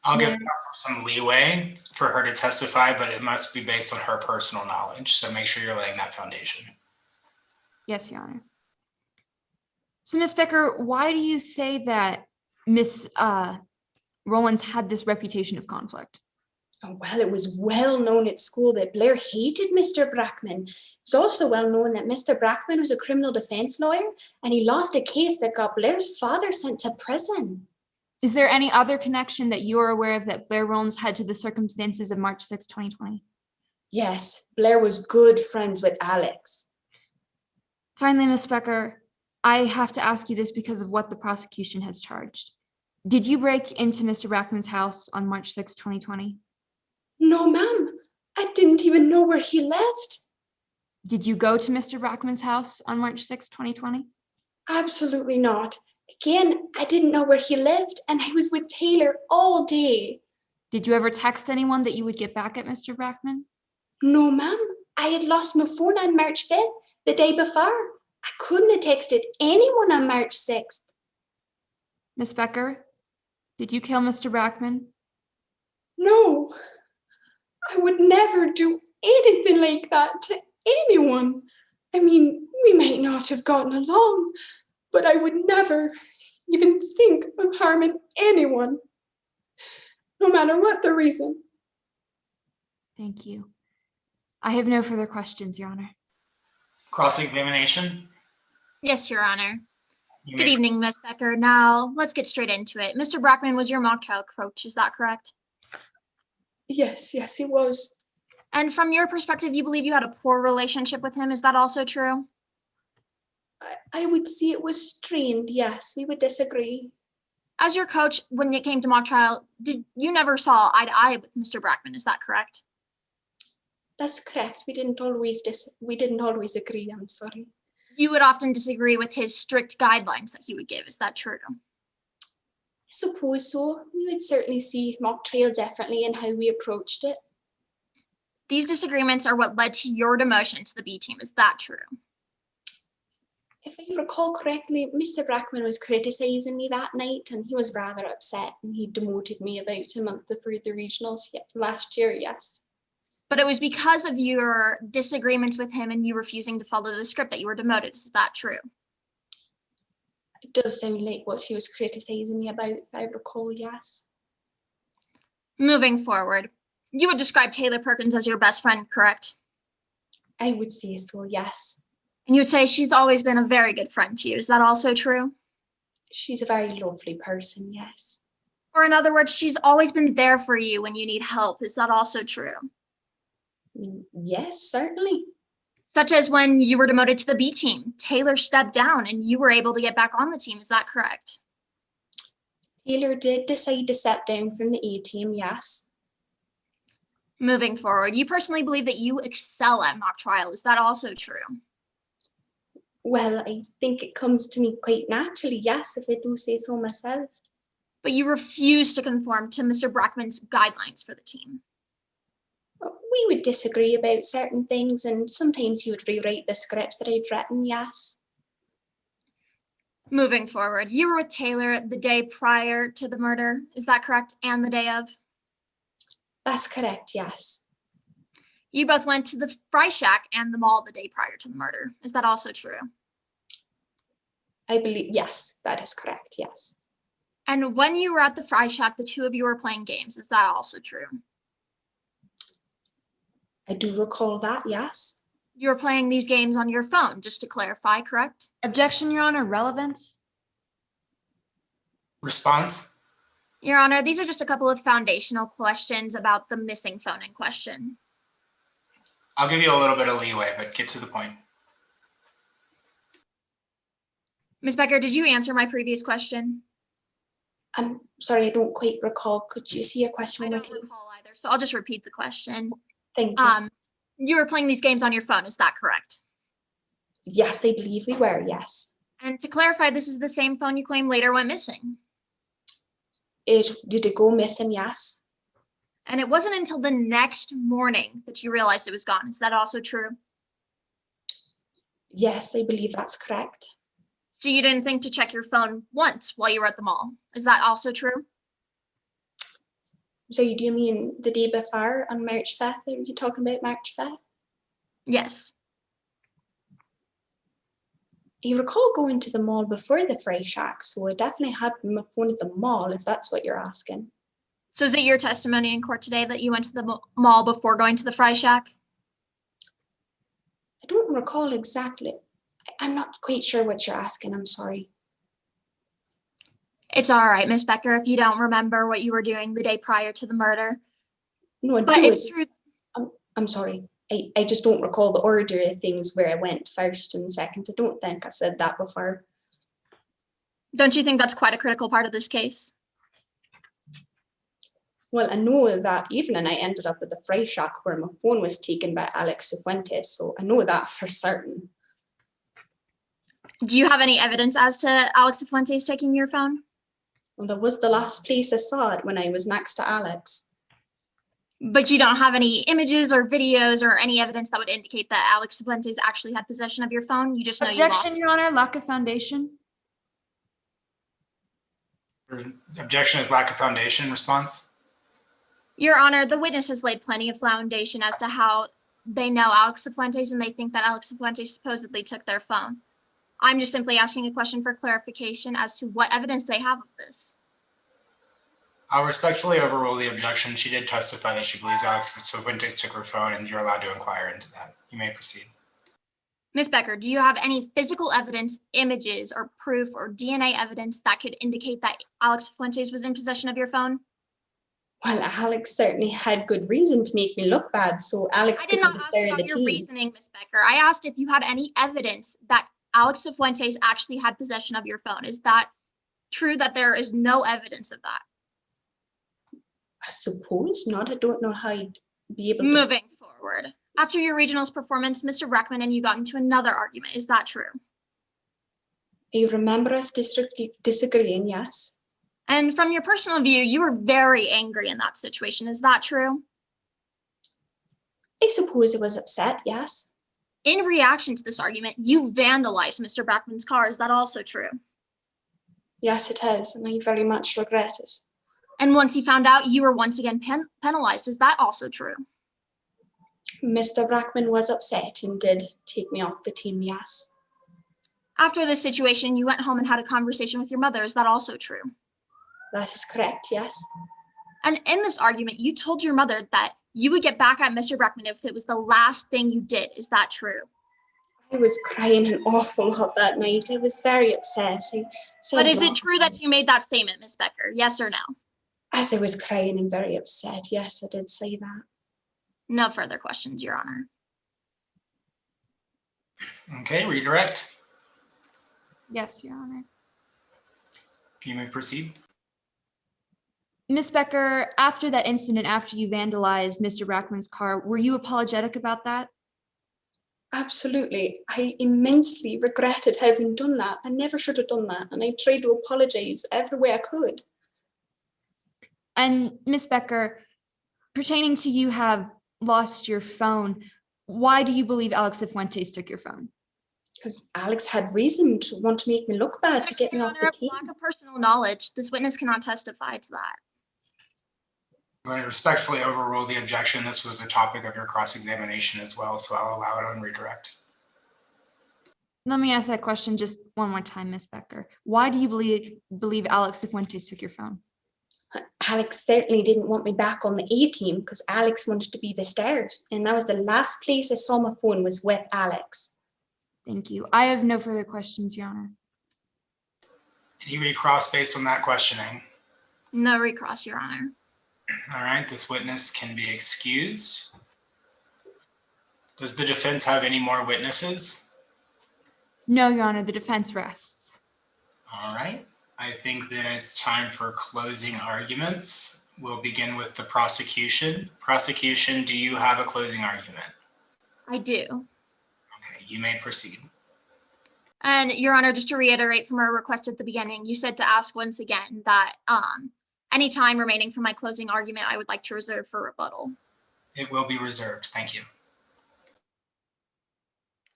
I'll give counsel some leeway for her to testify, but it must be based on her personal knowledge. So make sure you're laying that foundation. Yes, Your Honor. So, Ms. Becker, why do you say that Ms. Rawlins had this reputation of conflict? Oh, well, it was well known at school that Blair hated Mr. Brackman. It was also well known that Mr. Brackman was a criminal defense lawyer, and he lost a case that got Blair's father sent to prison. Is there any other connection that you are aware of that Blair Rawlins had to the circumstances of March 6, 2020? Yes, Blair was good friends with Alex. Finally, Ms. Becker, I have to ask you this because of what the prosecution has charged. Did you break into Mr. Brackman's house on March 6, 2020? No, ma'am. I didn't even know where he lived. Did you go to Mr. Brackman's house on March 6, 2020? Absolutely not. Again, I didn't know where he lived, and I was with Taylor all day. Did you ever text anyone that you would get back at Mr. Brackman? No, ma'am. I had lost my phone on March 5th, the day before. I couldn't have texted anyone on March 6th. Ms. Becker, did you kill Mr. Brackman? No. I would never do anything like that to anyone. I mean, we might not have gotten along, but I would never even think of harming anyone, no matter what the reason. Thank you. I have no further questions, Your Honor. Cross-examination? Yes, Your Honor. Good evening, Ms. Becker. Now, let's get straight into it. Mr. Brackman was your mock trial coach, is that correct? Yes, he was. And from your perspective, you believe you had a poor relationship with him, is that also true? I would say it was strained, yes, we would disagree. As your coach, when it came to mock trial, you never saw eye to eye with Mr. Brackman, is that correct? That's correct. We didn't always agree, I'm sorry. You would often disagree with his strict guidelines that he would give, is that true? I suppose so. We would certainly see mock trial differently in how we approached it. These disagreements are what led to your demotion to the B team, is that true? If I recall correctly, Mr. Brackman was criticising me that night, and he was rather upset, and he demoted me about a month before the regionals last year, yes. But it was because of your disagreements with him and you refusing to follow the script that you were demoted. Is that true? It does sound like what she was criticizing me about, if I recall, yes. Moving forward, you would describe Taylor Perkins as your best friend, correct? I would say so, yes. And you would say she's always been a very good friend to you. Is that also true? She's a very lovely person, yes. Or in other words, she's always been there for you when you need help. Is that also true? Yes, certainly. Such as when you were demoted to the B team, Taylor stepped down and you were able to get back on the team. Is that correct? Taylor did decide to step down from the A team, yes. Moving forward, you personally believe that you excel at mock trial. Is that also true? Well, I think it comes to me quite naturally, yes, if I do say so myself. But you refuse to conform to Mr. Brackman's guidelines for the team. We would disagree about certain things, and sometimes he would rewrite the scripts that I'd written, yes. Moving forward, you were with Taylor the day prior to the murder. Is that correct? And the day of? That's correct, yes. You both went to the Fry Shack and the mall the day prior to the murder. Is that also true? I believe, yes, that is correct, yes. And when you were at the Fry Shack, the two of you were playing games. Is that also true? I do recall that, yes. You were playing these games on your phone, just to clarify, correct? Objection, Your Honor. Relevance? Response? Your Honor, these are just a couple of foundational questions about the missing phone in question. I'll give you a little bit of leeway, but get to the point. Ms. Becker, did you answer my previous question? I'm sorry, I don't quite recall. Could you see a question? I don't recall either, so I'll just repeat the question. Thank you. You were playing these games on your phone, is that correct? Yes, I believe we were, yes. And to clarify, this is the same phone you claim later went missing. Did it go missing? Yes. And it wasn't until the next morning that you realized it was gone. Is that also true? Yes, I believe that's correct. So you didn't think to check your phone once while you were at the mall. Is that also true? So do you mean the day before on March 5th? Are you talking about March 5th? Yes. You recall going to the mall before the Fry Shack, so I definitely had my phone at the mall, if that's what you're asking. So is it your testimony in court today that you went to the mall before going to the Fry Shack? I don't recall exactly. I'm not quite sure what you're asking. I'm sorry. It's all right, Ms. Becker, if you don't remember what you were doing the day prior to the murder. No, but it's true. I'm sorry. I just don't recall the order of things where I went first and second. I don't think I said that before. Don't you think that's quite a critical part of this case? Well, I know that evening I ended up at the Fry Shack where my phone was taken by Alex Cifuentes, so I know that for certain. Do you have any evidence as to Alex Cifuentes taking your phone? Well, that was the last place I saw it when I was next to Alex. But you don't have any images or videos or any evidence that would indicate that Alex Cifuentes actually had possession of your phone? You just know you lost Objection, it. Your Honor. Lack of foundation. Objection is lack of foundation. Response? Your Honor, the witness has laid plenty of foundation as to how they know Alex Cifuentes and they think that Alex Cifuentes supposedly took their phone. I'm just simply asking a question for clarification as to what evidence they have of this. I'll respectfully overrule the objection. She did testify that she believes Alex Cifuentes took her phone, and you're allowed to inquire into that. You may proceed. Ms. Becker, do you have any physical evidence, images, or proof or DNA evidence that could indicate that Alex Cifuentes was in possession of your phone? Well, Alex certainly had good reason to make me look bad, so Alex could be the star of the your team. reasoning, Ms. Becker. I asked if you had any evidence that Alex Cifuentes actually had possession of your phone. Is that true that there is no evidence of that? I suppose not. I don't know how you'd be able to. Moving forward. After your regionals performance, Mr. Brackman and you got into another argument. Is that true? You remember us disagreeing, yes. And from your personal view, you were very angry in that situation. Is that true? I suppose I was upset, yes. In reaction to this argument, you vandalized Mr. Brackman's car. Is that also true? Yes, it is, and I very much regret it. And once he found out, you were once again penalized. Is that also true? Mr. Brackman was upset and did take me off the team, yes. After this situation, you went home and had a conversation with your mother. Is that also true? That is correct, yes. And in this argument, you told your mother that you would get back at Mr. Brackman if it was the last thing you did. Is that true? I was crying an awful lot that night. I was very upset. But is it true that you made that statement, Ms. Becker? Yes or no? As I was crying and very upset, yes, I did say that. No further questions, Your Honor. Okay, redirect. Yes, Your Honor. You may proceed. Ms. Becker, after that incident, after you vandalized Mr. Brackman's car, were you apologetic about that? Absolutely. I immensely regretted having done that. I never should have done that. And I tried to apologize every way I could. And Ms. Becker, pertaining to you have lost your phone, why do you believe Alex Cifuentes took your phone? Because Alex had reason to want to make me look bad, to get me off the team. Lack of personal knowledge. This witness cannot testify to that. I'm going to respectfully overrule the objection. This was the topic of your cross-examination as well, so I'll allow it on redirect. Let me ask that question just one more time, Ms. Becker. Why do you believe Alex Cifuentes took your phone? Alex certainly didn't want me back on the A team because Alex wanted to be the stars. And that was the last place I saw my phone was with Alex. Thank you. I have no further questions, Your Honor. Any recross based on that questioning? No recross, Your Honor. All right, this witness can be excused. Does the defense have any more witnesses? No, Your Honor, the defense rests. All right, I think then it's time for closing arguments. We'll begin with the prosecution. Prosecution, do you have a closing argument? I do. Okay, you may proceed. And Your Honor, just to reiterate from our request at the beginning, you said to ask once again that any time remaining for my closing argument, I would like to reserve for rebuttal. It will be reserved. Thank you.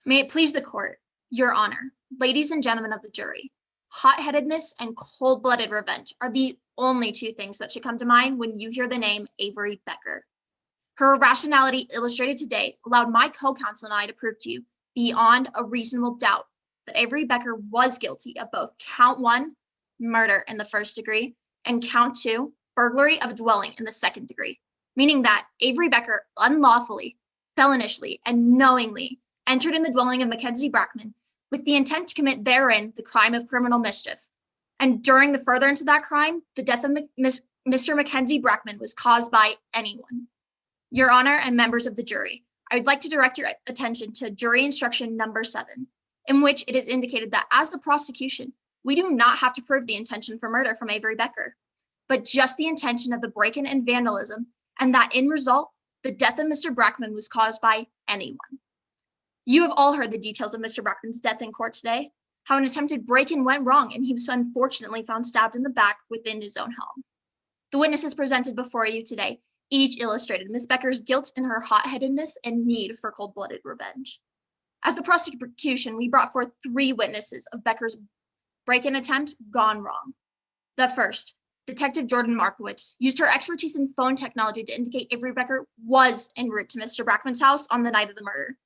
May it please the court, Your Honor, ladies and gentlemen of the jury, hot-headedness and cold-blooded revenge are the only two things that should come to mind when you hear the name Avery Becker. Her irrationality illustrated today allowed my co-counsel and I to prove to you beyond a reasonable doubt that Avery Becker was guilty of both count 1, murder in the first degree, and count 2, burglary of a dwelling in the second degree, meaning that Avery Becker unlawfully, feloniously, and knowingly entered in the dwelling of Mackenzie Brackman with the intent to commit therein the crime of criminal mischief. And during the furtherance of that crime, the death of Mr. Mackenzie Brackman was caused by anyone. Your Honor and members of the jury, I would like to direct your attention to jury instruction number 7, in which it is indicated that as the prosecution, we do not have to prove the intention for murder from Avery Becker, but just the intention of the break-in and vandalism, and that in result, the death of Mr. Brackman was caused by anyone. You have all heard the details of Mr. Brackman's death in court today, how an attempted break-in went wrong and he was unfortunately found stabbed in the back within his own home. The witnesses presented before you today each illustrated Ms. Becker's guilt in her hot-headedness and need for cold-blooded revenge. As the prosecution, we brought forth 3 witnesses of Becker's break-in attempt gone wrong. The first, Detective Jordan Markowitz, used her expertise in phone technology to indicate Avery Becker was en route to Mr. Brackman's house on the night of the murder.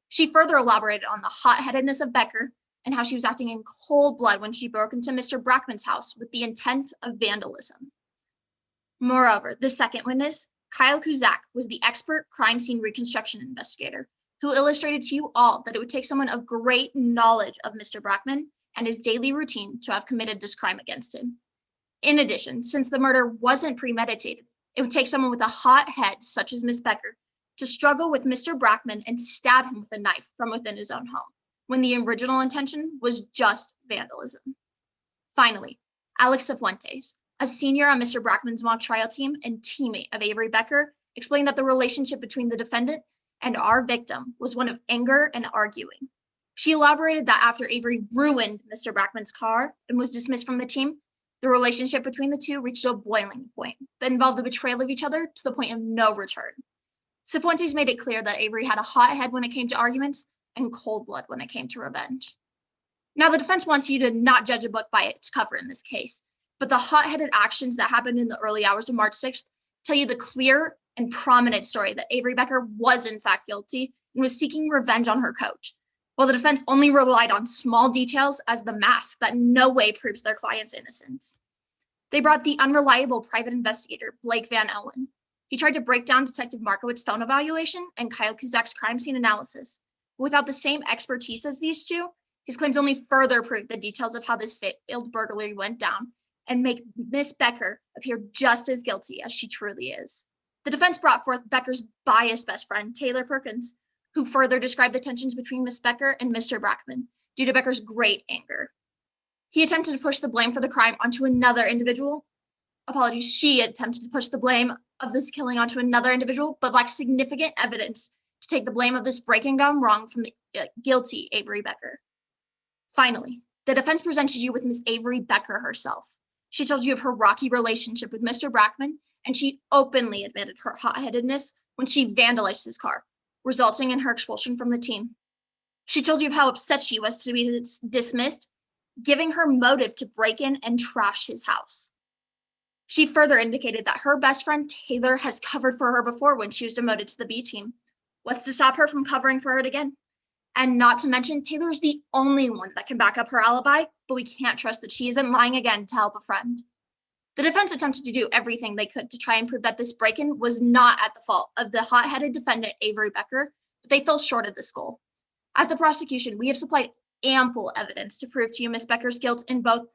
She further elaborated on the hot-headedness of Becker and how she was acting in cold blood when she broke into Mr. Brackman's house with the intent of vandalism. Moreover, the second witness, Kyle Kuzak, was the expert crime scene reconstruction investigator who illustrated to you all that it would take someone of great knowledge of Mr. Brackman and his daily routine to have committed this crime against him. In addition, since the murder wasn't premeditated, it would take someone with a hot head, such as Ms. Becker, to struggle with Mr. Brackman and stab him with a knife from within his own home, when the original intention was just vandalism. Finally, Alex Cifuentes, a senior on Mr. Brackman's mock trial team and teammate of Avery Becker, explained that the relationship between the defendant and our victim was one of anger and arguing. She elaborated that after Avery ruined Mr. Brackman's car and was dismissed from the team, the relationship between the two reached a boiling point that involved the betrayal of each other to the point of no return. Cifuentes made it clear that Avery had a hot head when it came to arguments and cold blood when it came to revenge. Now, the defense wants you to not judge a book by its cover in this case, but the hot-headed actions that happened in the early hours of March 6th tell you the clear and prominent story that Avery Becker was in fact guilty and was seeking revenge on her coach, while the defense only relied on small details as the mask that in no way proves their client's innocence. They brought the unreliable private investigator, Blake Van Owen. He tried to break down Detective Markowitz's phone evaluation and Kyle Kuzak's crime scene analysis. Without the same expertise as these two, his claims only further prove the details of how this failed burglary went down and make Miss Becker appear just as guilty as she truly is. The defense brought forth Becker's biased best friend, Taylor Perkins, who further described the tensions between Miss Becker and Mr. Brackman due to Becker's great anger. He attempted to push the blame for the crime onto another individual. She attempted to push the blame of this killing onto another individual, but lacked significant evidence to take the blame of this breaking gone wrong from the guilty Avery Becker. Finally, the defense presented you with Miss Avery Becker herself. She told you of her rocky relationship with Mr. Brackman, and she openly admitted her hot-headedness when she vandalized his car, resulting in her expulsion from the team. She told you of how upset she was to be dismissed, giving her motive to break in and trash his house. She further indicated that her best friend Taylor has covered for her before when she was demoted to the B team. What's to stop her from covering for it again? And not to mention, Taylor is the only one that can back up her alibi, but we can't trust that she isn't lying again to help a friend. The defense attempted to do everything they could to try and prove that this break-in was not at the fault of the hot-headed defendant Avery Becker, but they fell short of this goal. As the prosecution, we have supplied ample evidence to prove to you Miss Becker's guilt in both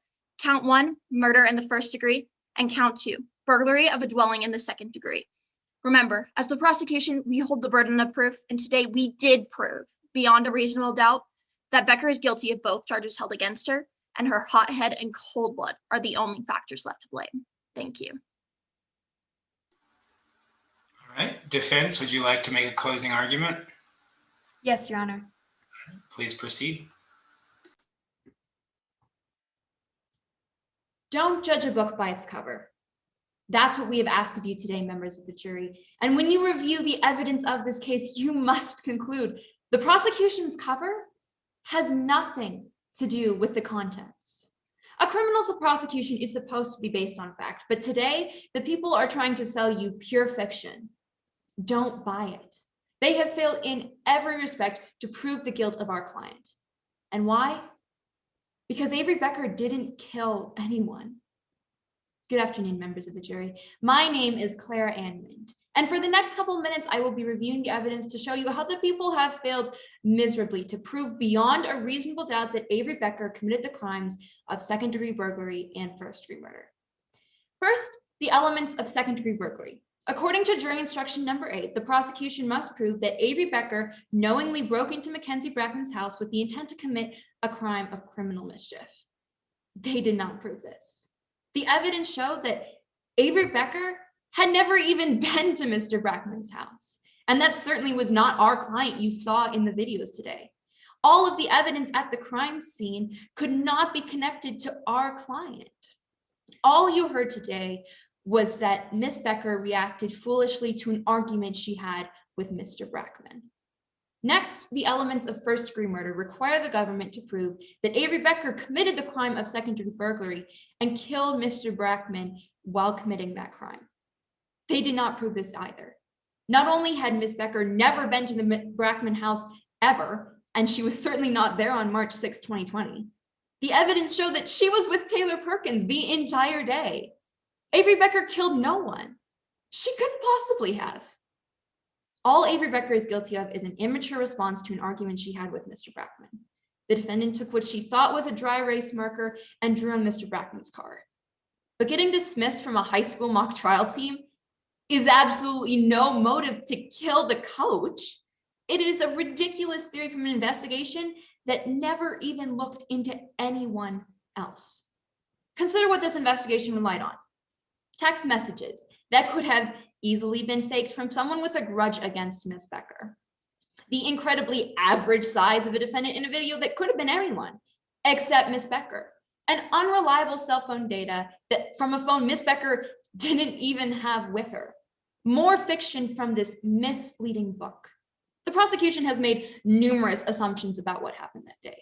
count 1, murder in the first degree, and count 2, burglary of a dwelling in the second degree. Remember, as the prosecution, we hold the burden of proof, and today we did prove, beyond a reasonable doubt, that Becker is guilty of both charges held against her, and her hot head and cold blood are the only factors left to blame. Thank you. All right, defense, would you like to make a closing argument? Yes, Your Honor. Please proceed. Don't judge a book by its cover. That's what we have asked of you today, members of the jury. And when you review the evidence of this case, you must conclude the prosecution's cover has nothing to do with the contents. A criminal prosecution is supposed to be based on fact, but today the people are trying to sell you pure fiction. Don't buy it. They have failed in every respect to prove the guilt of our client. And why? Because Avery Becker didn't kill anyone. Good afternoon, members of the jury. My name is Clara Ann Wind, and for the next couple of minutes, I will be reviewing the evidence to show you how the people have failed miserably to prove beyond a reasonable doubt that Avery Becker committed the crimes of second-degree burglary and first-degree murder. First, the elements of second-degree burglary. According to jury instruction number 8, the prosecution must prove that Avery Becker knowingly broke into Mackenzie Brackman's house with the intent to commit a crime of criminal mischief. They did not prove this. The evidence showed that Avery Becker had never even been to Mr. Brackman's house. And that certainly was not our client you saw in the videos today. All of the evidence at the crime scene could not be connected to our client. All you heard today was that Miss Becker reacted foolishly to an argument she had with Mr. Brackman. Next, the elements of first-degree murder require the government to prove that Avery Becker committed the crime of second-degree burglary and killed Mr. Brackman while committing that crime. They did not prove this either. Not only had Miss Becker never been to the Brackman house ever, and she was certainly not there on March 6, 2020, the evidence showed that she was with Taylor Perkins the entire day. Avery Becker killed no one. She couldn't possibly have. All Avery Becker is guilty of is an immature response to an argument she had with Mr. Brackman. The defendant took what she thought was a dry erase marker and drew on Mr. Brackman's car. But getting dismissed from a high school mock trial team is absolutely no motive to kill the coach. It is a ridiculous theory from an investigation that never even looked into anyone else. Consider what this investigation relied on. Text messages that could have easily been faked from someone with a grudge against Miss Becker. The incredibly average size of a defendant in a video that could have been anyone except Miss Becker. And unreliable cell phone data that from a phone Miss Becker didn't even have with her. More fiction from this misleading book. The prosecution has made numerous assumptions about what happened that day.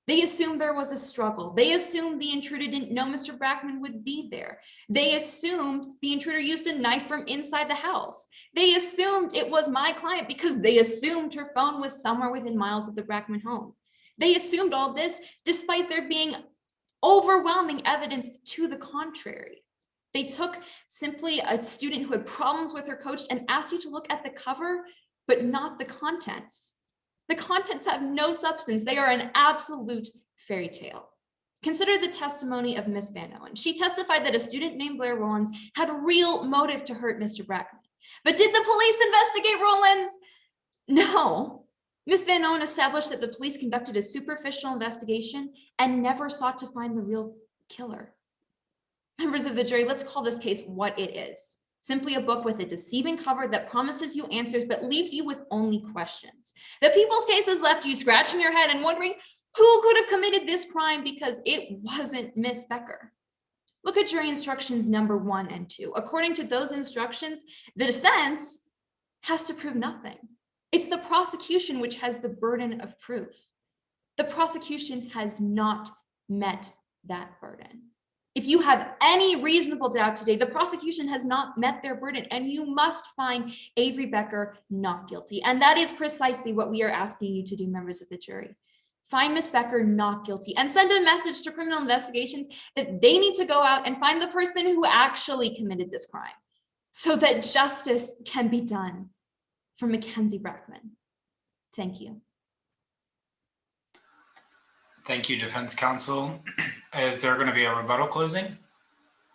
They assumed there was a struggle. They assumed the intruder didn't know Mr. Brackman would be there. They assumed the intruder used a knife from inside the house. They assumed it was my client because they assumed her phone was somewhere within miles of the Brackman home. They assumed all this despite there being overwhelming evidence to the contrary. They took simply a student who had problems with her coach and asked you to look at the cover, but not the contents. The contents have no substance. They are an absolute fairy tale. Consider the testimony of Miss Van Owen. She testified that a student named Blair Rollins had real motive to hurt Mr. Brackman. But did the police investigate Rollins? No. Miss Van Owen established that the police conducted a superficial investigation and never sought to find the real killer. Members of the jury, let's call this case what it is. Simply a book with a deceiving cover that promises you answers but leaves you with only questions. The People's Case has left you scratching your head and wondering who could have committed this crime because it wasn't Miss Becker. Look at jury instructions number 1 and 2. According to those instructions, the defense has to prove nothing. It's the prosecution which has the burden of proof. The prosecution has not met that burden. If you have any reasonable doubt today, the prosecution has not met their burden, and you must find Avery Becker not guilty. And that is precisely what we are asking you to do, members of the jury. Find Miss Becker not guilty and send a message to criminal investigations that they need to go out and find the person who actually committed this crime so that justice can be done for Mackenzie Brackman. Thank you. Thank you, defense counsel. Is there going to be a rebuttal closing?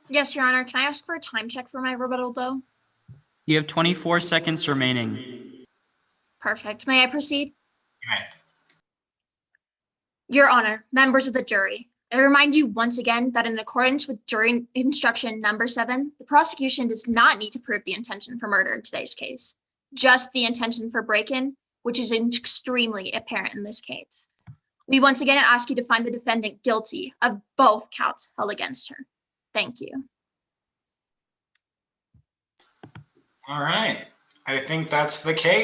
Yes, Your Honor. Can I ask for a time check for my rebuttal, though? You have 24 seconds remaining. Perfect. May I proceed? Right. Your Honor, members of the jury, I remind you once again that in accordance with jury instruction number 7, the prosecution does not need to prove the intention for murder in today's case, just the intention for break-in, which is extremely apparent in this case. We once again ask you to find the defendant guilty of both counts held against her. Thank you. All right. I think that's the case.